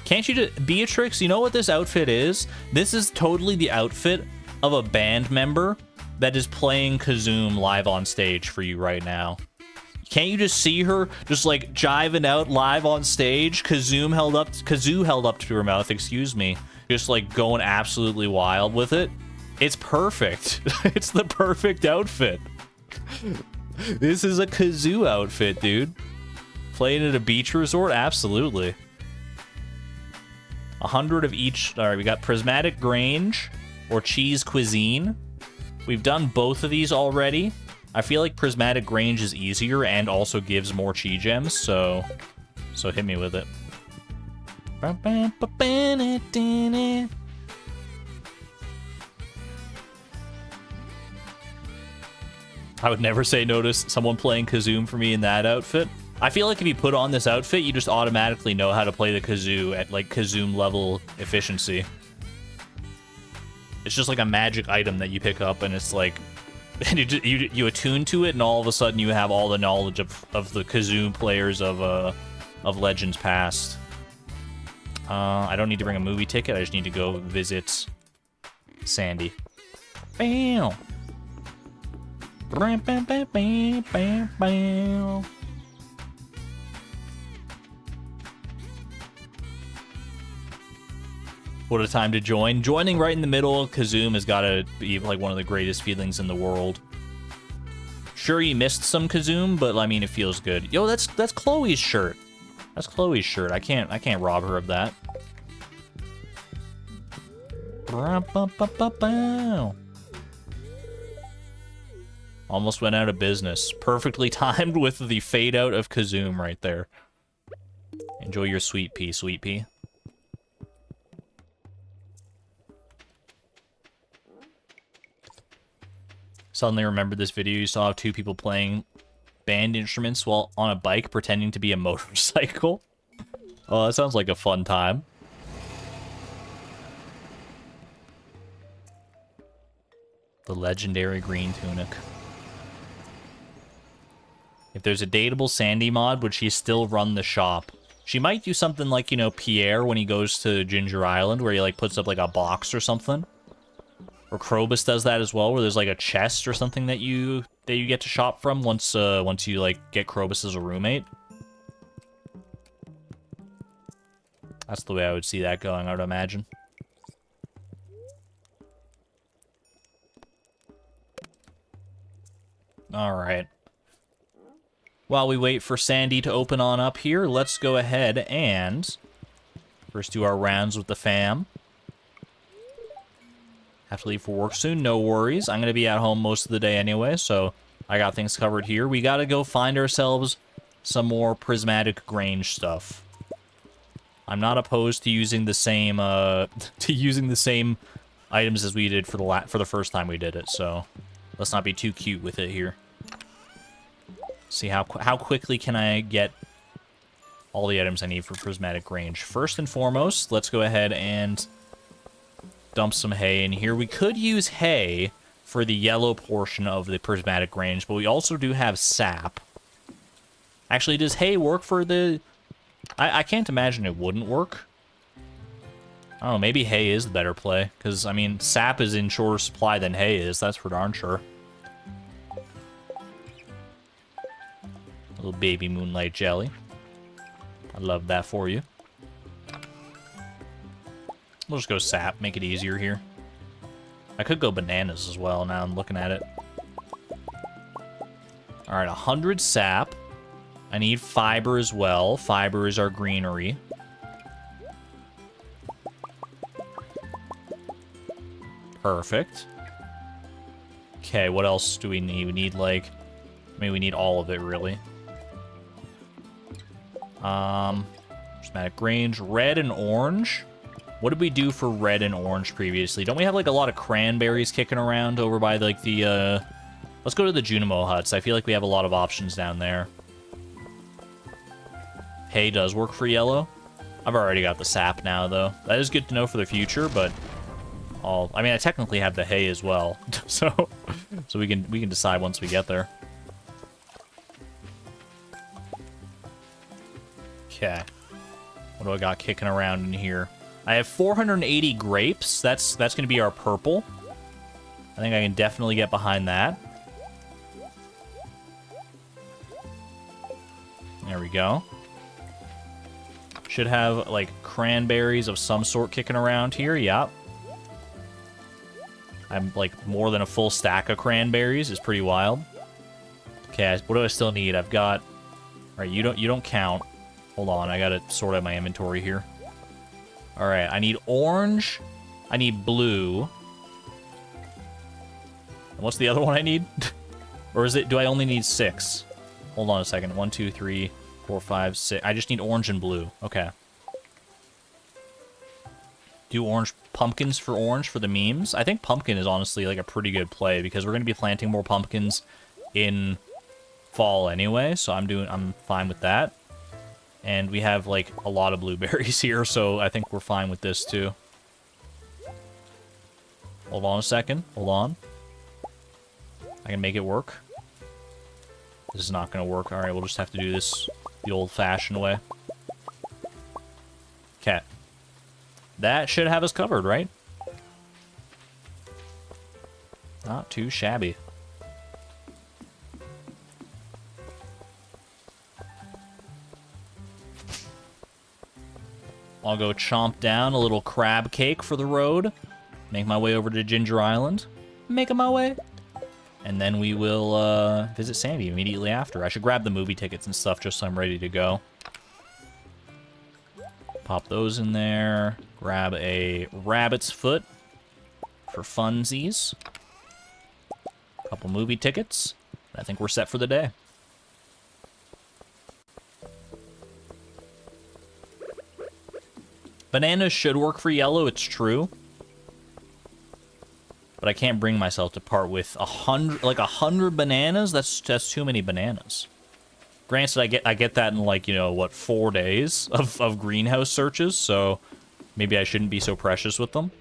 Can't you just... Beatrix, you know what this outfit is? This is totally the outfit of a band member that is playing Kazoom live on stage for you right now. Can't you just see her just like jiving out live on stage? Kazoo held up to her mouth, excuse me. Just like going absolutely wild with it. It's perfect. It's the perfect outfit. This is a Kazoo outfit, dude. Playing at a beach resort? Absolutely. 100 of each. All right, we got Prismatic Grange or Cheese Cuisine. We've done both of these already. I feel like Prismatic Grange is easier and also gives more chi gems, so hit me with it. I would never say no to someone playing Kazoo for me in that outfit. I feel like if you put on this outfit, you just automatically know how to play the Kazoo at like Kazoo level efficiency. It's just like a magic item that you pick up, and it's like, and you attune to it, and all of a sudden you have all the knowledge of the Kazoo players of Legends Past. I don't need to bring a movie ticket. I just need to go visit Sandy. Bam. Bam, bam, bam, bam, bam, bam. What a time to join. Joining right in the middle of Kazoo has got to be like one of the greatest feelings in the world. Sure, you missed some Kazoo, but I mean, it feels good. Yo, that's Chloe's shirt. That's Chloe's shirt. I can't rob her of that. Almost went out of business. Perfectly timed with the fade out of Kazoo right there. Enjoy your sweet pea, sweet pea. Suddenly remembered this video you saw of two people playing band instruments while on a bike pretending to be a motorcycle. Oh, that sounds like a fun time. The legendary green tunic. If there's a dateable Sandy mod, would she still run the shop? She might do something like, you know, Pierre when he goes to Ginger Island, where he like puts up like a box or something. Or Krobus does that as well, where there's like a chest or something that you get to shop from once you like get Krobus as a roommate. That's the way I would see that going, I would imagine. Alright. While we wait for Sandy to open on up here, let's go ahead and first do our rounds with the fam. Have to leave for work soon, no worries. I'm going to be at home most of the day anyway, so I got things covered here. We got to go find ourselves some more Prismatic Grange stuff. I'm not opposed to using the same items as we did for the first time we did it, so let's not be too cute with it here. See how quickly can I get all the items I need for Prismatic Grange. First and foremost, let's go ahead and dump some hay in here. We could use hay for the yellow portion of the Prismatic Grange, but we also do have sap. Actually, does hay work for the... I can't imagine it wouldn't work. I don't know, maybe hay is the better play, because, I mean, sap is in shorter supply than hay is, that's for darn sure. Little baby moonlight jelly. I love that for you. We'll just go sap, make it easier here. I could go bananas as well, now I'm looking at it. Alright, 100 sap. I need fiber as well. Fiber is our greenery. Perfect. Okay, what else do we need? We need, like... I mean, we need all of it, really. Prismatic range. Red and orange. What did we do for red and orange previously? Don't we have, like, a lot of cranberries kicking around over by, like, the, Let's go to the Junimo huts. I feel like we have a lot of options down there. Hay does work for yellow. I've already got the sap now, though. That is good to know for the future, but... I mean, I technically have the hay as well. so we can decide once we get there. Okay. What do I got kicking around in here? I have 480 grapes. That's going to be our purple. I think I can definitely get behind that. There we go. Should have, like, cranberries of some sort kicking around here. Yep. I'm, like, more than a full stack of cranberries. It's pretty wild. Okay, what do I still need? I've got... Alright, you don't count. Hold on, I gotta sort out my inventory here. Alright, I need orange. I need blue. And what's the other one I need? Or is it... Do I only need 6? Hold on a second. 1, 2, 3, 4, 5, 6. I just need orange and blue. Okay. Do orange pumpkins for orange for the memes. I think pumpkin is honestly like a pretty good play because we're going to be planting more pumpkins in fall anyway, so I'm fine with that. And we have like a lot of blueberries here, so I think we're fine with this too. Hold on a second. Hold on. I can make it work. This is not going to work. All right, we'll just have to do this the old-fashioned way. Okay. That should have us covered, right? Not too shabby. I'll go chomp down a little crab cake for the road. Make my way over to Ginger Island. Making my way. And then we will visit Sandy immediately after. I should grab the movie tickets and stuff just so I'm ready to go. Pop those in there. Grab a rabbit's foot for funsies. Couple movie tickets. I think we're set for the day. Bananas should work for yellow, it's true. But I can't bring myself to part with 100 bananas. That's too many bananas. Granted, I get that in like, you know, what, 4 days of greenhouse searches, so maybe I shouldn't be so precious with them.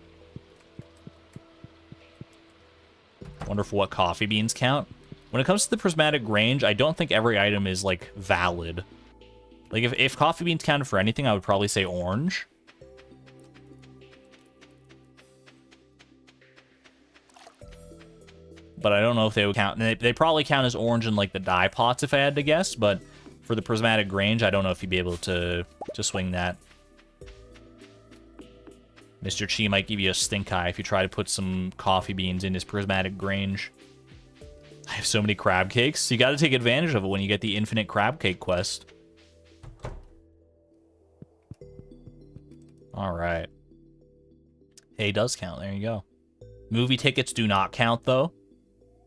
Wonder for what coffee beans count. When it comes to the prismatic range, I don't think every item is like valid. Like if coffee beans counted for anything, I would probably say orange. But I don't know if they would count. They probably count as orange in like the dye pots if I had to guess, but for the prismatic range, I don't know if you'd be able to swing that. Mr. Chi might give you a stink eye if you try to put some coffee beans in his prismatic range. I have so many crab cakes. You got to take advantage of it when you get the infinite crab cake quest. All right. Hay does count. There you go. Movie tickets do not count, though.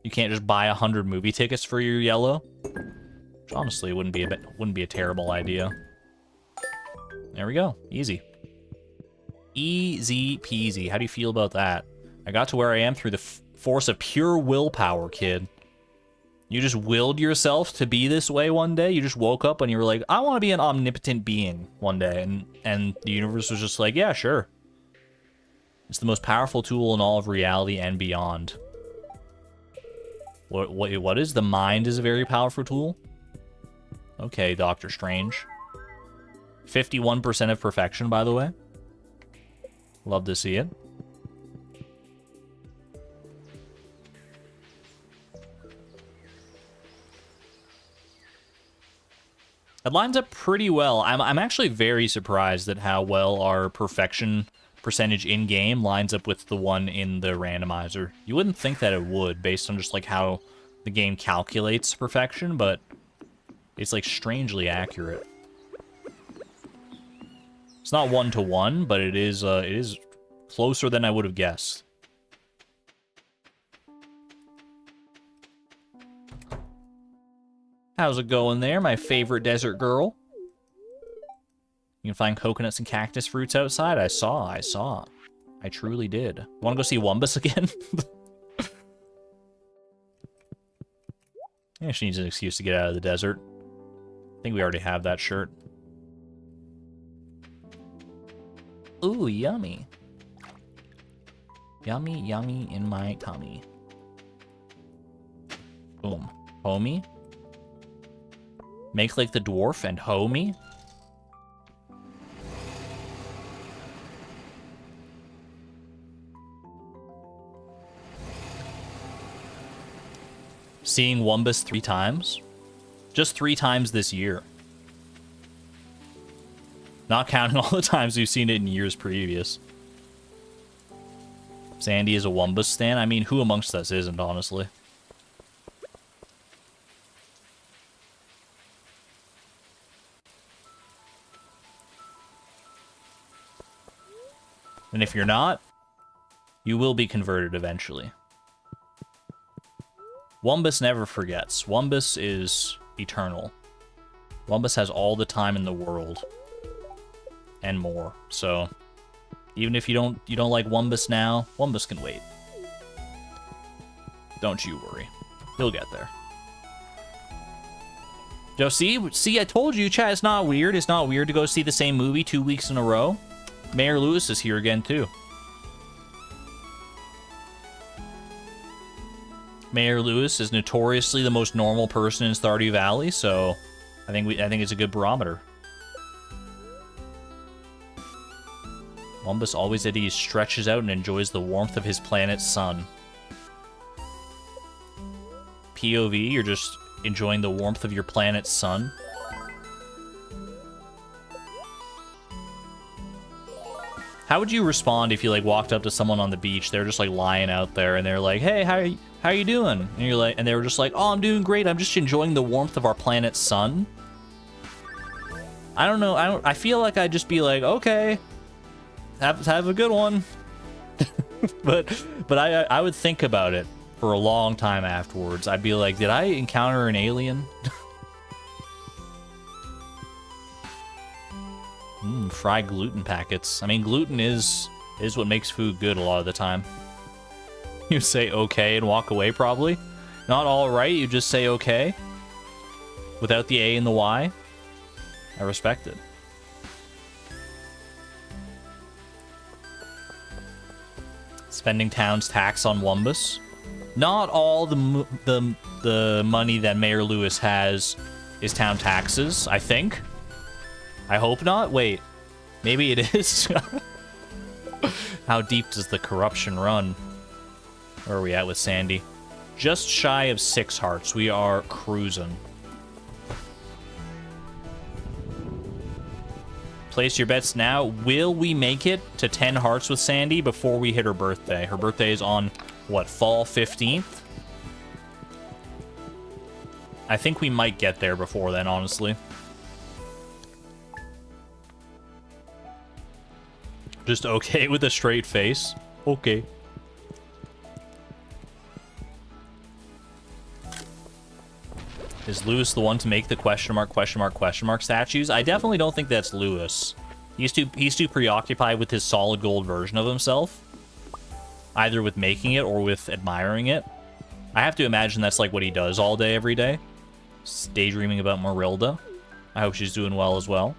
You can't just buy 100 movie tickets for your yellow. Which honestly wouldn't be a terrible idea. There we go. Easy. Easy peasy. How do you feel about that? I got to where I am through the force of pure willpower, kid. You just willed yourself to be this way one day? You just woke up and you were like, I want to be an omnipotent being one day. And the universe was just like, yeah, sure. It's the most powerful tool in all of reality and beyond. What is? The mind is a very powerful tool? Okay, Doctor Strange. 51% of perfection, by the way. Love to see it. It lines up pretty well. I'm actually very surprised at how well our perfection percentage in-game lines up with the one in the randomizer. You wouldn't think that it would, based on just like how the game calculates perfection, but it's like strangely accurate. It's not 1-to-1, but it is closer than I would have guessed. How's it going there, my favorite desert girl? You can find coconuts and cactus fruits outside. I saw. I truly did. Want to go see Wumbus again? Yeah, she needs an excuse to get out of the desert. I think we already have that shirt. Ooh, yummy. Yummy, yummy in my tummy. Boom. Homie. Make like the dwarf and homie. Seeing Wumbus 3 times. Just 3 times this year. Not counting all the times we've seen it in years previous. Sandy is a Wumbus stan. I mean, who amongst us isn't, honestly? And if you're not, you will be converted eventually. Wumbus never forgets. Wumbus is eternal. Wumbus has all the time in the world. And more. So, even if you don't like Wumbus now, Wumbus can wait. Don't you worry. He'll get there. Yo, see, I told you, chat, it's not weird. It's not weird to go see the same movie 2 weeks in a row. Mayor Lewis is here again, too. Mayor Lewis is notoriously the most normal person in Stardew Valley, so I think it's a good barometer. Wumbus always at ease, stretches out and enjoys the warmth of his planet's sun. POV, you're just enjoying the warmth of your planet's sun. How would you respond if you like walked up to someone on the beach? They're just like lying out there and they're like, "Hey, how you doing?" And you're like, and they were just like, "Oh, I'm doing great. I'm just enjoying the warmth of our planet's sun." I don't know. I feel like I'd just be like, "Okay, have a good one." but I would think about it for a long time afterwards. I'd be like, did I encounter an alien? Fried gluten packets. I mean, gluten is what makes food good a lot of the time. You say okay and walk away, probably. Not all right, you just say okay. Without the A and the Y. I respect it. Spending town's tax on Wumbus. Not all the money that Mayor Lewis has is town taxes, I think. I hope not. Wait, maybe it is. How deep does the corruption run? Where are we at with Sandy? Just shy of 6 hearts. We are cruising. Place your bets now. Will we make it to 10 hearts with Sandy before we hit her birthday? Her birthday is on, what, fall 15th? I think we might get there before then, honestly. Just okay with a straight face. Okay. Is Lewis the one to make the question mark statues? I definitely don't think that's Lewis. He's too preoccupied with his solid gold version of himself. Either with making it or with admiring it. I have to imagine that's like what he does all day, every day. Daydreaming about Marilda. I hope she's doing well as well.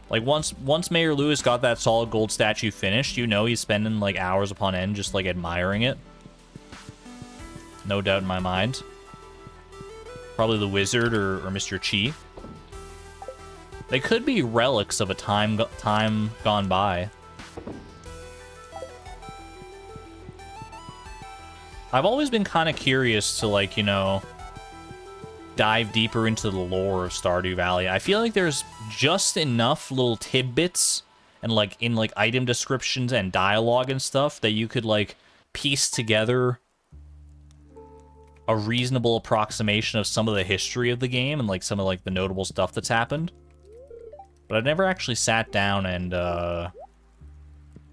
Like, once Mayor Lewis got that solid gold statue finished, you know he's spending, like, hours upon end just, like, admiring it. No doubt in my mind. Probably the wizard or Mr. Chi. They could be relics of a time gone by. I've always been kind of curious to, like, you know, dive deeper into the lore of Stardew Valley. I feel like there's just enough little tidbits and like in like item descriptions and dialogue and stuff that you could like piece together a reasonable approximation of some of the history of the game and like some of like the notable stuff that's happened. But I've never actually sat down and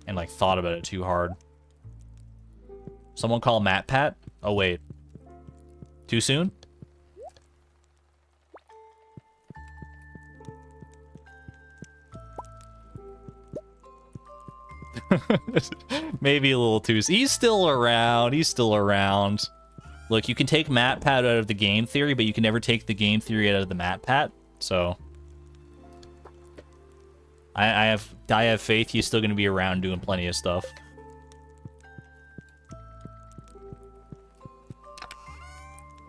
like thought about it too hard. Someone call Matt Pat? Oh, wait. Too soon? Maybe a little too soon. He's still around. He's still around. Look, you can take MatPat out of the game theory, but you can never take the game theory out of the MatPat. So I have faith he's still going to be around doing plenty of stuff.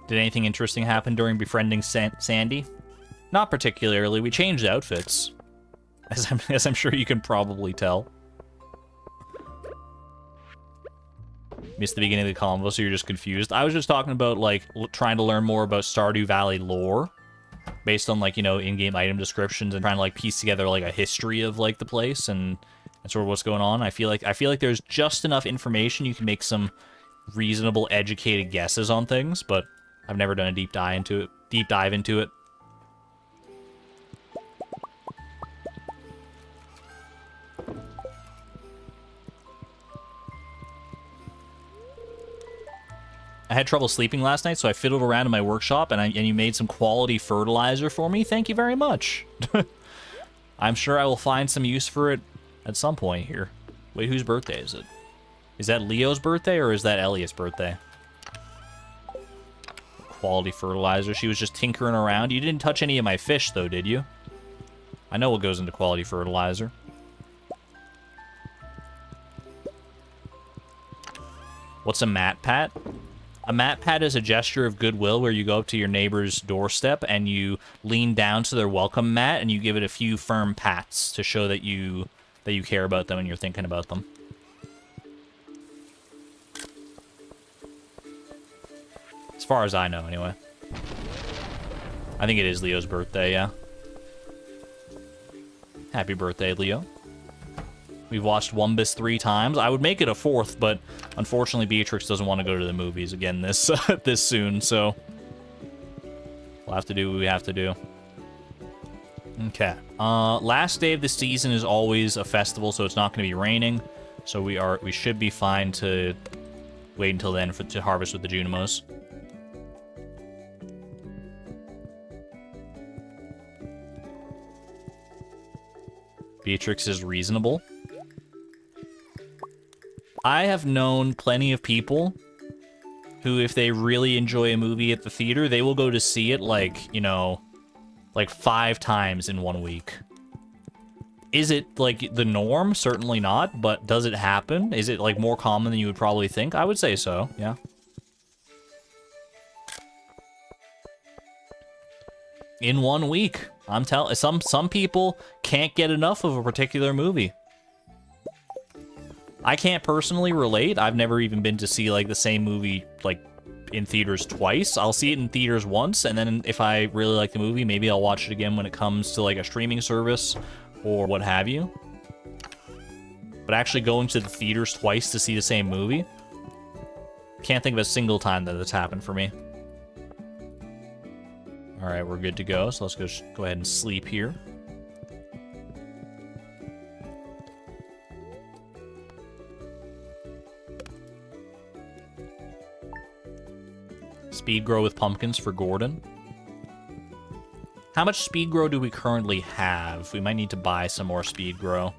Did anything interesting happen during befriending Sandy? Not particularly. We changed outfits, as I'm sure you can probably tell. Missed the beginning of the convo, so you're just confused. I was just talking about, like, trying to learn more about Stardew Valley lore based on, like, you know, in-game item descriptions and trying to, like, piece together, like, a history of, like, the place and sort of what's going on. I feel like there's just enough information you can make some reasonable, educated guesses on things, but I've never done a deep dive into it. I had trouble sleeping last night, so I fiddled around in my workshop, and you made some quality fertilizer for me. Thank you very much. I'm sure I will find some use for it at some point here. Wait, whose birthday is it? Is that Leo's birthday, or is that Elliot's birthday? Quality fertilizer. She was just tinkering around. You didn't touch any of my fish, though, did you? I know what goes into quality fertilizer. What's a MatPat? A MatPat is a gesture of goodwill where you go up to your neighbor's doorstep and you lean down to their welcome mat and you give it a few firm pats to show that you care about them and you're thinking about them. As far as I know, anyway. I think it is Leo's birthday, yeah. Happy birthday, Leo. We've watched Wumbus 3 times. I would make it a 4th, but unfortunately Beatrix doesn't want to go to the movies again this this soon, so we'll have to do what we have to do. Okay. Last day of the season is always a festival, so it's not going to be raining. So we should be fine to wait until then to harvest with the Junimos. Beatrix is reasonable. I have known plenty of people who, if they really enjoy a movie at the theater, they will go to see it, like, you know, like 5 times in 1 week. Is it, like, the norm? Certainly not, but does it happen? Is it, like, more common than you would probably think? I would say so, yeah. In 1 week. I'm telling, some people can't get enough of a particular movie. I can't personally relate. I've never even been to see, like, the same movie, like, in theaters twice. I'll see it in theaters once, and then if I really like the movie, maybe I'll watch it again when it comes to, like, a streaming service or what have you. But actually going to the theaters twice to see the same movie, can't think of a single time that that's happened for me. All right, we're good to go, so let's go ahead and sleep here. Speed grow with pumpkins for Gordon. How much speed grow do we currently have? We might need to buy some more speed grow.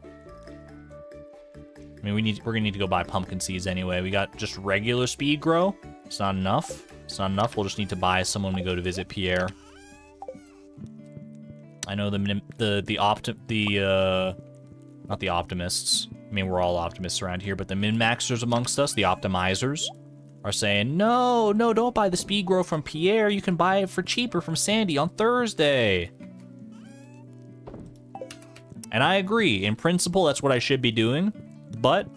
I mean, we're gonna need to go buy pumpkin seeds anyway. We got just regular speed grow. It's not enough. It's not enough. We'll just need to buy some when we go to visit Pierre. I know not the optimists. I mean, we're all optimists around here, but the min-maxers amongst us, the optimizers, are saying, no, don't buy the speed grow from Pierre. You can buy it for cheaper from Sandy on Thursday. And I agree. In principle, that's what I should be doing. But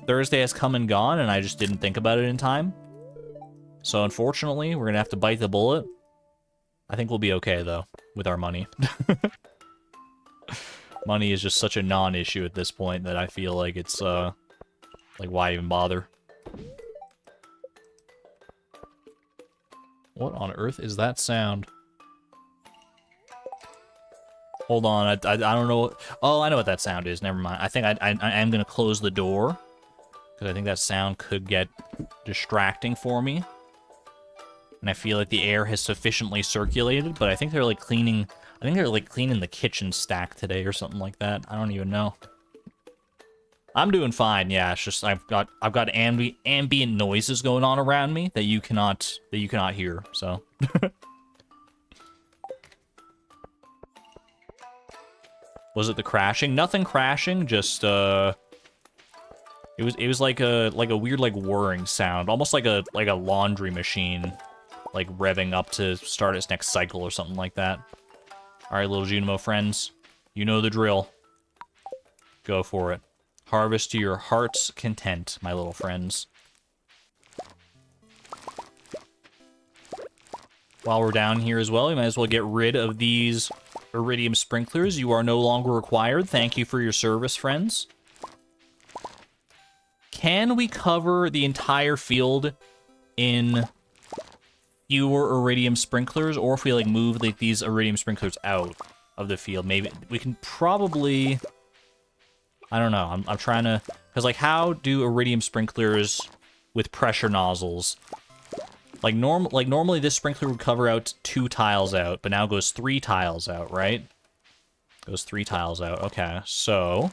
Thursday has come and gone, and I just didn't think about it in time. So unfortunately, we're going to have to bite the bullet. I think we'll be okay, though, with our money. Money is just such a non-issue at this point that I feel like it's, like, why even bother? What on earth is that sound? Hold on, I don't know. Oh, I know what that sound is. Never mind. I think I am going to close the door, because I think that sound could get distracting for me. And I feel like the air has sufficiently circulated, but I think they're like cleaning... I think they're like cleaning the kitchen stack today or something like that. I don't even know. I'm doing fine. Yeah, it's just I've got ambient noises going on around me that you cannot hear. So was it the crashing? Nothing crashing, just it was like a weird like whirring sound, almost like a laundry machine like revving up to start its next cycle or something like that. All right, little Junimo friends, you know the drill. Go for it. Harvest to your heart's content, my little friends. While we're down here as well, we might as well get rid of these iridium sprinklers. You are no longer required. Thank you for your service, friends. Can we cover the entire field in fewer iridium sprinklers, or if we like move like these iridium sprinklers out of the field, maybe we can probably... I don't know. I'm trying to... Because, like, how do iridium sprinklers with pressure nozzles... normally this sprinkler would cover out 2 tiles out, but now it goes 3 tiles out, right? Goes 3 tiles out. Okay, so...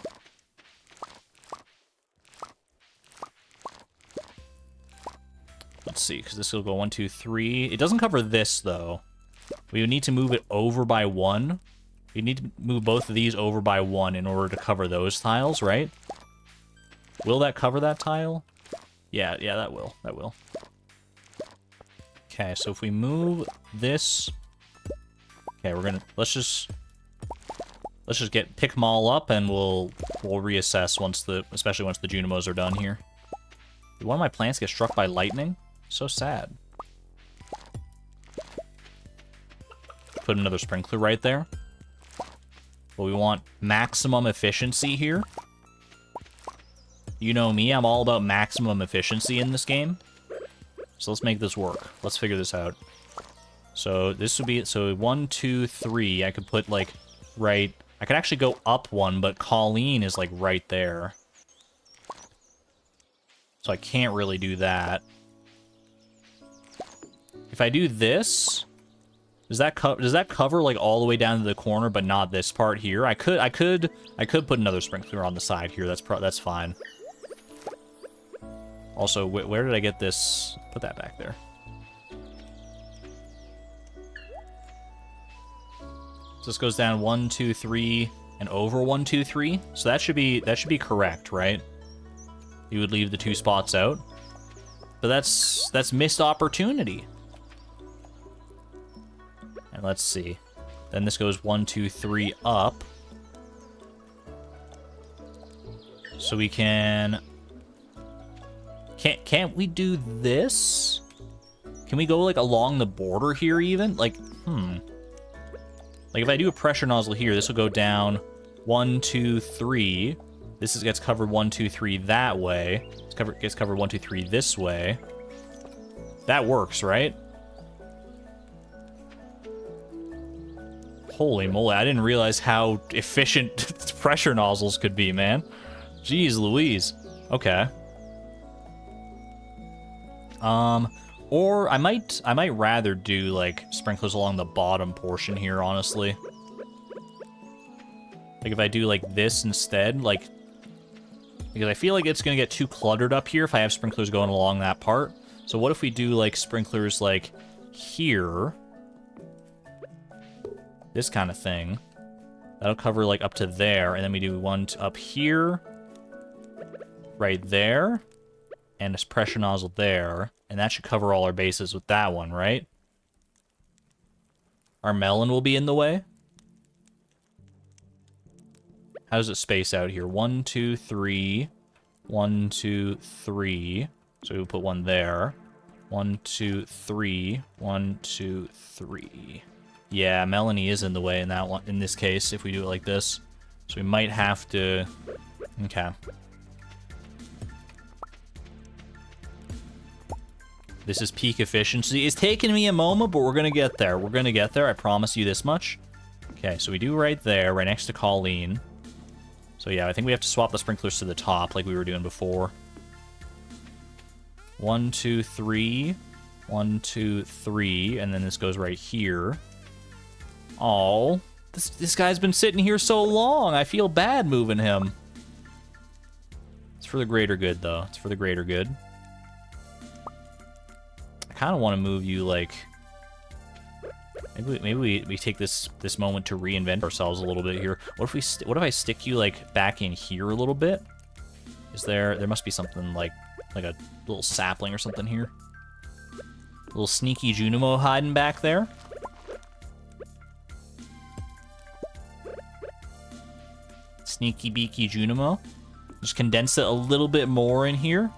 Let's see, because this will go 1, 2, 3. It doesn't cover this, though. We would need to move it over by 1. We need to move both of these over by 1 in order to cover those tiles, right? Will that cover that tile? Yeah, that will. That will. Okay, so if we move this... Okay, we're gonna... Let's just pick them all up, and we'll reassess especially once the Junimos are done here. Did one of my plants get struck by lightning? So sad. Put another sprinkler right there. But we want maximum efficiency here. You know me, I'm all about maximum efficiency in this game. So let's make this work. Let's figure this out. So this would be... So 1, 2, 3. I could put, like, right... I could actually go up 1, but Colleen is, like, right there. So I can't really do that. If I do this... Does that cover like all the way down to the corner, but not this part here? I could put another sprinkler on the side here. That's fine. Also, where did I get this? Put that back there. So this goes down 1, 2, 3, and over 1, 2, 3. So that should be correct, right? You would leave the 2 spots out, but that's missed opportunity. And let's see. Then this goes 1, 2, 3 up. So we can... Can't we do this? Can we go, like, along the border here, even? Like, Like, if I do a pressure nozzle here, this will go down 1, 2, 3. This gets covered 1, 2, 3 that way. Gets covered 1, 2, 3 this way. That works, right? Holy moly, I didn't realize how efficient pressure nozzles could be, man. Jeez Louise. Okay. Or I might rather do, like, sprinklers along the bottom portion here, honestly. Like, if I do, like, this instead, like... Because I feel like it's gonna get too cluttered up here if I have sprinklers going along that part. So what if we do, like, sprinklers, like, here... This kind of thing. That'll cover, like, up to there, and then we do one up here, right there, and this pressure nozzle there, and that should cover all our bases with that one, right? Our melon will be in the way. How does it space out here? 1, 2, 3. 1, 2, 3. So we'll put one there. 1, 2, 3. 1, 2, 3. Yeah, Melanie is in the way in that one, in this case, if we do it like this. So we might have to... Okay. This is peak efficiency. It's taking me a moment, but we're gonna get there. We're gonna get there, I promise you this much. Okay, so we do right there, right next to Colleen. So yeah, I think we have to swap the sprinklers to the top like we were doing before. 1, 2, 3. 1, 2, 3, and then this goes right here. Oh, this guy's been sitting here so long. I feel bad moving him. It's for the greater good, though. It's for the greater good. I kind of want to move you, like... Maybe we take this moment to reinvent ourselves a little bit here. What if I stick you, like, back in here a little bit? Is there must be something like a little sapling or something here. A little sneaky Junimo hiding back there. Sneaky beaky Junimo. Just condense it a little bit more in here.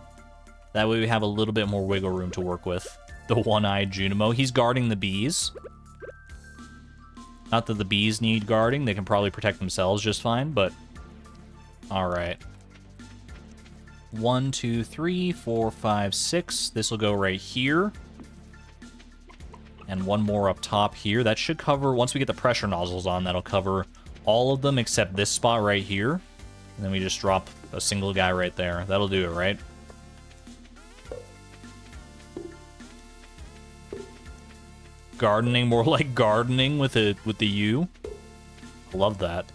That way we have a little bit more wiggle room to work with. The one-eyed Junimo. He's guarding the bees. Not that the bees need guarding. They can probably protect themselves just fine, but... Alright. 1, 2, 3, 4, 5, 6. This will go right here. And one more up top here. That should cover, once we get the pressure nozzles on, that'll cover all of them except this spot right here. And then we just drop a single guy right there. That'll do it, right? Gardening, more like gardening with the U. I love that.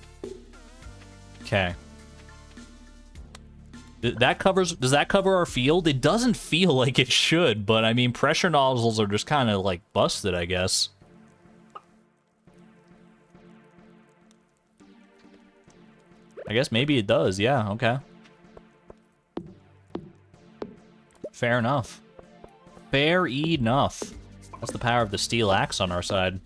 Okay. Does that cover our field? It doesn't feel like it should, but I mean, pressure nozzles are just kind of like busted, I guess. I guess maybe it does, yeah, okay. Fair enough. Fair enough. That's the power of the steel axe on our side.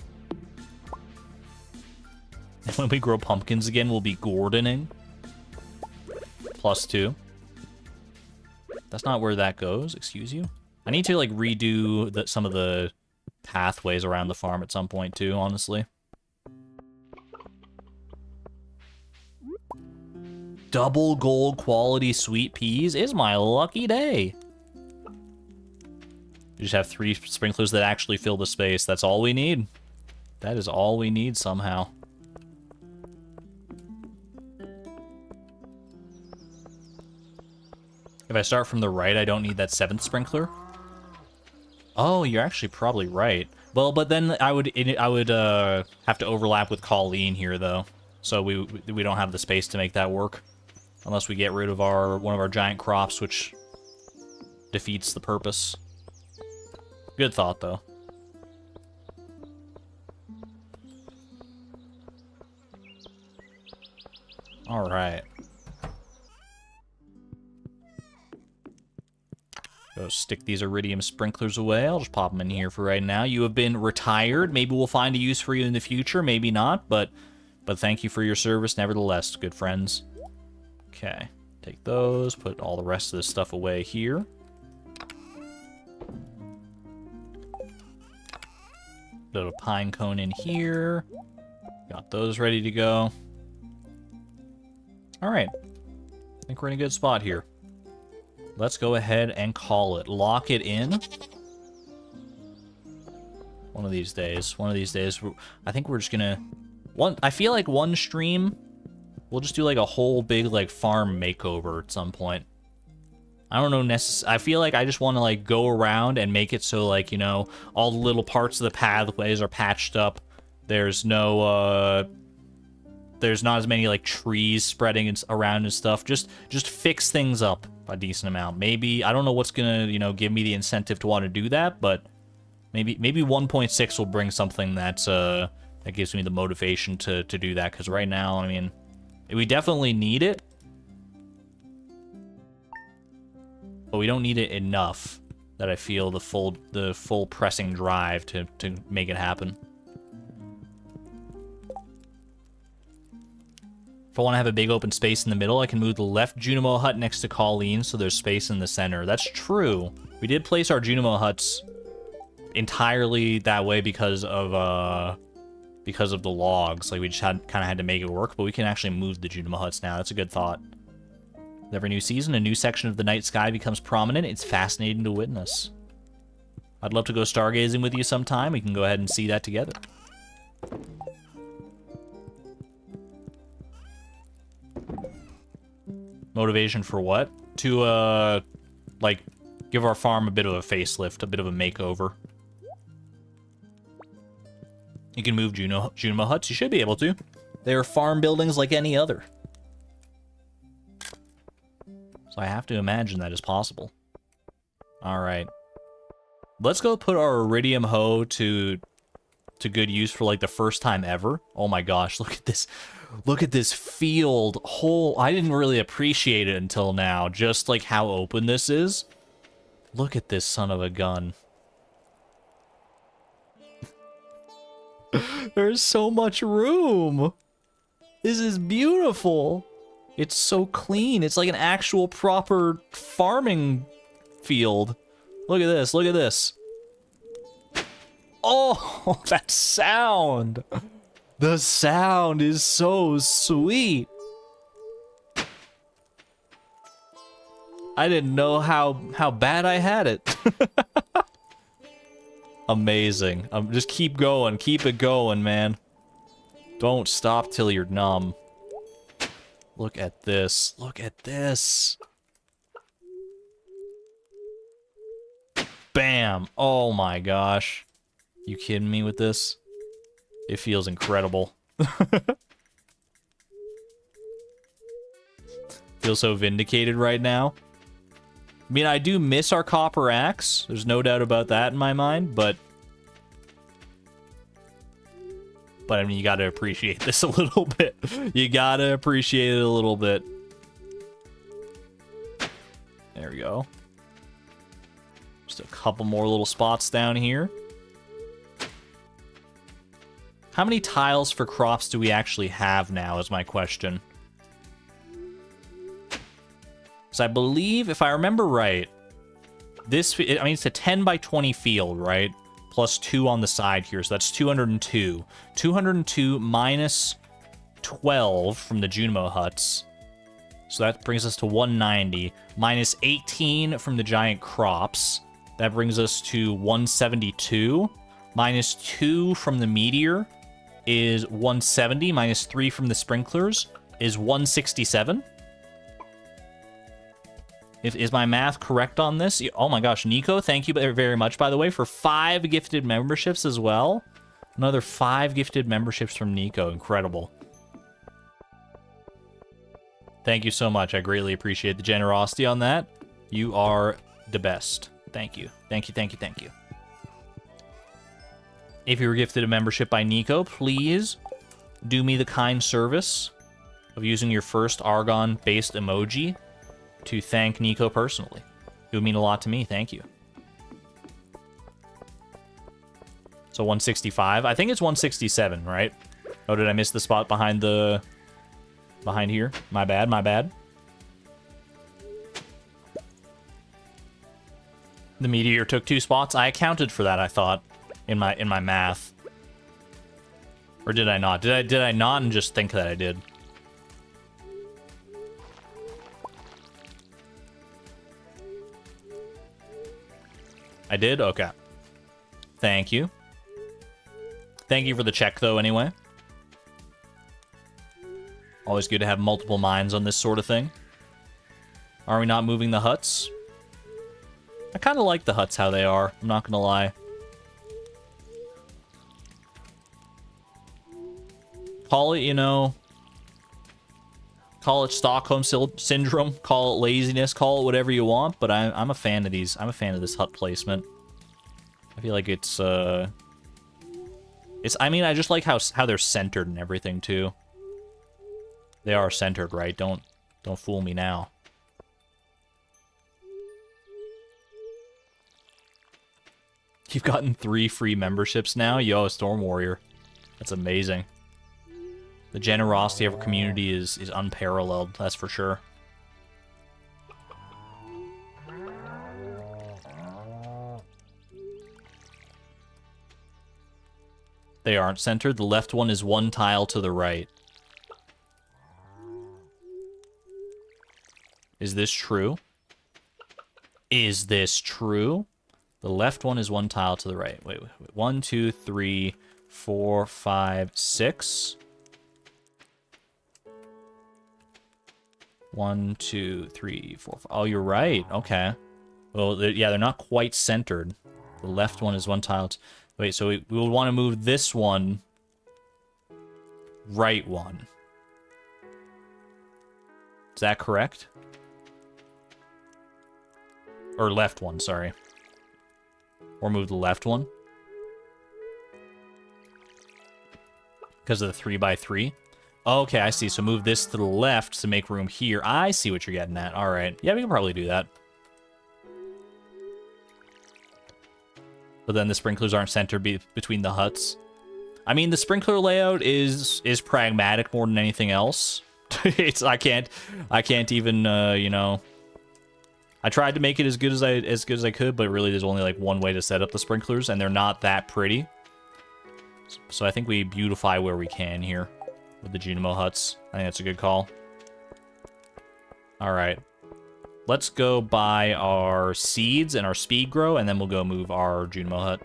And when we grow pumpkins again, we'll be gardening. +2. That's not where that goes, excuse you. I need to, like, redo some of the pathways around the farm at some point, too, honestly. Double gold quality sweet peas is my lucky day. We just have 3 sprinklers that actually fill the space. That's all we need. That is all we need somehow. If I start from the right, I don't need that 7th sprinkler. Oh, you're actually probably right. Well, but then I would have to overlap with Colleen here, though. So we don't have the space to make that work. Unless we get rid of one of our giant crops, which defeats the purpose. Good thought, though. All right. Go stick these iridium sprinklers away. I'll just pop them in here for right now. You have been retired. Maybe we'll find a use for you in the future. Maybe not, but thank you for your service nevertheless, good friends. Okay, take those. Put all the rest of this stuff away here. Put a pine cone in here. Got those ready to go. All right. I think we're in a good spot here. Let's go ahead and call it. Lock it in. One of these days. I think we're just gonna... I feel like one stream, we'll just do like a whole big like farm makeover at some point. I don't know I feel like I just want to like go around and make it so like, you know, all the little parts of the pathways are patched up. There's no, there's not as many like trees spreading around and stuff. Just fix things up a decent amount. Maybe, I don't know what's gonna, you know, give me the incentive to want to do that, but maybe 1.6 will bring something that's, that gives me the motivation to do that, because right now, I mean, we definitely need it, but we don't need it enough that I feel the full pressing drive to make it happen. If I want to have a big open space in the middle, I can move the left Junimo hut next to Colleen, so there's space in the center. That's true. We did place our Junimo huts entirely that way because of the logs. Like, we just kind of had to make it work, but we can actually move the Junimo huts now. That's a good thought. With every new season, a new section of the night sky becomes prominent. It's fascinating to witness. I'd love to go stargazing with you sometime. We can go ahead and see that together. Motivation for what? To, like, Give our farm a bit of a facelift, a bit of a makeover. You can move Junimo huts. You should be able to. They are farm buildings like any other. So I have to imagine that is possible. All right. Let's go put our iridium hoe to good use for like the first time ever. Oh my gosh, look at this. Look at this field. I didn't really appreciate it until now, just like how open this is. Look at this son of a gun. There's so much room. This is beautiful. It's so clean. It's like an actual proper farming field. Look at this. Look at this. Oh, that sound. The sound is so sweet. I didn't know how bad I had it. Amazing. Just keep going. Keep it going, man. Don't stop till you're numb. Look at this. Look at this. Bam. Oh my gosh. You kidding me with this? It feels incredible. Feel so vindicated right now. I mean, I do miss our copper axe. There's no doubt about that in my mind, but I mean, you gotta appreciate this a little bit. You gotta appreciate it a little bit. There we go. Just a couple more little spots down here. How many tiles for crops do we actually have now is my question. Because I believe, if I remember right, this, I mean, it's a 10 by 20 field, right? Plus 2 on the side here, so that's 202. 202 minus 12 from the Junimo huts. So that brings us to 190. Minus 18 from the giant crops. That brings us to 172. Minus 2 from the meteor is 170. Minus 3 from the sprinklers is 167. Is my math correct on this? Oh my gosh, Nico, thank you very much, by the way, for 5 gifted memberships as well. Another 5 gifted memberships from Nico. Incredible. Thank you so much. I greatly appreciate the generosity on that. You are the best. Thank you. Thank you, thank you, thank you. If you were gifted a membership by Nico, please do me the kind service of using your first Argon-based emoji to thank Nico personally. It would mean a lot to me. Thank you. So 165. I think it's 167, right? Oh, did I miss the spot behind the... behind here? My bad, my bad. The meteor took 2 spots. I accounted for that, I thought, in my math. Or did I not? Did I not and just think that I did? I did? Okay. Thank you. Thank you for the check, though, anyway. Always good to have multiple minds on this sort of thing. Are we not moving the huts? I kind of like the huts how they are. I'm not gonna lie. Call it, you know... Call it Stockholm Syndrome. Call it laziness. Call it whatever you want. But I'm a fan of these. I'm a fan of this hut placement. I feel like it's... I mean, I just like how they're centered and everything, too. They are centered, right? Don't fool me now. You've gotten 3 free memberships now? Yo, Storm Warrior. That's amazing. The generosity of our community is unparalleled, that's for sure. They aren't centered. The left one is 1 tile to the right. Is this true? Is this true? The left one is 1 tile to the right. Wait. 1, 2, 3, 4, 5, 6. 1, 2, 3, 4, 5. Oh, you're right. Okay. Well, yeah, they're not quite centered. The left one is one tile. Wait, so we will want to move this one. Right one. Is that correct? Or left one, sorry. Or move the left one. Because of the 3x3. Okay, I see. So move this to the left to make room here. I see what you're getting at. All right. Yeah, we can probably do that. But then the sprinklers aren't centered between the huts. I mean, the sprinkler layout is pragmatic more than anything else. I can't even you know. I tried to make it as good as I could, but really there's only like one way to set up the sprinklers, and they're not that pretty. So I think we beautify where we can here with the Junimo huts. I think that's a good call. All right. Let's go buy our seeds and our speed grow, and then we'll go move our Junimo hut.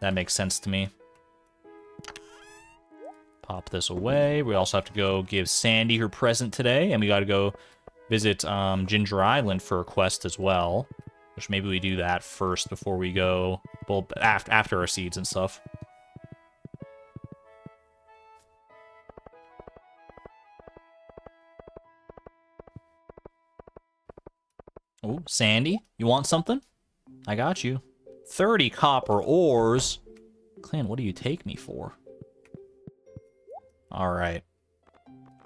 That makes sense to me. Pop this away. We also have to go give Sandy her present today, and we got to go visit Ginger Island for a quest as well. Which maybe we do that first before we go, well, after our seeds and stuff. Oh, Sandy, you want something? I got you. 30 copper ores. Clan, what do you take me for? All right.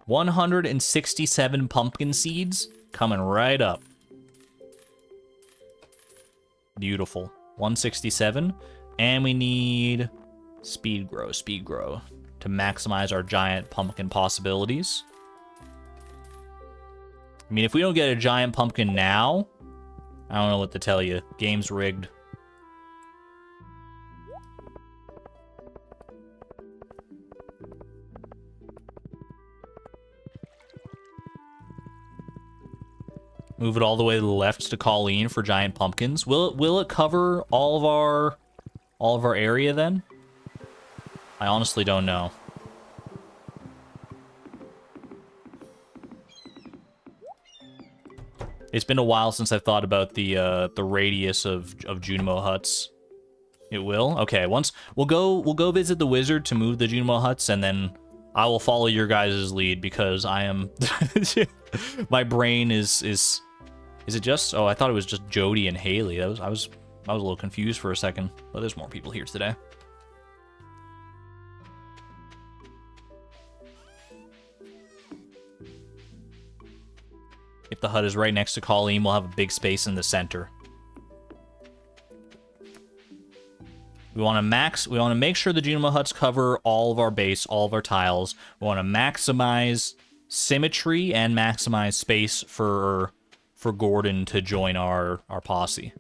167 pumpkin seeds coming right up. Beautiful. 167. And we need speed grow to maximize our giant pumpkin possibilities. I mean, if we don't get a giant pumpkin now, I don't know what to tell you. Game's rigged. Move it all the way to the left to Colleen for giant pumpkins. Will it cover all of our area then? I honestly don't know. It's been a while since I've thought about the radius of Junimo huts. It will? Okay, once we'll go visit the wizard to move the Junimo huts, and then I will follow your guys' lead because I am my brain is it just, oh, I thought it was just Jody and Haley. I was a little confused for a second, but there's more people here today. If the hut is right next to Colleen, we'll have a big space in the center. We want to make sure the Junimo huts cover all of our base, all of our tiles. We want to maximize symmetry and maximize space for Gordon to join our posse.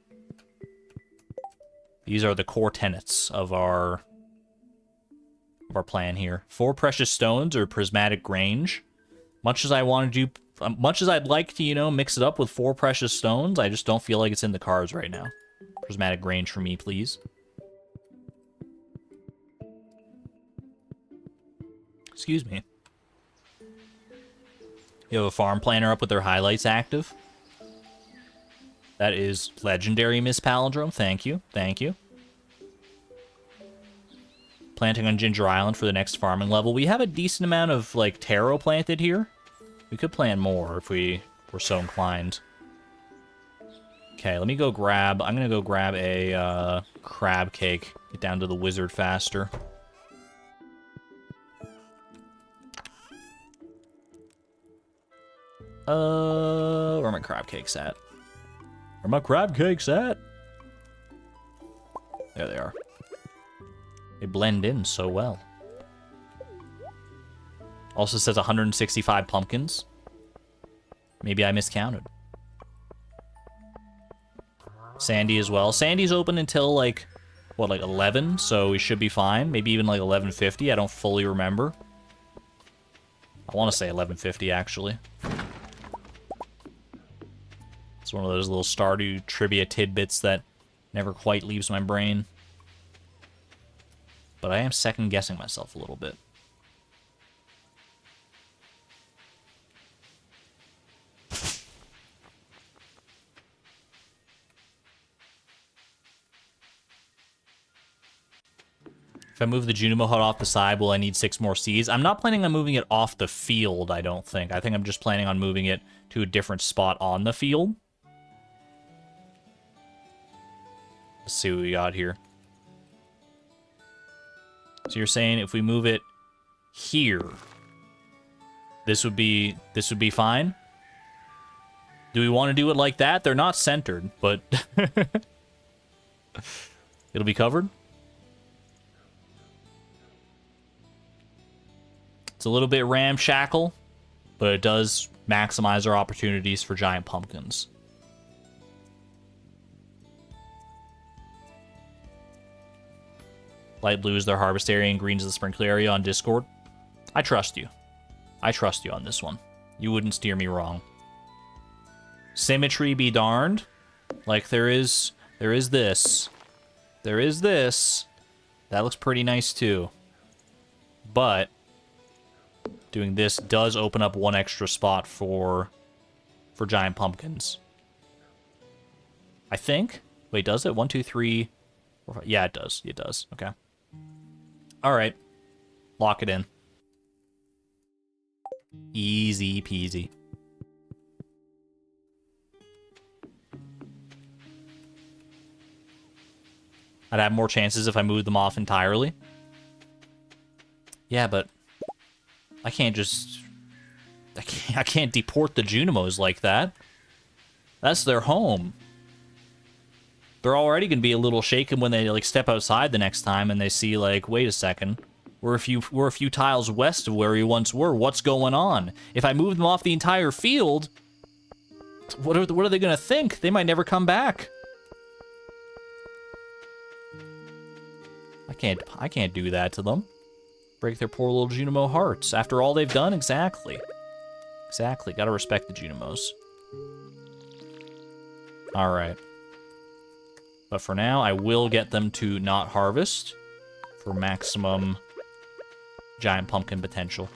These are the core tenets of our plan here. 4 precious stones or prismatic grange. Much as I want to do, much as I'd like to, you know, mix it up with 4 precious stones, I just don't feel like it's in the cards right now. Prismatic grange for me, please. Excuse me. You have a farm planner up with their highlights active. That is legendary, Miss Palindrome. Thank you. Thank you. Planting on Ginger Island for the next farming level. We have a decent amount of, like, taro planted here. We could plant more if we were so inclined. Okay, let me go grab... I'm gonna go grab a crab cake. Get down to the wizard faster. Where are my crab cakes at? Where are my crab cakes at? There they are. They blend in so well. Also says 165 pumpkins. Maybe I miscounted. Sandy as well. Sandy's open until, like, what, like 11? So we should be fine. Maybe even like 11:50. I don't fully remember. I want to say 11:50, actually. It's one of those little Stardew trivia tidbits that never quite leaves my brain. But I am second-guessing myself a little bit. If I move the Junimo hut off the side, will I need 6 more seeds? I'm not planning on moving it off the field, I don't think. I think I'm just planning on moving it to a different spot on the field. Let's see what we got here. So you're saying if we move it here, this would be fine? Do we want to do it like that? They're not centered, but it'll be covered. It's a little bit ramshackle, but it does maximize our opportunities for giant pumpkins. Light blue is their harvest area and green is the sprinkler area on Discord. I trust you. I trust you on this one. You wouldn't steer me wrong. Symmetry be darned. Like there is this. There is this. That looks pretty nice too. But doing this does open up one extra spot for giant pumpkins. I think. Wait, does it? 1, 2, 3, 4, 5. Yeah, it does. It does. Okay. All right. Lock it in. Easy peasy. I'd have more chances if I moved them off entirely. Yeah, but I can't just... I can't deport the Junimos like that. That's their home. They're already going to be a little shaken when they like step outside the next time and they see like, wait a second, we're a few tiles west of where we once were. What's going on? If I move them off the entire field, what are they going to think? They might never come back. I can't do that to them. Break their poor little Junimo hearts after all they've done. Exactly. Exactly. Got to respect the Junimos. All right. But for now, I will get them to not harvest for maximum giant pumpkin potential.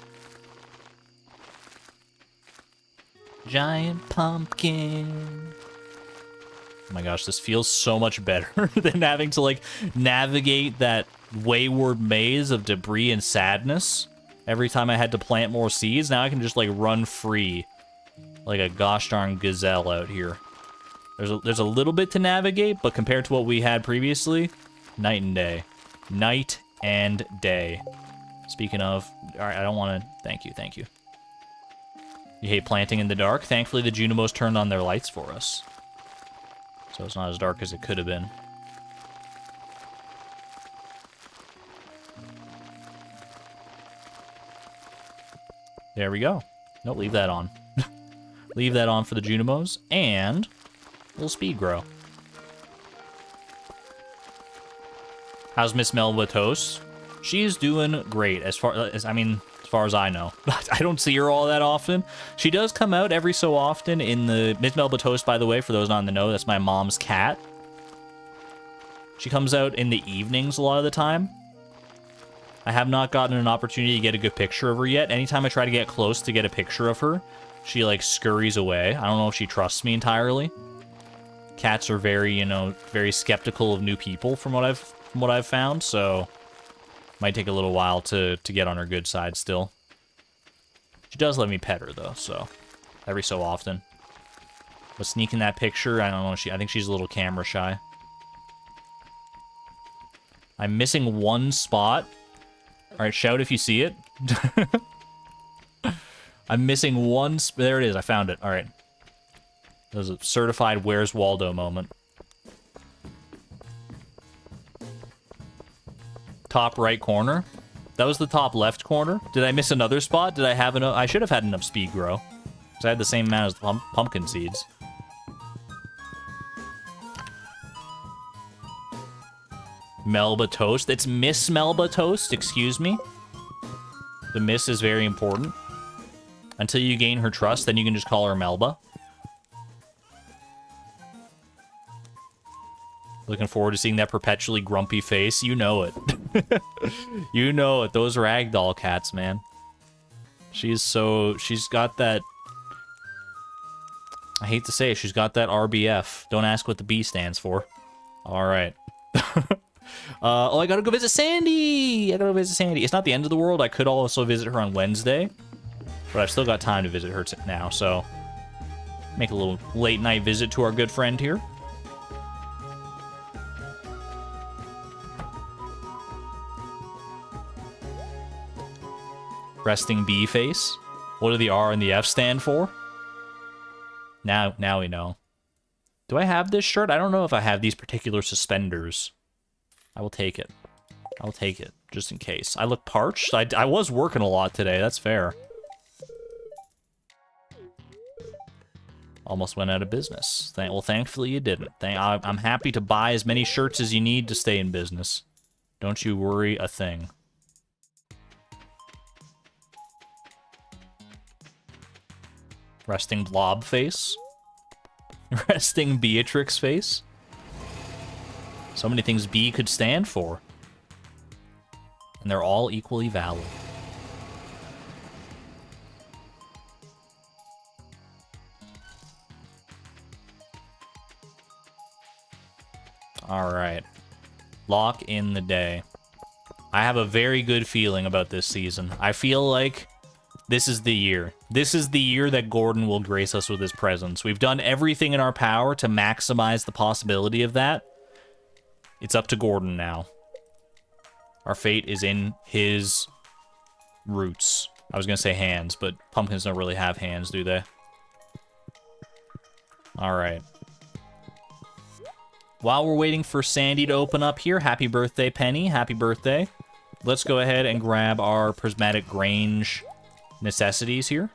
Giant pumpkin. Oh my gosh, this feels so much better than having to, like, navigate that wayward maze of debris and sadness every time I had to plant more seeds. Now I can just, like, run free like a gosh darn gazelle out here. There's a little bit to navigate, but compared to what we had previously, night and day. Night and day. Speaking of... Alright, I don't want to... Thank you. You hate planting in the dark? Thankfully, the Junimos turned on their lights for us. So it's not as dark as it could have been. There we go. No, leave that on. Leave that on for the Junimos. And... little speed grow. How's Miss Melba Toast? She's doing great as far as I know. I don't see her all that often. She does come out every so often in the Miss Melba Toast, by the way, for those not in the know, that's my mom's cat. She comes out in the evenings a lot of the time. I have not gotten an opportunity to get a good picture of her yet. Anytime I try to get close to get a picture of her, she like scurries away. I don't know if she trusts me entirely. Cats are very, very skeptical of new people from what I've found, so might take a little while to get on her good side still. She does let me pet her though, so every so often. But sneaking that picture, I don't know, I think she's a little camera shy. I'm missing one spot. Alright, shout if you see it. I'm missing one there it is, I found it. Alright. That was a certified Where's Waldo moment. Top right corner. That was the top left corner. Did I miss another spot? Did I have enough? I should have had enough speed grow. Because I had the same amount as the pumpkin seeds. Melba Toast. It's Miss Melba Toast, excuse me. The Miss is very important. Until you gain her trust, then you can just call her Melba. Looking forward to seeing that perpetually grumpy face. You know it. You know it. Those ragdoll cats, man. She's got that... I hate to say it, she's got that RBF. Don't ask what the B stands for. Alright. Oh, I gotta go visit Sandy. I gotta visit Sandy. It's not the end of the world. I could also visit her on Wednesday, but I've still got time to visit her now, so make a little late night visit to our good friend here. Resting bee face. What do the R and the F stand for? Now we know. Do I have this shirt? I don't know if I have these particular suspenders. I will take it. I'll take it, just in case. I look parched. I was working a lot today. That's fair. Almost went out of business. Well, thankfully you didn't. I'm happy to buy as many shirts as you need to stay in business. Don't you worry a thing. Resting blob face. Resting Beatrix face. So many things B could stand for. And they're all equally valid. Alright. Lock in the day. I have a very good feeling about this season. I feel like this is the year. This is the year that Gordon will grace us with his presence. We've done everything in our power to maximize the possibility of that. It's up to Gordon now. Our fate is in his roots. I was going to say hands, but pumpkins don't really have hands, do they? Alright. While we're waiting for Sandy to open up here, happy birthday, Penny. Happy birthday. Let's go ahead and grab our Prismatic Grange necessities here.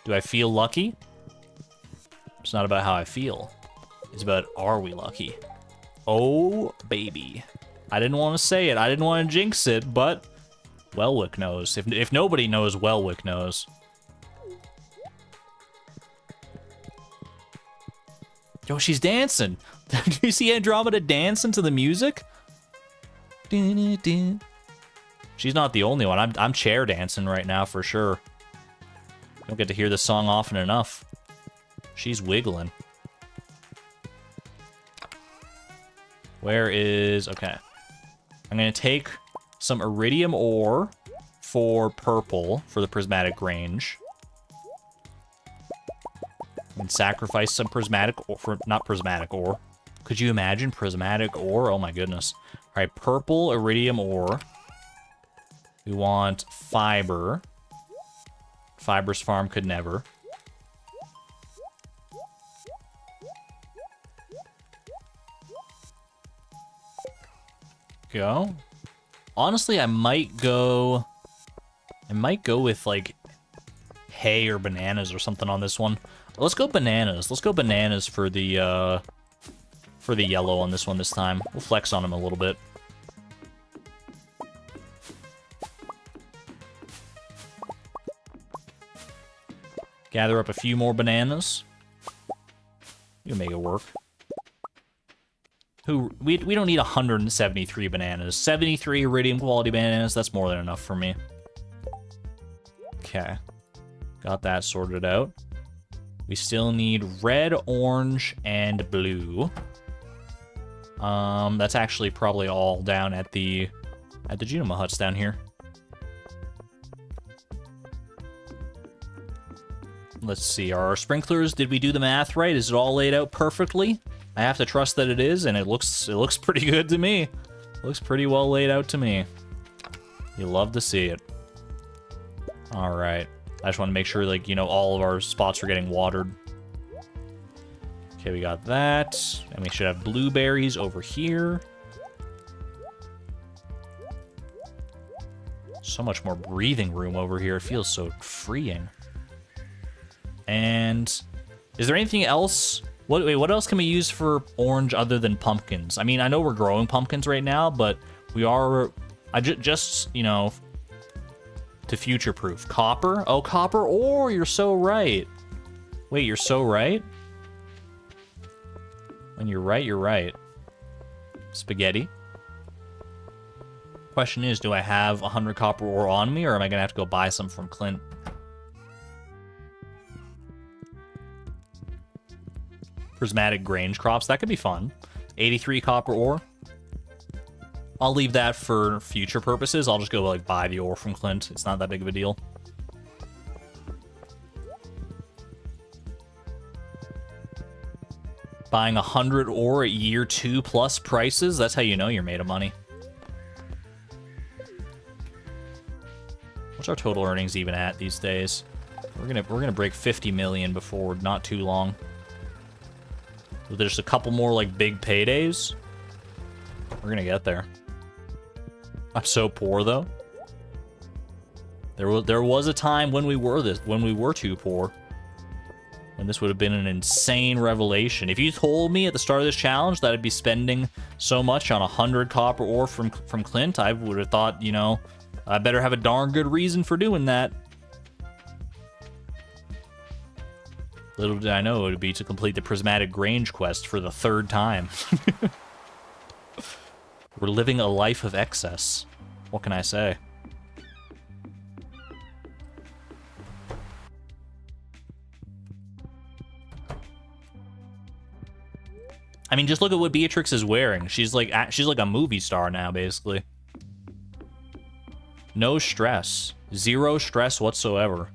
Do I feel lucky? It's not about how I feel. It's about, are we lucky? Oh, baby. I didn't want to say it. I didn't want to jinx it, but Welwick knows. If nobody knows, Welwick knows. Yo, she's dancing. Do you see Andromeda dancing to the music? She's not the only one. I'm chair dancing right now for sure. Don't get to hear this song often enough. She's wiggling. Where is... Okay. I'm going to take some iridium ore for purple for the prismatic range. And sacrifice some prismatic ore for... Not prismatic ore. Could you imagine prismatic ore? Oh my goodness. Alright, purple iridium ore. We want fiber. Fiber's farm could never. Go. Honestly, I might go with like hay or bananas or something on this one. Let's go bananas. Let's go bananas for the yellow on this one this time. We'll flex on him a little bit. Gather up a few more bananas. You can make it work. We don't need 173 bananas. 73 iridium quality bananas, that's more than enough for me. Okay. Got that sorted out. We still need red, orange, and blue. That's actually probably all down at the Junima huts down here. Let's see, are our sprinklers, did we do the math right? Is it all laid out perfectly? I have to trust that it is, and it looks pretty good to me. It looks pretty well laid out to me. You love to see it. All right. I just want to make sure, like, you know, all of our spots are getting watered. Okay, we got that. And we should have blueberries over here. So much more breathing room over here. It feels so freeing. And is there anything else? Wait, what else can we use for orange other than pumpkins? I mean, I know we're growing pumpkins right now, but we are... just, you know, to future-proof. Copper? Oh, copper ore! You're so right. Wait, you're so right? When you're right, you're right. Spaghetti. Question is, do I have 100 copper ore on me, or am I gonna have to go buy some from Clint? Prismatic Grange crops. That could be fun. 83 copper ore. I'll leave that for future purposes. I'll just go like buy the ore from Clint. It's not that big of a deal. Buying 100 ore at year 2 plus prices. That's how you know you're made of money. What's our total earnings even at these days? We're gonna break 50 million before not too long. There's a couple more like big paydays. We're gonna get there. I'm so poor though. There was a time when we were too poor. And this would have been an insane revelation. If you told me at the start of this challenge that I'd be spending so much on 100 copper ore from Clint, I would have thought, you know, I better have a darn good reason for doing that. Little did I know it would be to complete the Prismatic Grange quest for the 3rd time. We're living a life of excess. What can I say? I mean, just look at what Beatrix is wearing. She's like a movie star now, basically. No stress. 0 stress whatsoever.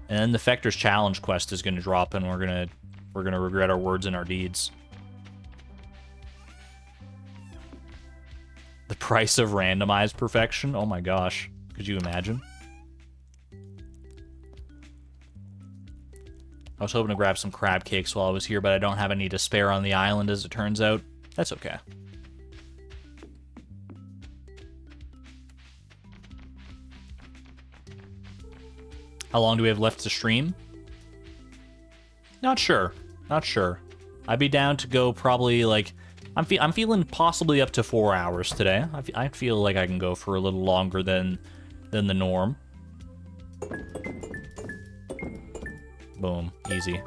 And then the Fector's Challenge quest is going to drop, and we're gonna regret our words and our deeds. The price of randomized perfection? Oh my gosh. Could you imagine? I was hoping to grab some crab cakes while I was here, but I don't have any to spare on the island, as it turns out. That's okay. How long do we have left to stream? Not sure. Not sure. I'd be down to go probably, like... I'm feeling possibly up to 4 hours today. I feel like I can go for a little longer than the norm. Boom. Easy.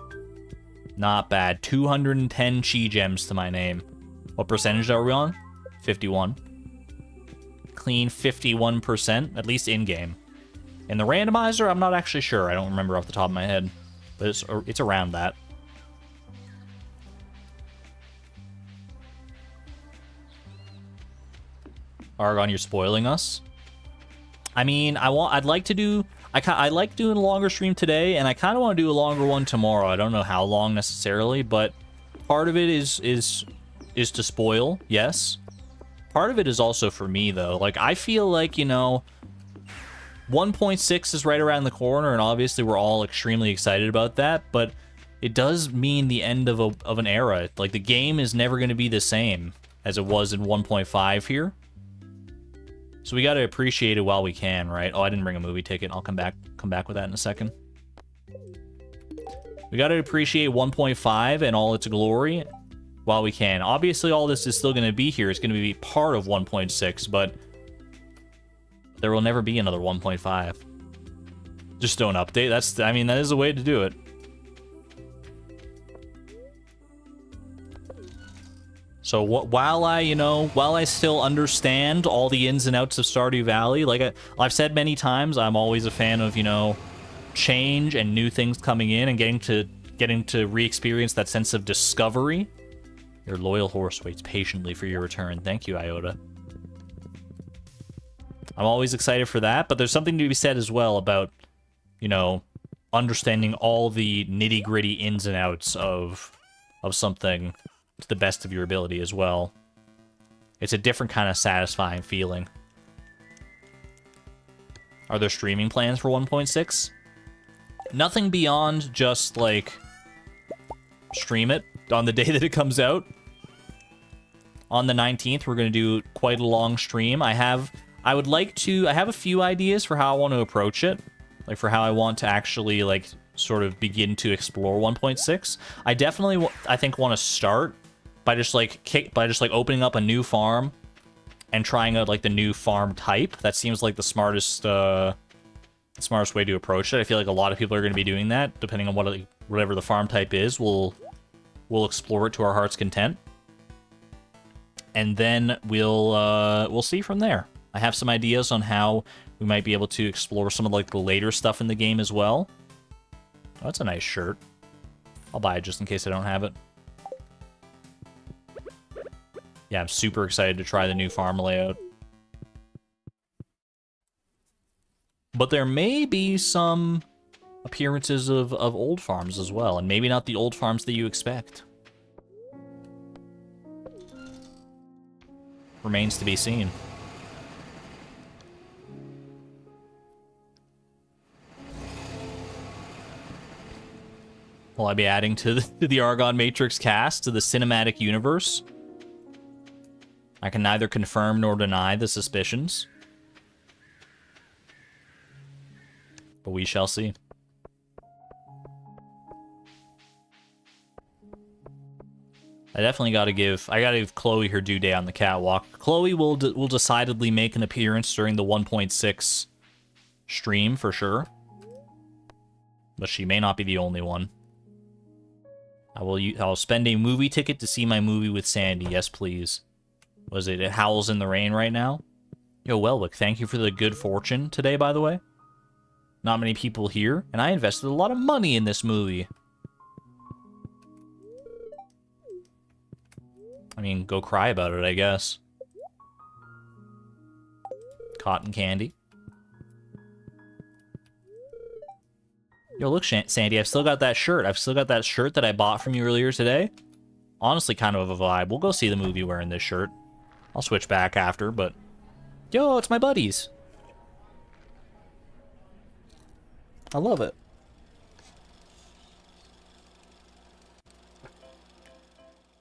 Not bad. 210 chi gems to my name. What percentage are we on? 51. Clean 51%, at least in-game. In the randomizer, I'm not actually sure. I don't remember off the top of my head. But it's around that. Argon, you're spoiling us. I mean, I'd like to do... I like doing a longer stream today, and I kind of want to do a longer one tomorrow. I don't know how long necessarily, but part of it is to spoil, yes. Part of it is also for me, though. Like, I feel like, you know, 1.6 is right around the corner, and obviously we're all extremely excited about that, but it does mean the end of an era. Like, the game is never going to be the same as it was in 1.5 here. So we got to appreciate it while we can, right? Oh, I didn't bring a movie ticket. I'll come back with that in a second. We got to appreciate 1.5 and all its glory while we can. Obviously, all this is still going to be here. It's going to be part of 1.6, but there will never be another 1.5. Just don't update. I mean, that is a way to do it. So while I still understand all the ins and outs of Stardew Valley, like I've said many times, I'm always a fan of, you know, change and new things coming in and getting to re-experience that sense of discovery. Your loyal horse waits patiently for your return. Thank you, Iota. I'm always excited for that, but there's something to be said as well about, you know, understanding all the nitty-gritty ins and outs of something to the best of your ability as well. It's a different kind of satisfying feeling. Are there streaming plans for 1.6? Nothing beyond just, like, stream it on the day that it comes out. On the 19th, we're going to do quite a long stream. I have a few ideas for how I want to approach it. Like, for how I want to actually, like, sort of begin to explore 1.6. I definitely, I think, want to start by just opening up a new farm and trying out like the new farm type. That seems like the smartest way to approach it. I feel like a lot of people are going to be doing that, depending on whatever the farm type is. We'll explore it to our heart's content, and then we'll see from there. I have some ideas on how we might be able to explore some of like the later stuff in the game as well. Oh, that's a nice shirt. I'll buy it just in case I don't have it. Yeah, I'm super excited to try the new farm layout. But there may be some appearances of old farms as well, and maybe not the old farms that you expect. Remains to be seen. Will I be adding to the Argon Matrix cast, to the cinematic universe? I can neither confirm nor deny the suspicions. But we shall see. I definitely gotta give Chloe her due day on the catwalk. Chloe will decidedly make an appearance during the 1.6 stream for sure. But she may not be the only one. I'll spend a movie ticket to see my movie with Sandy. Yes, please. Was it Howls in the Rain right now? Yo, Welwick, thank you for the good fortune today, by the way. Not many people here, and I invested a lot of money in this movie. I mean, go cry about it, I guess. Cotton candy. Yo, look, Sandy, I've still got that shirt. I've still got that shirt that I bought from you earlier today. Honestly, kind of a vibe. We'll go see the movie wearing this shirt. I'll switch back after, but... Yo, it's my buddies. I love it.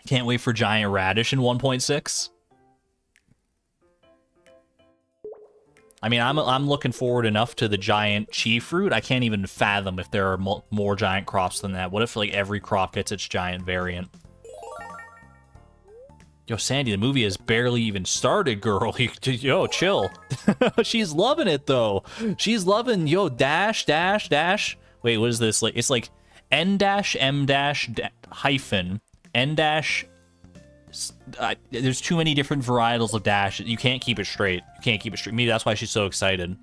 Can't wait for Giant Radish in 1.6. I mean, I'm looking forward enough to the giant chi fruit. I can't even fathom if there are more giant crops than that. What if, like, every crop gets its giant variant? Yo, Sandy, the movie has barely even started, girl. Yo, chill. She's loving it, though. She's loving, yo, dash, dash, dash. Wait, what is this? Like, it's like N dash, M dash, hyphen, N dash. There's too many different varietals of dash. You can't keep it straight. You can't keep it straight. Maybe that's why she's so excited.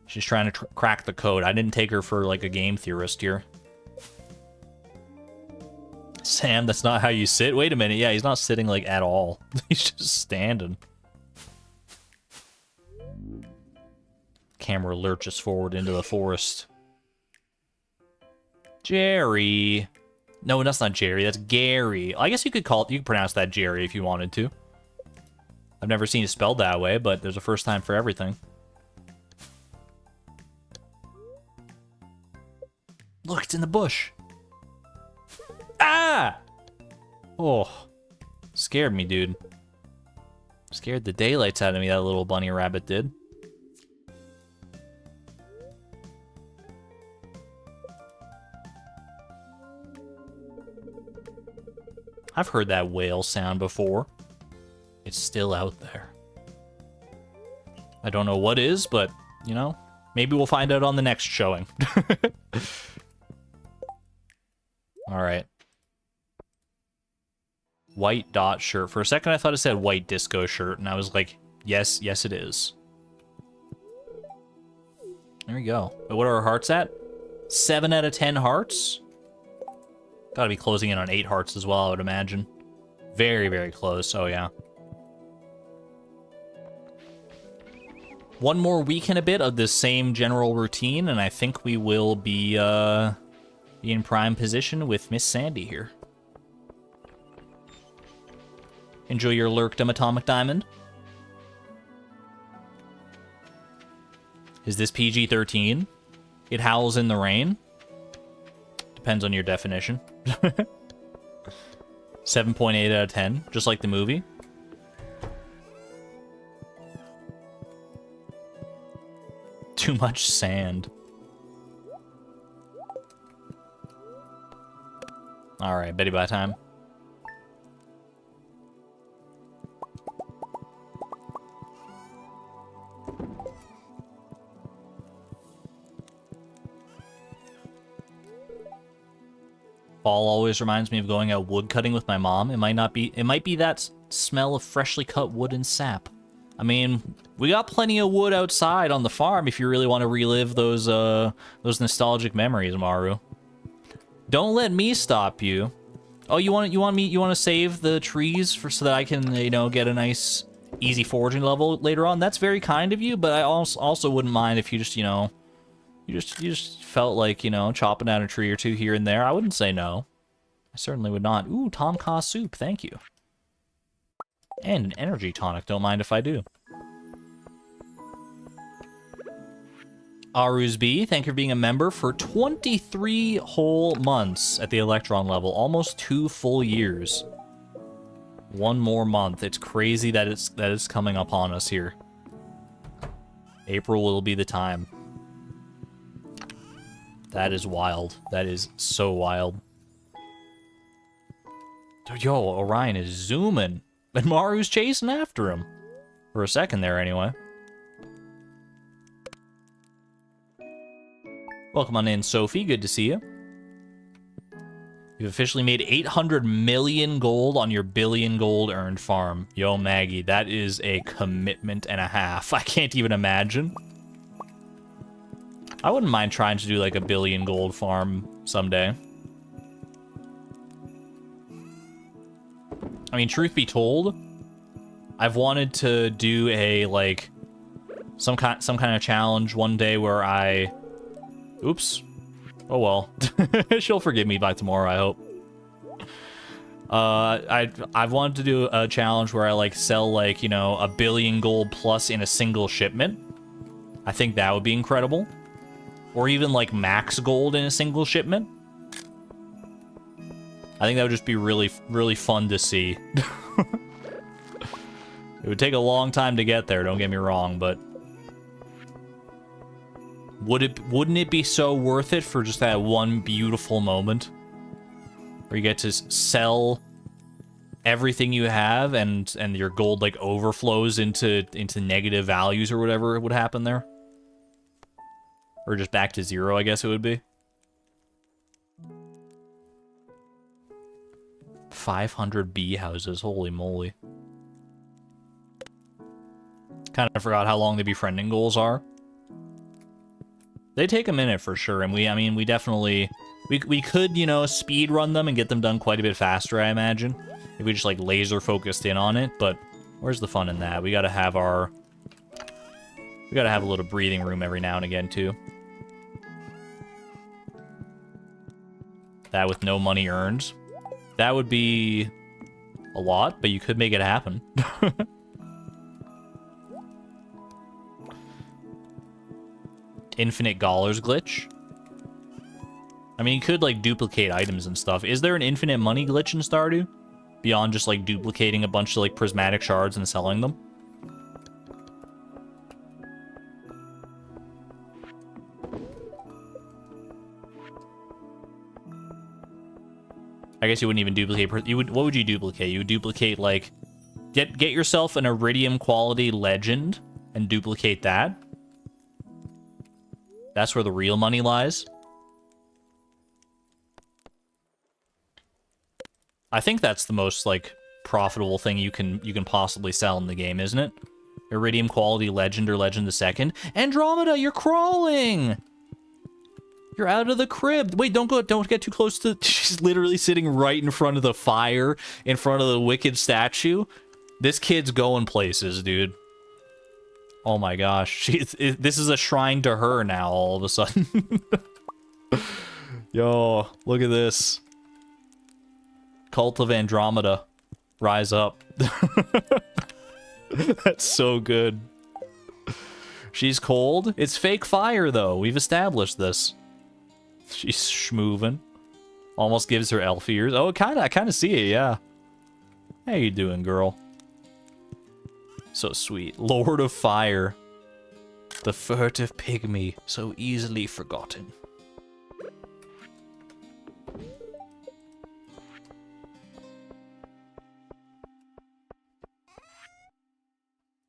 She's trying to crack the code. I didn't take her for, like, a game theorist here. Sam, that's not how you sit. Wait a minute. Yeah, he's not sitting, like, at all. He's just standing. Camera lurches forward into the forest. Jerry. No, that's not Jerry. That's Gary. I guess you could call it, you could pronounce that Jerry if you wanted to. I've never seen it spelled that way, but there's a first time for everything. Look, it's in the bush. Ah! Oh. Scared me, dude. Scared the daylights out of me, that little bunny rabbit did. I've heard that whale sound before. It's still out there. I don't know what is, but, you know, maybe we'll find out on the next showing. Alright. White dot shirt. For a second I thought it said white disco shirt, and I was like, yes, yes it is. There we go. But what are our hearts at? 7 out of 10 hearts? Gotta be closing in on 8 hearts as well, I would imagine. Very, very close. Oh, yeah. One more week and a bit of this same general routine, and I think we will be in prime position with Miss Sandy here. Enjoy your lurkdom, Atomic Diamond. Is this PG-13? It howls in the rain? Depends on your definition. 7.8 out of 10, just like the movie. Too much sand. Alright, Betty Bye time. Fall always reminds me of going out wood cutting with my mom. It might be that smell of freshly cut wood and sap. I mean, we got plenty of wood outside on the farm if you really want to relive those nostalgic memories, Maru. Don't let me stop you. Oh, you want to save the trees so that I can, you know, get a nice easy foraging level later on? That's very kind of you, but I also wouldn't mind if you just, you know, you just felt like, you know, chopping down a tree or two here and there. I wouldn't say no. I certainly would not. Ooh, Tom Kha soup, thank you. And an energy tonic, don't mind if I do. Aruz B, thank you for being a member for 23 whole months at the Electron level. Almost 2 full years. One more month. It's crazy that it's coming upon us here. April will be the time. That is wild. That is so wild. Yo, Orion is zooming. And Maru's chasing after him. For a second there, anyway. Welcome on in, Sophie. Good to see you. You've officially made 800 million gold on your billion gold earned farm. Yo, Maggie, that is a commitment and a half. I can't even imagine. I wouldn't mind trying to do like a billion gold farm someday. I mean, truth be told, I've wanted to do a like some kind of challenge one day where I oops. Oh well. She'll forgive me by tomorrow, I hope. I've wanted to do a challenge where I like sell like, you know, 1 billion gold plus in a single shipment. I think that would be incredible. Or even like max gold in a single shipment. I think that would just be really, really fun to see. It would take a long time to get there, don't get me wrong, but wouldn't it be so worth it for just that one beautiful moment where you get to sell everything you have and your gold like overflows into negative values or whatever would happen there? Or just back to 0, I guess it would be. 500 bee houses, holy moly. Kind of forgot how long the befriending goals are. They take a minute for sure, and I mean, we definitely, we could, you know, speed run them and get them done quite a bit faster, I imagine, if we just, like, laser focused in on it, but where's the fun in that? We gotta have a little breathing room every now and again, too. That with no money earned. That would be a lot, but you could make it happen. Infinite Gallers glitch. I mean, you could, like, duplicate items and stuff. Is there an infinite money glitch in Stardew? Beyond just, like, duplicating a bunch of, like, prismatic shards and selling them? I guess you wouldn't even duplicate... what would you duplicate? You would duplicate, like... Get yourself an Iridium quality legend and duplicate that. That's where the real money lies. I think that's the most, like, profitable thing you can possibly sell in the game, isn't it? Iridium quality legend or legend the second. Andromeda, you're crawling! You're out of the crib. Wait, don't get too close to... She's literally sitting right in front of the fire, in front of the wicked statue. This kid's going places, dude. Oh my gosh, this is a shrine to her now, all of a sudden. Yo, look at this. Cult of Andromeda. Rise up. That's so good. She's cold. It's fake fire, though. We've established this. She's schmoovin'. Almost gives her elf ears. Oh, I kind of see it, yeah. How you doing, girl? So sweet. Lord of Fire. The furtive pygmy, so easily forgotten.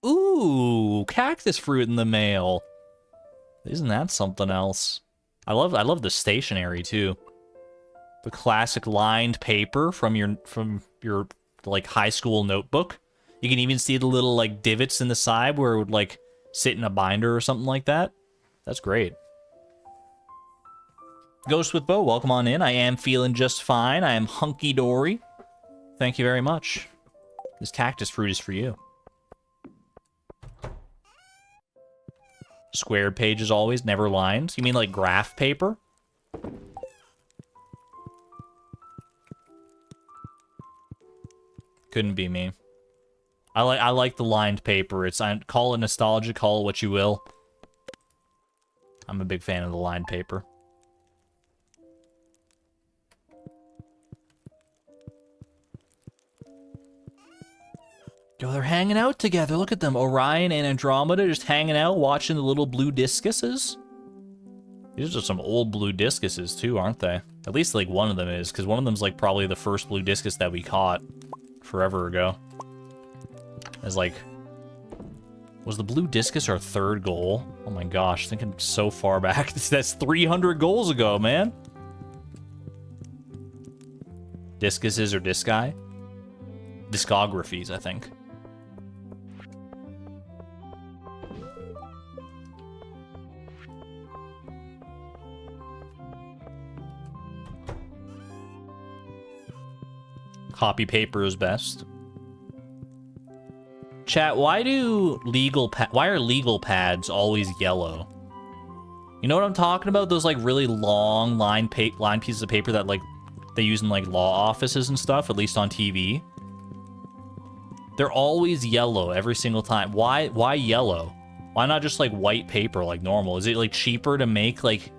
Ooh, cactus fruit in the mail. Isn't that something else? I love the stationery too. The classic lined paper from your like high school notebook. You can even see the little, like, divots in the side where it would, like, sit in a binder or something like that. That's great. Ghost with Bo, welcome on in. I am feeling just fine. I am hunky-dory. Thank you very much. This cactus fruit is for you. Squared page as always, never lined. You mean like graph paper? Couldn't be me. I like the lined paper. Call it nostalgia, call it what you will. I'm a big fan of the lined paper. Yo, they're hanging out together. Look at them. Orion and Andromeda just hanging out, watching the little blue discuses. These are some old blue discuses, too, aren't they? At least, like, one of them is, because one of them's, like, probably the first blue discus that we caught forever ago. It's like... Was the blue discus our third goal? Oh my gosh, thinking so far back. That's 300 goals ago, man. Discuses or disci? Discographies, I think. Copy paper is best. Chat, why are legal pads always yellow? You know what I'm talking about? Those like really long line pieces of paper that like they use in like law offices and stuff, at least on TV. They're always yellow every single time. Why yellow? Why not just like white paper like normal? Is it like cheaper to make like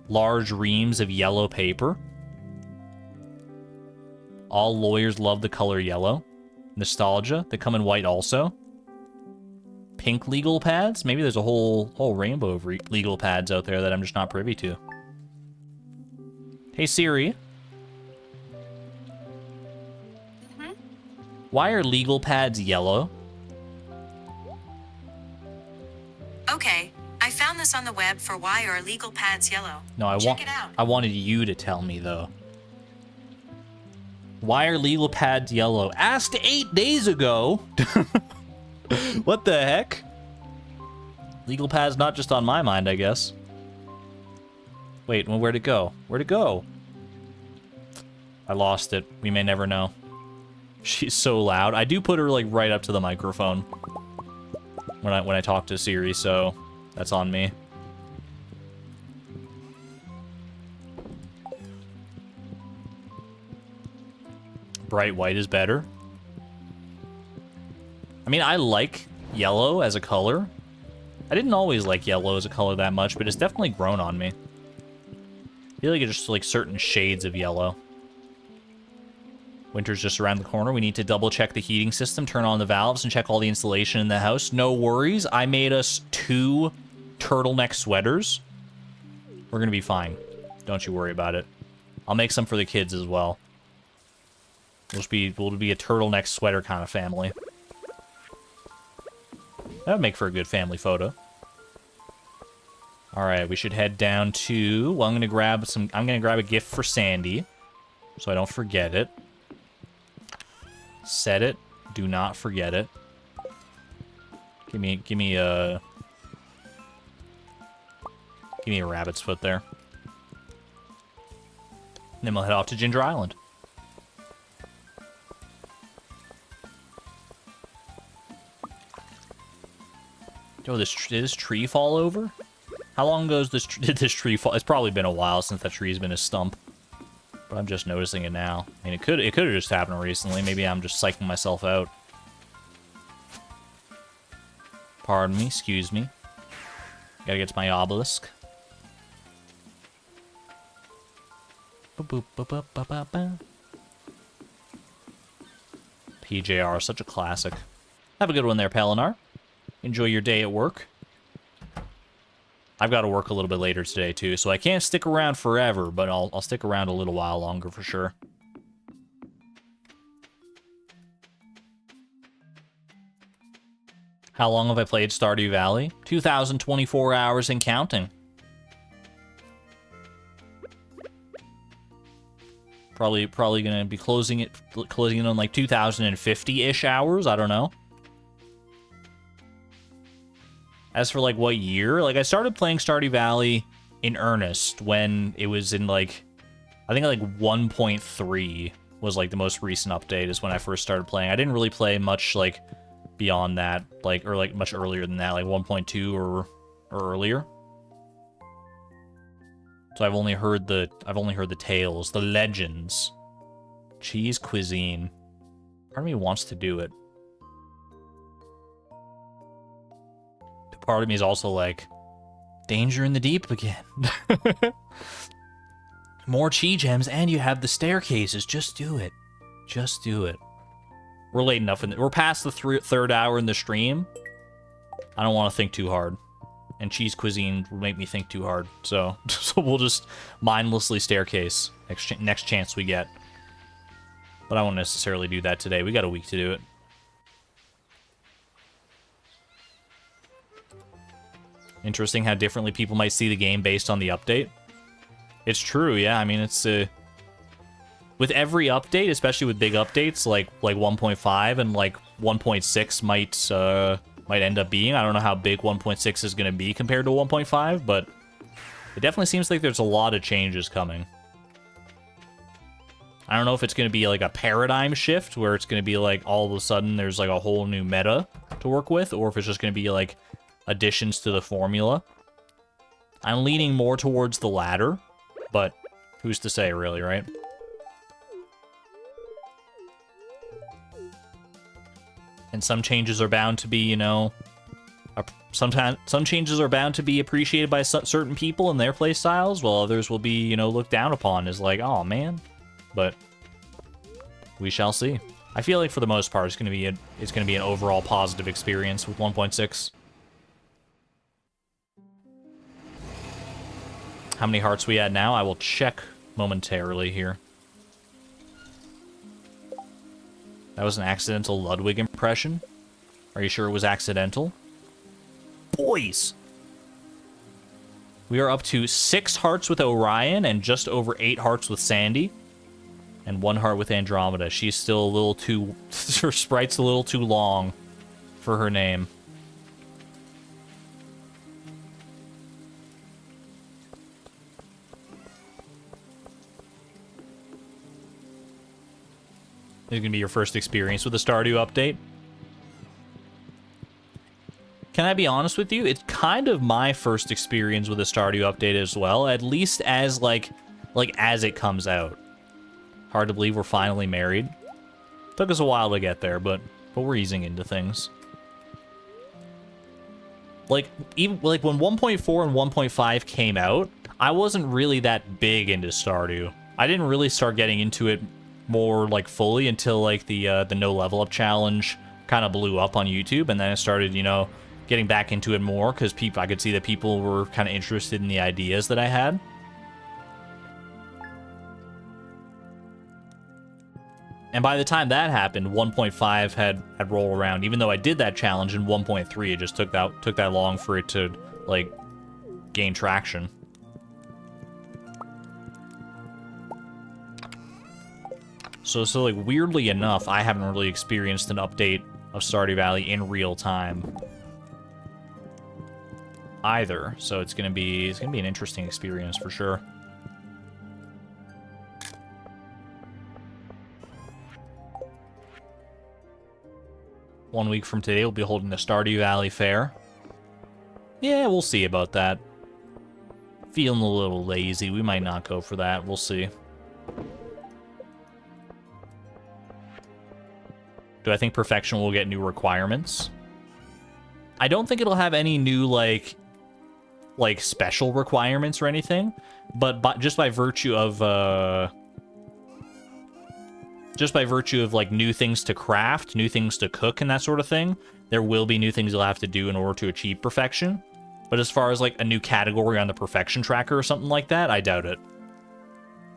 large reams of yellow paper? All lawyers love the color yellow. Nostalgia. They come in white also. Pink legal pads? Maybe there's a whole rainbow of legal pads out there that I'm just not privy to. Hey Siri. Mm-hmm. Why are legal pads yellow? Okay, I found this on the web for why are legal pads yellow. No, Check it out. I wanted you to tell me though. Why are legal pads yellow? Asked 8 days ago. What the heck? Legal pads not just on my mind, I guess. Wait, well, where'd it go? Where'd it go? I lost it. We may never know. She's so loud. I do put her like right up to the microphone when I talk to Siri, so that's on me. Bright white is better. I mean, I like yellow as a color. I didn't always like yellow as a color that much, but it's definitely grown on me. I feel like it's just like certain shades of yellow. Winter's just around the corner. We need to double check the heating system, turn on the valves, and check all the insulation in the house. No worries. I made us 2 turtleneck sweaters. We're gonna be fine. Don't you worry about it. I'll make some for the kids as well. We'll be a turtleneck sweater kind of family. That would make for a good family photo. All right, we should head down to. Well, I'm gonna grab a gift for Sandy, so I don't forget it. Set it. Do not forget it. Give me a rabbit's foot there. And then we'll head off to Ginger Island. Oh, did this tree fall over? How long ago did this tree fall? It's probably been a while since that tree's been a stump. But I'm just noticing it now. I mean, it could have just happened recently. Maybe I'm just psyching myself out. Pardon me, excuse me. Gotta get to my obelisk. PJR, such a classic. Have a good one there, Palinar. Enjoy your day at work. I've got to work a little bit later today, too, so I can't stick around forever, but I'll stick around a little while longer for sure. How long have I played Stardew Valley? 2,024 hours and counting. Probably gonna be closing it on like 2,050-ish hours. I don't know. As for like what year, like I started playing Stardew Valley in earnest when it was in like, I think like 1.3 was like the most recent update is when I first started playing. I didn't really play much like beyond that, like, or like much earlier than that, like 1.2 or earlier. So I've only heard the tales, the legends. Cheese cuisine. Part of me wants to do it. Part of me is also like, danger in the deep again. More chi gems, and you have the staircases. Just do it. Just do it. We're late enough. We're past the third hour in the stream. I don't want to think too hard. And cheese cuisine will make me think too hard. So we'll just mindlessly staircase next chance we get. But I won't necessarily do that today. We got a week to do it. Interesting how differently people might see the game based on the update. It's true, yeah. I mean, it's with every update, especially with big updates like 1.5 and like 1.6 might end up being. I don't know how big 1.6 is going to be compared to 1.5, but it definitely seems like there's a lot of changes coming. I don't know if it's going to be like a paradigm shift where it's going to be like all of a sudden there's like a whole new meta to work with, or if it's just going to be like additions to the formula. I'm leaning more towards the latter, but who's to say, really, right? And some changes are bound to be, you know, sometimes some changes are bound to be appreciated by certain people and their play styles, while others will be, you know, looked down upon as like, oh man. But we shall see. I feel like for the most part, it's going to be an overall positive experience with 1.6. How many hearts we at now? I will check momentarily here. That was an accidental Ludwig impression. Are you sure it was accidental? Boys! We are up to 6 hearts with Orion and just over 8 hearts with Sandy. And 1 heart with Andromeda. She's still a little too... her sprite's a little too long for her name. This is going to be your first experience with the Stardew update. Can I be honest with you? It's kind of my first experience with the Stardew update as well, at least as, like as it comes out. Hard to believe we're finally married. Took us a while to get there, but we're easing into things. Like, even like when 1.4 and 1.5 came out, I wasn't really that big into Stardew. I didn't really start getting into it more like fully until like the no level up challenge kind of blew up on YouTube, and then I started, you know, getting back into it more because I could see that people were kind of interested in the ideas that I had. And by the time that happened, 1.5 had rolled around. Even though I did that challenge in 1.3, it just took that long for it to like gain traction. So like weirdly enough, I haven't really experienced an update of Stardew Valley in real time either. So it's gonna be an interesting experience for sure. One week from today, we'll be holding the Stardew Valley Fair. Yeah, we'll see about that. Feeling a little lazy. We might not go for that. We'll see. Do I think Perfection will get new requirements? I don't think it'll have any new, like special requirements or anything. But just by virtue of, like, new things to craft, new things to cook, and that sort of thing, there will be new things you'll have to do in order to achieve perfection. But as far as, like, a new category on the perfection tracker or something like that, I doubt it.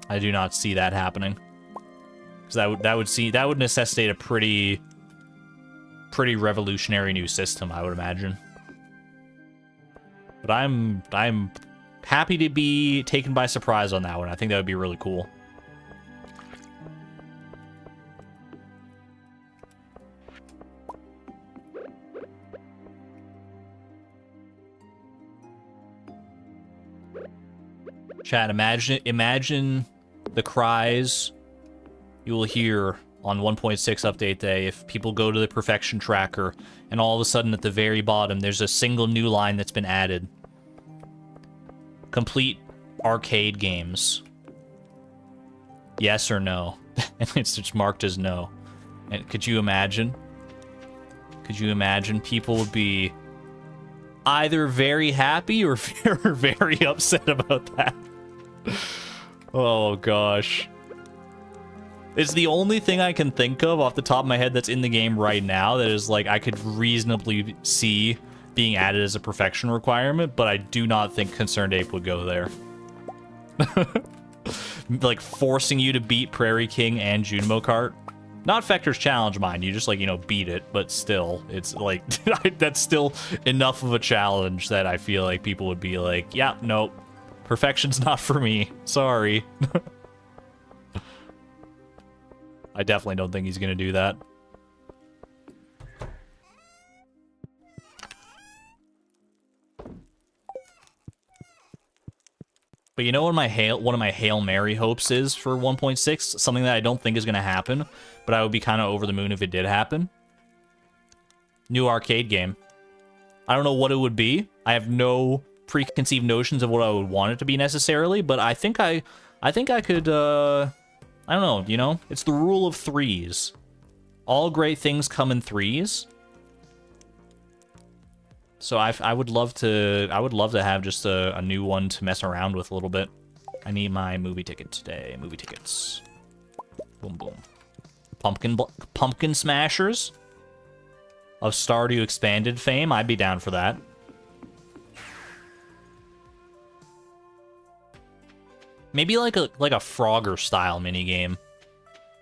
I do not see that happening. Because that would necessitate a pretty revolutionary new system, I would imagine. But I'm happy to be taken by surprise on that one. I think that would be really cool. Chat, imagine the cries you will hear on 1.6 update day if people go to the perfection tracker and all of a sudden at the very bottom there's a single new line that's been added. Complete arcade games. Yes or no? And it's just marked as no. And could you imagine? Could you imagine people would be either very happy or very upset about that? Oh gosh. It's the only thing I can think of off the top of my head that's in the game right now that is like I could reasonably see being added as a perfection requirement, but I do not think Concerned Ape would go there. Like forcing you to beat Prairie King and Junimo Kart. Not Fector's challenge, mind you, just like, you know, beat it, but still, it's like, that's still enough of a challenge that I feel like people would be like, yeah, nope, perfection's not for me, sorry. I definitely don't think he's gonna do that. But you know what one of my Hail Mary hopes is for 1.6? Something that I don't think is going to happen, but I would be kind of over the moon if it did happen. New arcade game. I don't know what it would be. I have no preconceived notions of what I would want it to be necessarily, but I think I could, I don't know, you know? It's the rule of threes. All great things come in threes. So I would love to have just a new one to mess around with a little bit. I need my movie ticket today. Movie tickets. Boom boom. Pumpkin Smashers of Stardew Expanded fame. I'd be down for that. Maybe like a Frogger style minigame.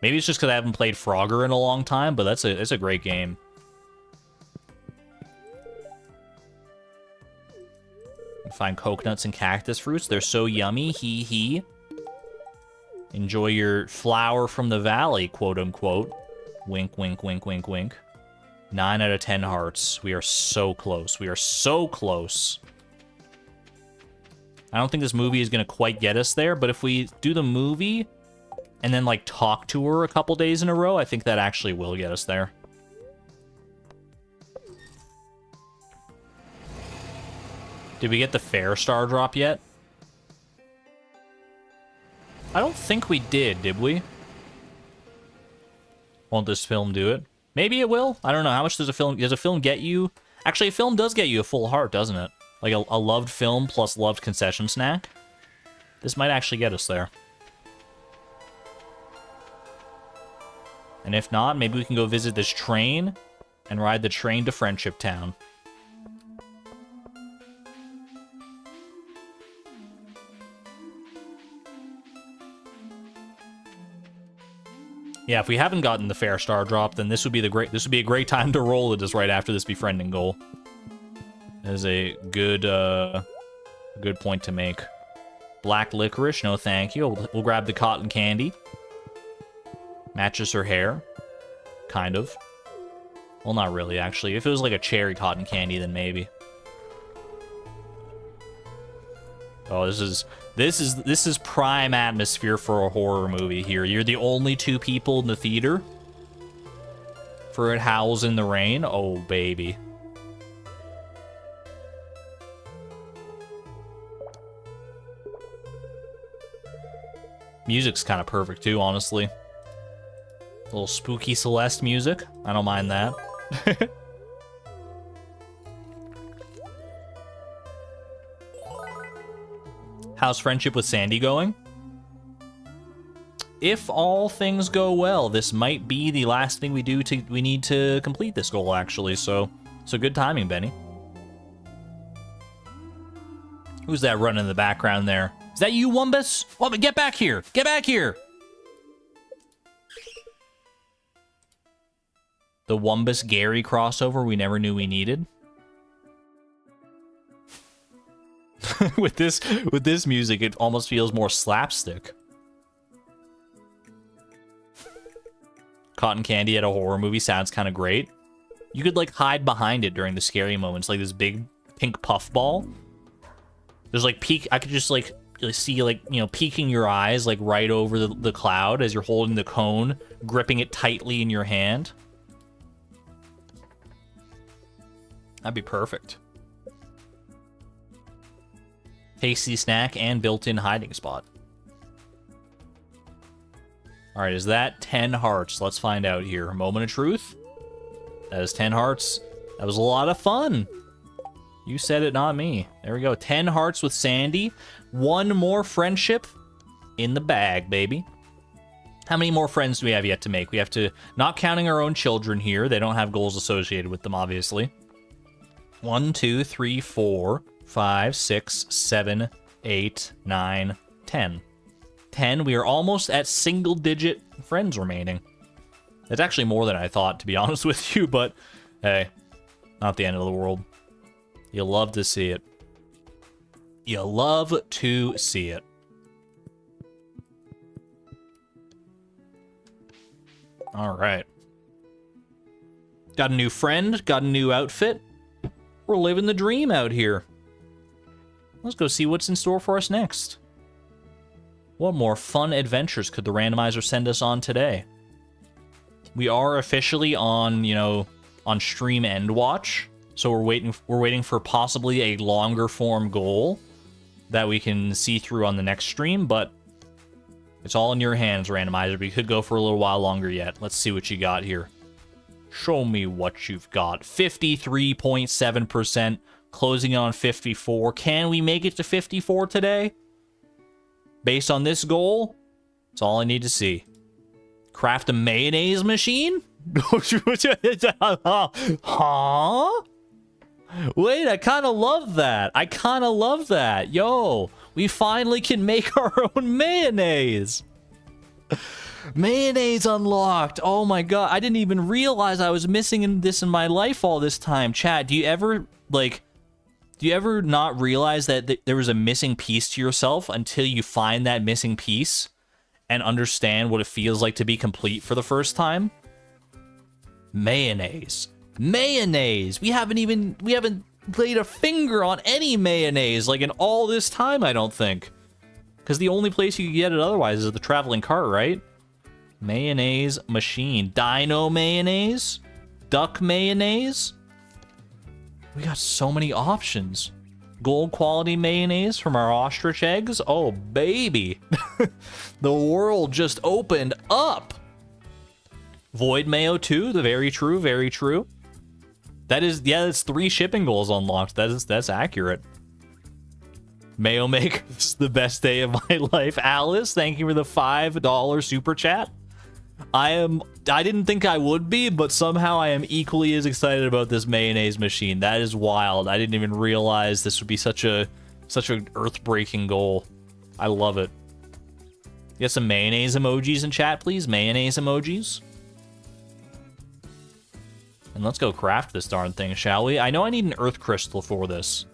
Maybe it's just because I haven't played Frogger in a long time, but it's a great game. Find coconuts and cactus fruits. They're so yummy. Hee hee. Enjoy your flower from the valley, quote unquote. Wink, wink, wink, wink, wink. 9 out of 10 hearts. We are so close. We are so close. I don't think this movie is going to quite get us there, but if we do the movie and then, like, talk to her a couple days in a row, I think that actually will get us there. Did we get the fair star drop yet? I don't think we did we? Won't this film do it? Maybe it will. I don't know. How much does a film get you? Actually, a film does get you a full heart, doesn't it? Like a loved film plus loved concession snack. This might actually get us there. And if not, maybe we can go visit this train and ride the train to Friendship Town. Yeah, if we haven't gotten the fair star drop, then this would be a great time to roll it just right after this befriending goal. That is a good point to make. Black licorice, no thank you. We'll grab the cotton candy. Matches her hair. Kind of. Well, not really, actually. If it was like a cherry cotton candy, then maybe. Oh, this is prime atmosphere for a horror movie here. You're the only two people in the theater for It Howls in the Rain. Oh, baby. Music's kind of perfect too, honestly. A little spooky Celeste music. I don't mind that. How's friendship with Sandy going? If all things go well, this might be the last thing we need to complete this goal, actually, so good timing, Benny. Who's that running in the background there? Is that you, Wumbus? Wumbus, get back here! Get back here! The Wumbus Gary crossover we never knew we needed. with this music, it almost feels more slapstick. Cotton candy at a horror movie sounds kind of great. You could like hide behind it during the scary moments, like this big pink puff ball. There's like I could just like you'll see, like, you know, peeking your eyes, like, right over the cloud as you're holding the cone, gripping it tightly in your hand. That'd be perfect. Tasty snack and built-in hiding spot. All right, is that 10 hearts? Let's find out here. Moment of truth. That is 10 hearts. That was a lot of fun. You said it, not me. There we go. 10 hearts with Sandy. One more friendship in the bag, baby. How many more friends do we have yet to make? We have to, not counting our own children here. They don't have goals associated with them, obviously. 1, 2, 3, 4, 5, 6, 7, 8, 9, 10. 10. We are almost at single-digit friends remaining. That's actually more than I thought, to be honest with you, but hey, not the end of the world. You love to see it. You love to see it. All right. Got a new friend, got a new outfit. We're living the dream out here. Let's go see what's in store for us next. What more fun adventures could the randomizer send us on today? We are officially on, you know, on stream end watch. So we're waiting for possibly a longer form goal that we can see through on the next stream, but it's all in your hands, randomizer. We could go for a little while longer yet. Let's see what you got here. Show me what you've got. 53.7%, closing on 54. Can we make it to 54 today? Based on this goal, that's all I need to see. Craft a mayonnaise machine? Huh? Wait, I kind of love that. I kind of love that. Yo, we finally can make our own mayonnaise. Mayonnaise unlocked. Oh my god, I didn't even realize I was missing this in my life all this time. Chat, do you ever, like, do you ever not realize that there was a missing piece to yourself until you find that missing piece and understand what it feels like to be complete for the first time? Mayonnaise. Mayonnaise. We haven't laid a finger on any mayonnaise, like, in all this time, I don't think. Because the only place you can get it otherwise is the traveling cart, right? Mayonnaise machine. Dino mayonnaise? Duck mayonnaise? We got so many options. Gold quality mayonnaise from our ostrich eggs? Oh, baby. The world just opened up. Void mayo too? The very true, very true. That is, yeah, that's 3 shipping goals unlocked. That's accurate. Mayo Maker, this is the best day of my life. Alice, thank you for the $5 super chat. I didn't think I would be, but somehow I am equally as excited about this mayonnaise machine. That is wild. I didn't even realize this would be such an earth-breaking goal. I love it. Get some mayonnaise emojis in chat, please. Mayonnaise emojis. And let's go craft this darn thing, shall we? I know I need an earth crystal for this,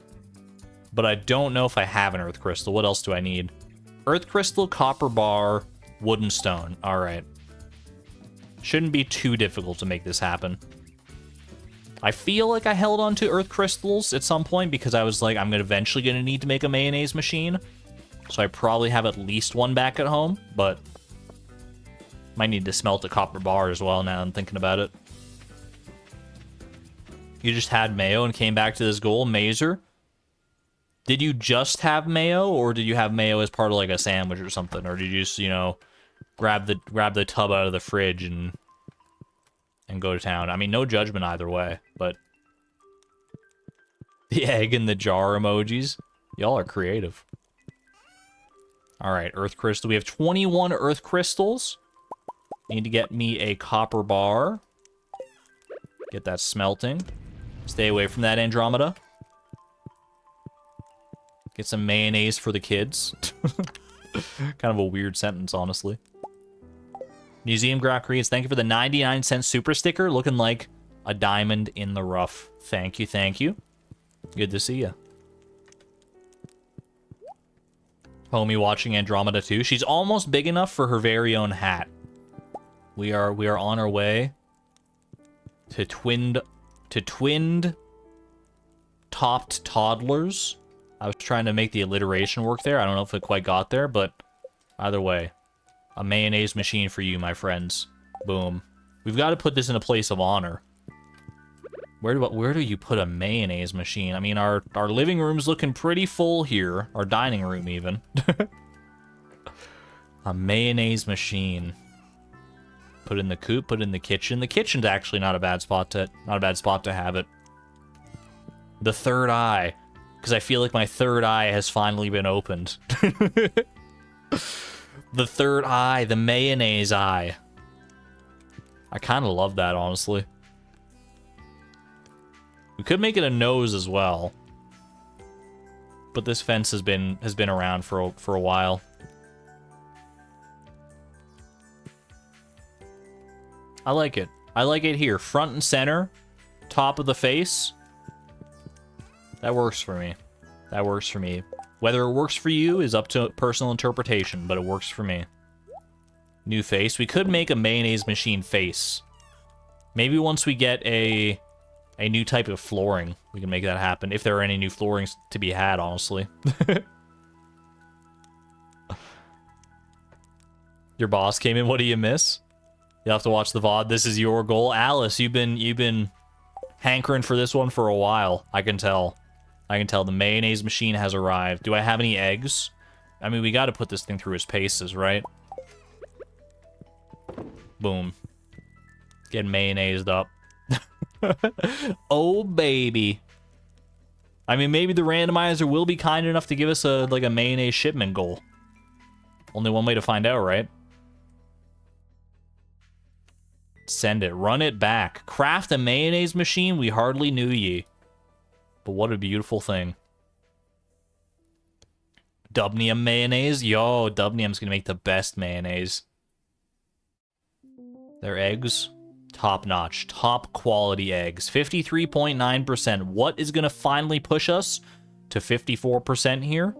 but I don't know if I have an earth crystal. What else do I need? Earth crystal, copper bar, wooden stone. All right. Shouldn't be too difficult to make this happen. I feel like I held on to earth crystals at some point because I was like, I'm eventually going to need to make a mayonnaise machine. So I probably have at least one back at home, but might need to smelt a copper bar as well now that I'm thinking about it. You just had mayo and came back to this goal, Mazer. Did you just have mayo, or did you have mayo as part of like a sandwich or something? Or did you just, you know, grab the tub out of the fridge and go to town? I mean, no judgment either way, but the egg in the jar emojis. Y'all are creative. All right, earth crystal. We have 21 earth crystals. Need to get me a copper bar. Get that smelting. Stay away from that, Andromeda. Get some mayonnaise for the kids. Kind of a weird sentence, honestly. Museum Graph Creates, thank you for the 99-cent super sticker. Looking like a diamond in the rough. Thank you, thank you. Good to see you. Homie watching Andromeda too. She's almost big enough for her very own hat. We are on our way to twinned topped toddlers I was trying to make the alliteration work there. I don't know if it quite got there, but either way. A mayonnaise machine for you, my friends. Boom. We've got to put this in a place of honor. Where do you put a mayonnaise machine? I mean, our living room's looking pretty full here. Our dining room, even. A mayonnaise machine. Put in the coop, put in the kitchen. The kitchen's actually not a bad spot to have it. The third eye. Because I feel like my third eye has finally been opened. The third eye, the mayonnaise eye. I kind of love that, honestly. We could make it a nose as well. But this fence has been around for a while. I like it. I like it here. Front and center. Top of the face. That works for me. That works for me. Whether it works for you is up to personal interpretation, but it works for me. New face. We could make a mayonnaise machine face. Maybe once we get a new type of flooring, we can make that happen. If there are any new floorings to be had, honestly. Your boss came in. What do you miss? You'll have to watch the VOD. This is your goal. Alice, you've been hankering for this one for a while. I can tell. I can tell the mayonnaise machine has arrived. Do I have any eggs? I mean, we got to put this thing through its paces, right? Boom. Get mayonnaised up. Oh, baby. I mean, maybe the randomizer will be kind enough to give us a mayonnaise shipment goal. Only one way to find out, right? Send it. Run it back. Craft a mayonnaise machine we hardly knew ye. But what a beautiful thing. Dubnium mayonnaise? Yo, Dubnium's gonna make the best mayonnaise. Their eggs? Top notch. Top quality eggs. 53.9%. What is gonna finally push us to 54% here?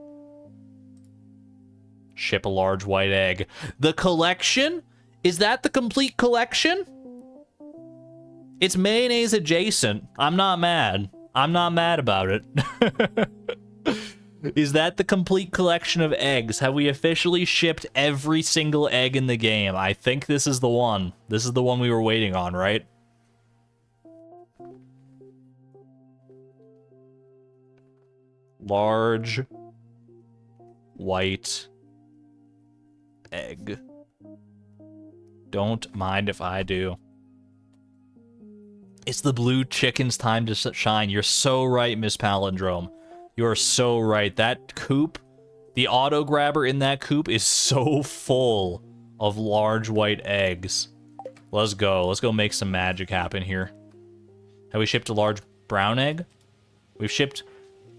Ship a large white egg. The collection? Is that the complete collection? It's mayonnaise adjacent. I'm not mad. I'm not mad about it. Is that the complete collection of eggs? Have we officially shipped every single egg in the game? I think this is the one. This is the one we were waiting on, right? Large white egg. Don't mind if I do. It's the blue chicken's time to shine. You're so right, Miss Palindrome. You're so right. That coop, the auto grabber in that coop is so full of large white eggs. Let's go. Let's go make some magic happen here. Have we shipped a large brown egg? We've shipped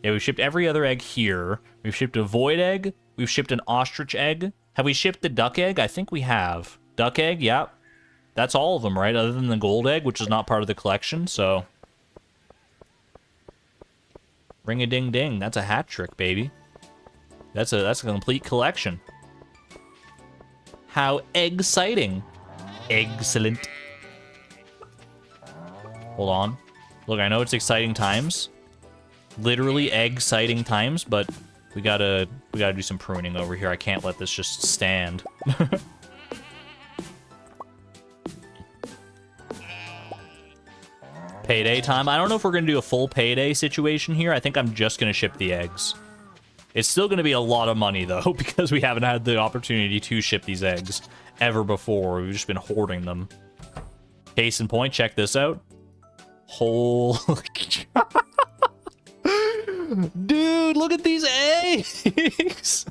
every other egg here. We've shipped a void egg. We've shipped an ostrich egg. Have we shipped the duck egg? I think we have. Duck egg, yeah. That's all of them, right? Other than the gold egg, which is not part of the collection, so... Ring-a-ding-ding. That's a hat trick, baby. That's a complete collection. How exciting. Excellent. Hold on. Look, I know it's exciting times. Literally exciting times, but we gotta do some pruning over here. I can't let this just stand. Payday time. I don't know if we're going to do a full payday situation here. I think I'm just going to ship the eggs. It's still going to be a lot of money, though, because we haven't had the opportunity to ship these eggs ever before. We've just been hoarding them. Case in point, check this out. Holy... Dude, look at these eggs!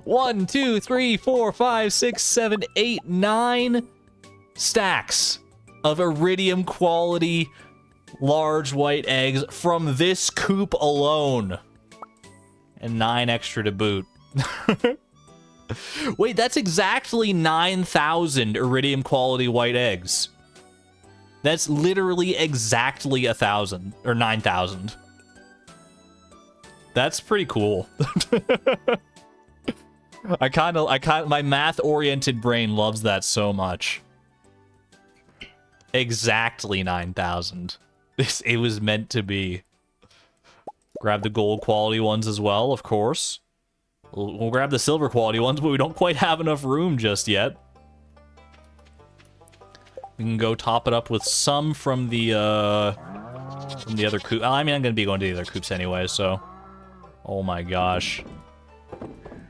1, 2, 3, 4, 5, 6, 7, 8, 9 stacks of iridium quality large white eggs from this coop alone. And 9 extra to boot. Wait, that's exactly 9,000 iridium quality white eggs. That's literally exactly 1,000 or 9,000. That's pretty cool. My math-oriented brain loves that so much. Exactly 9,000. It was meant to be. Grab the gold quality ones as well, of course. We'll grab the silver quality ones, but we don't quite have enough room just yet. We can go top it up with some from the other coop. I mean, I'm going to be going to the other coops anyway, so... Oh my gosh.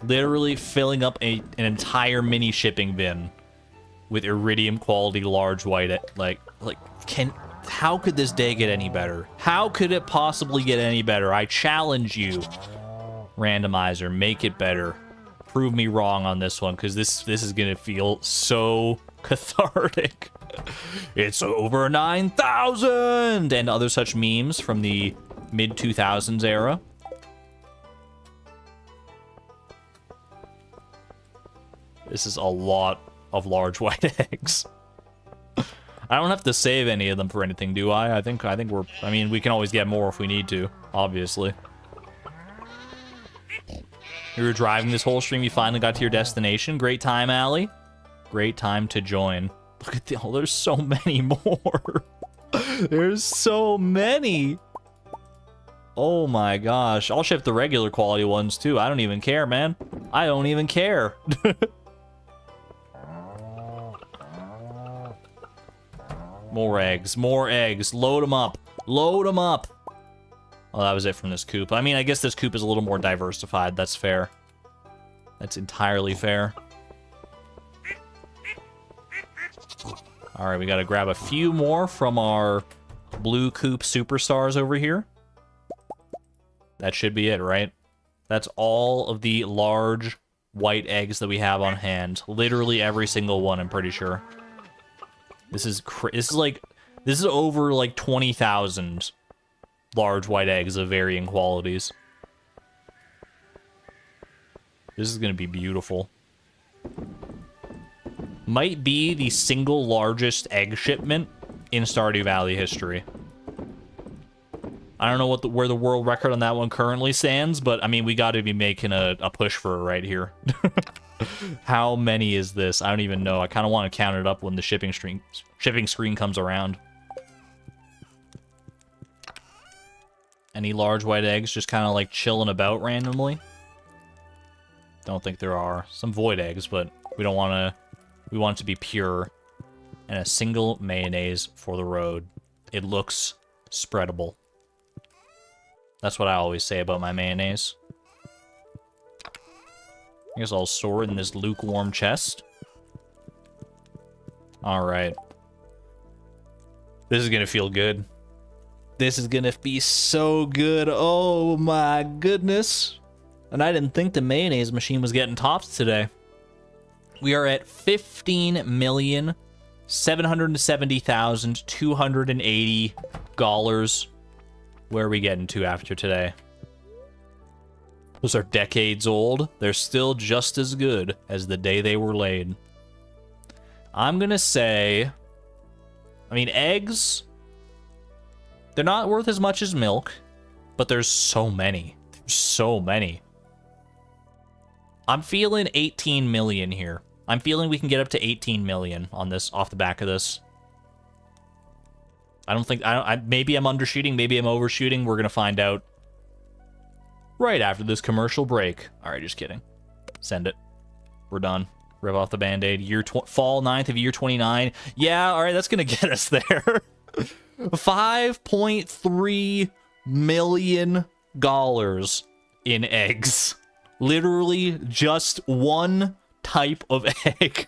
Literally filling up an entire mini shipping bin with iridium quality large white... How could this day get any better? How could it possibly get any better? I challenge you, randomizer, make it better. Prove me wrong on this one, because this is going to feel so cathartic. It's over 9,000! And other such memes from the mid-2000s era. This is a lot of large white eggs. I don't have to save any of them for anything, do I? I think we're... I mean, we can always get more if we need to, obviously. You were driving this whole stream, you finally got to your destination. Great time, Allie. Great time to join. Look at the... Oh, there's so many more. There's so many. Oh my gosh. I'll ship the regular quality ones, too. I don't even care, man. I don't even care. More eggs, more eggs. Load them up. Load them up. Oh, that was it from this coop. I mean, I guess this coop is a little more diversified. That's fair. That's entirely fair. All right, we got to grab a few more from our blue coop superstars over here. That should be it, right? That's all of the large white eggs that we have on hand. Literally every single one, I'm pretty sure. This is over like 20,000 large white eggs of varying qualities. This is gonna be beautiful. Might be the single largest egg shipment in Stardew Valley history. I don't know where the world record on that one currently stands, but I mean, we got to be making a push for it right here. How many is this? I don't even know. I kind of want to count it up when the shipping screen comes around. Any large white eggs just kind of like chilling about randomly? Don't think there are. Some void eggs, but we don't want to... We want it to be pure. And a single mayonnaise for the road. It looks spreadable. That's what I always say about my mayonnaise. I guess I'll store it in this lukewarm chest. Alright. This is gonna feel good. This is gonna be so good. Oh my goodness. And I didn't think the mayonnaise machine was getting topped today. We are at 15,770,280 dollars. Where are we getting to after today? Those are decades old. They're still just as good as the day they were laid. I'm gonna say... I mean, eggs... They're not worth as much as milk, but there's so many. There's so many. I'm feeling 18 million here. I'm feeling we can get up to 18 million on this, off the back of this. I don't think... maybe I'm undershooting, maybe I'm overshooting. We're gonna find out right after this commercial break. Alright, just kidding. Send it. We're done. Rip off the band-aid. Fall 9th of year 29. Yeah, alright, that's gonna get us there. $5.3 million in eggs. Literally just one type of egg.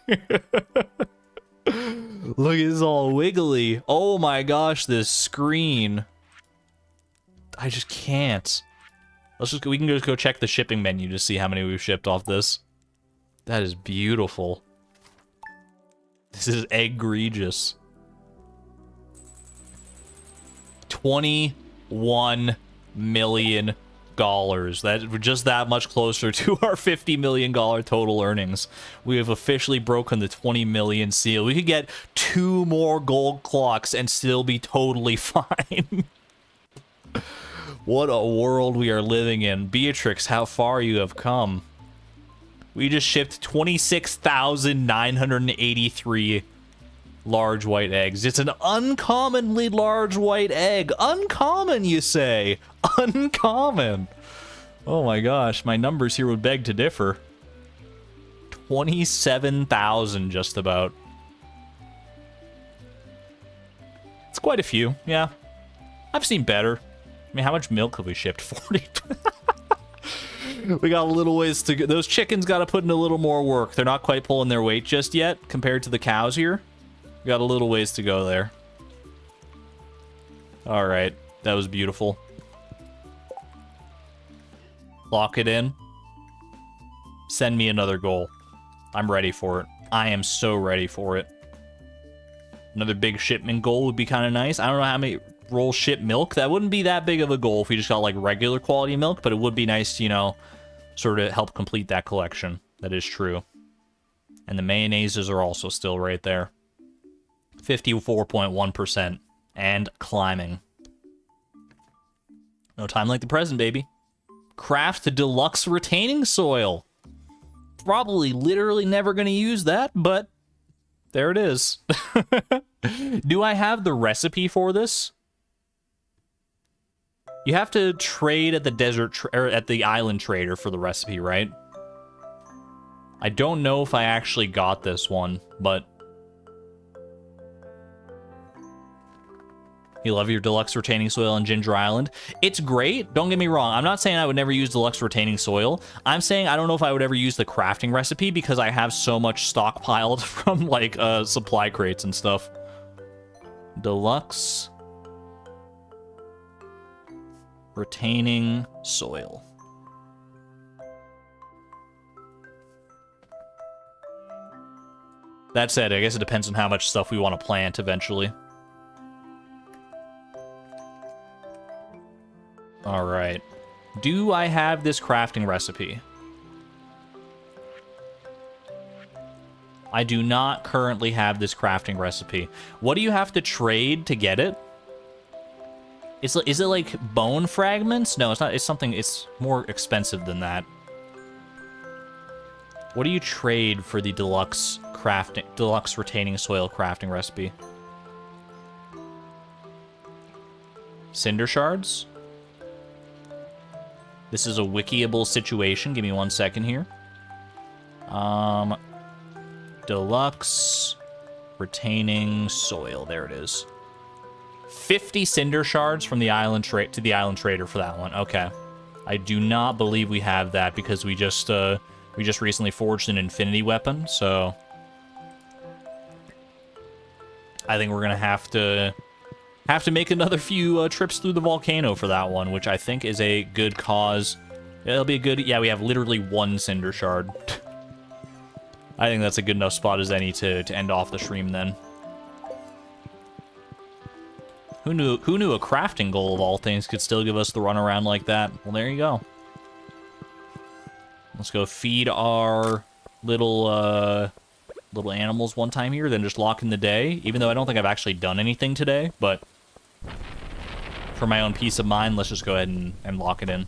Look, it's all wiggly. Oh my gosh, this screen. I just can't. We can just go check the shipping menu to see how many we've shipped off this. That is beautiful. This is egregious. $21 million. That's just that much closer to our $50 million total earnings. We have officially broken the 20 million seal. We could get 2 more gold clocks and still be totally fine. What a world we are living in. Beatrix, how far you have come. We just shipped 26,983 large white eggs. It's an uncommonly large white egg. Uncommon, you say? Uncommon. Oh my gosh, my numbers here would beg to differ. 27,000 just about. It's quite a few, yeah. I've seen better. I mean, how much milk have we shipped? 40. We got a little ways to go. Those chickens got to put in a little more work. They're not quite pulling their weight just yet compared to the cows here. We got a little ways to go there. All right, that was beautiful. Lock it in. Send me another goal. I'm ready for it. I am so ready for it. Another big shipment goal would be kind of nice. I don't know how many rolls ship milk. That wouldn't be that big of a goal if we just got like regular quality milk, but it would be nice to, you know, sort of help complete that collection. That is true. And the mayonnaises are also still right there. 54.1% and climbing. No time like the present, baby. Craft the deluxe retaining soil. Probably literally never going to use that, but there it is. Do I have the recipe for this? You have to trade at the or at the island trader for the recipe, right? I don't know if I actually got this one, but you love your deluxe retaining soil on Ginger Island. It's great. Don't get me wrong. I'm not saying I would never use deluxe retaining soil. I'm saying I don't know if I would ever use the crafting recipe because I have so much stockpiled from like supply crates and stuff. Deluxe retaining soil. That said, I guess it depends on how much stuff we want to plant eventually. All right. Do I have this crafting recipe? I do not currently have this crafting recipe. What do you have to trade to get it? Is it like bone fragments? No, it's not. It's something. It's more expensive than that. What do you trade for the deluxe retaining soil crafting recipe? Cinder shards? This is a wikiable situation. Give me 1 second here. Deluxe retaining soil. There it is. 50 cinder shards from the island to the island trader for that one. Okay. I do not believe we have that because we just recently forged an infinity weapon, so I think we're gonna have to make another few trips through the volcano for that one, which I think is a good cause. It'll be a good... Yeah, we have literally 1 cinder shard. I think that's a good enough spot as any to end off the stream then. Who knew a crafting goal of all things could still give us the runaround like that? Well, there you go. Let's go feed our little animals one time here, then just lock in the day. Even though I don't think I've actually done anything today, but for my own peace of mind, let's just go ahead and lock it in.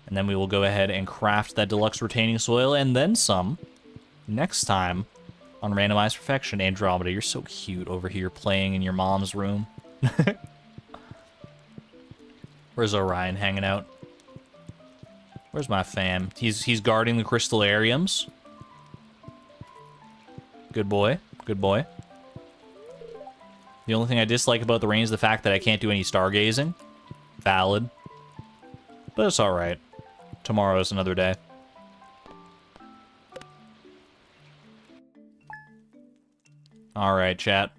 And then we will go ahead and craft that deluxe retaining soil and then some next time on Randomized Perfection. Andromeda, you're so cute over here playing in your mom's room. Where's Orion hanging out? Where's my fam? He's guarding the crystallariums. Good boy. Good boy. The only thing I dislike about the rain is the fact that I can't do any stargazing. Valid. But it's alright. Tomorrow's another day. Alright, chat.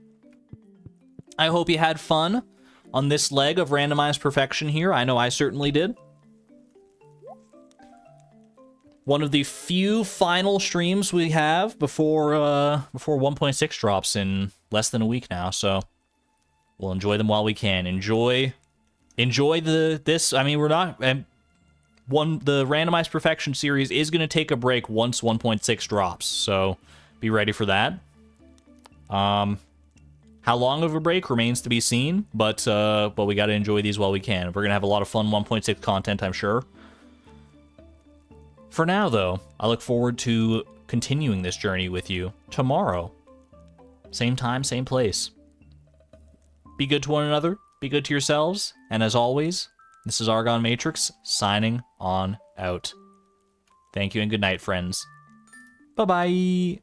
I hope you had fun on this leg of Randomized Perfection here. I know I certainly did. One of the few final streams we have before 1.6 drops in less than a week now, so we'll enjoy them while we can. Enjoy this. I mean, we're not... the Randomized Perfection series is going to take a break once 1.6 drops, so be ready for that. How long of a break remains to be seen, but we got to enjoy these while we can. We're going to have a lot of fun 1.6 content, I'm sure. For now, though, I look forward to continuing this journey with you tomorrow same time, same place. Be good to one another, be good to yourselves, and as always, this is Argon Matrix, signing on out. Thank you and good night, friends. Bye-bye.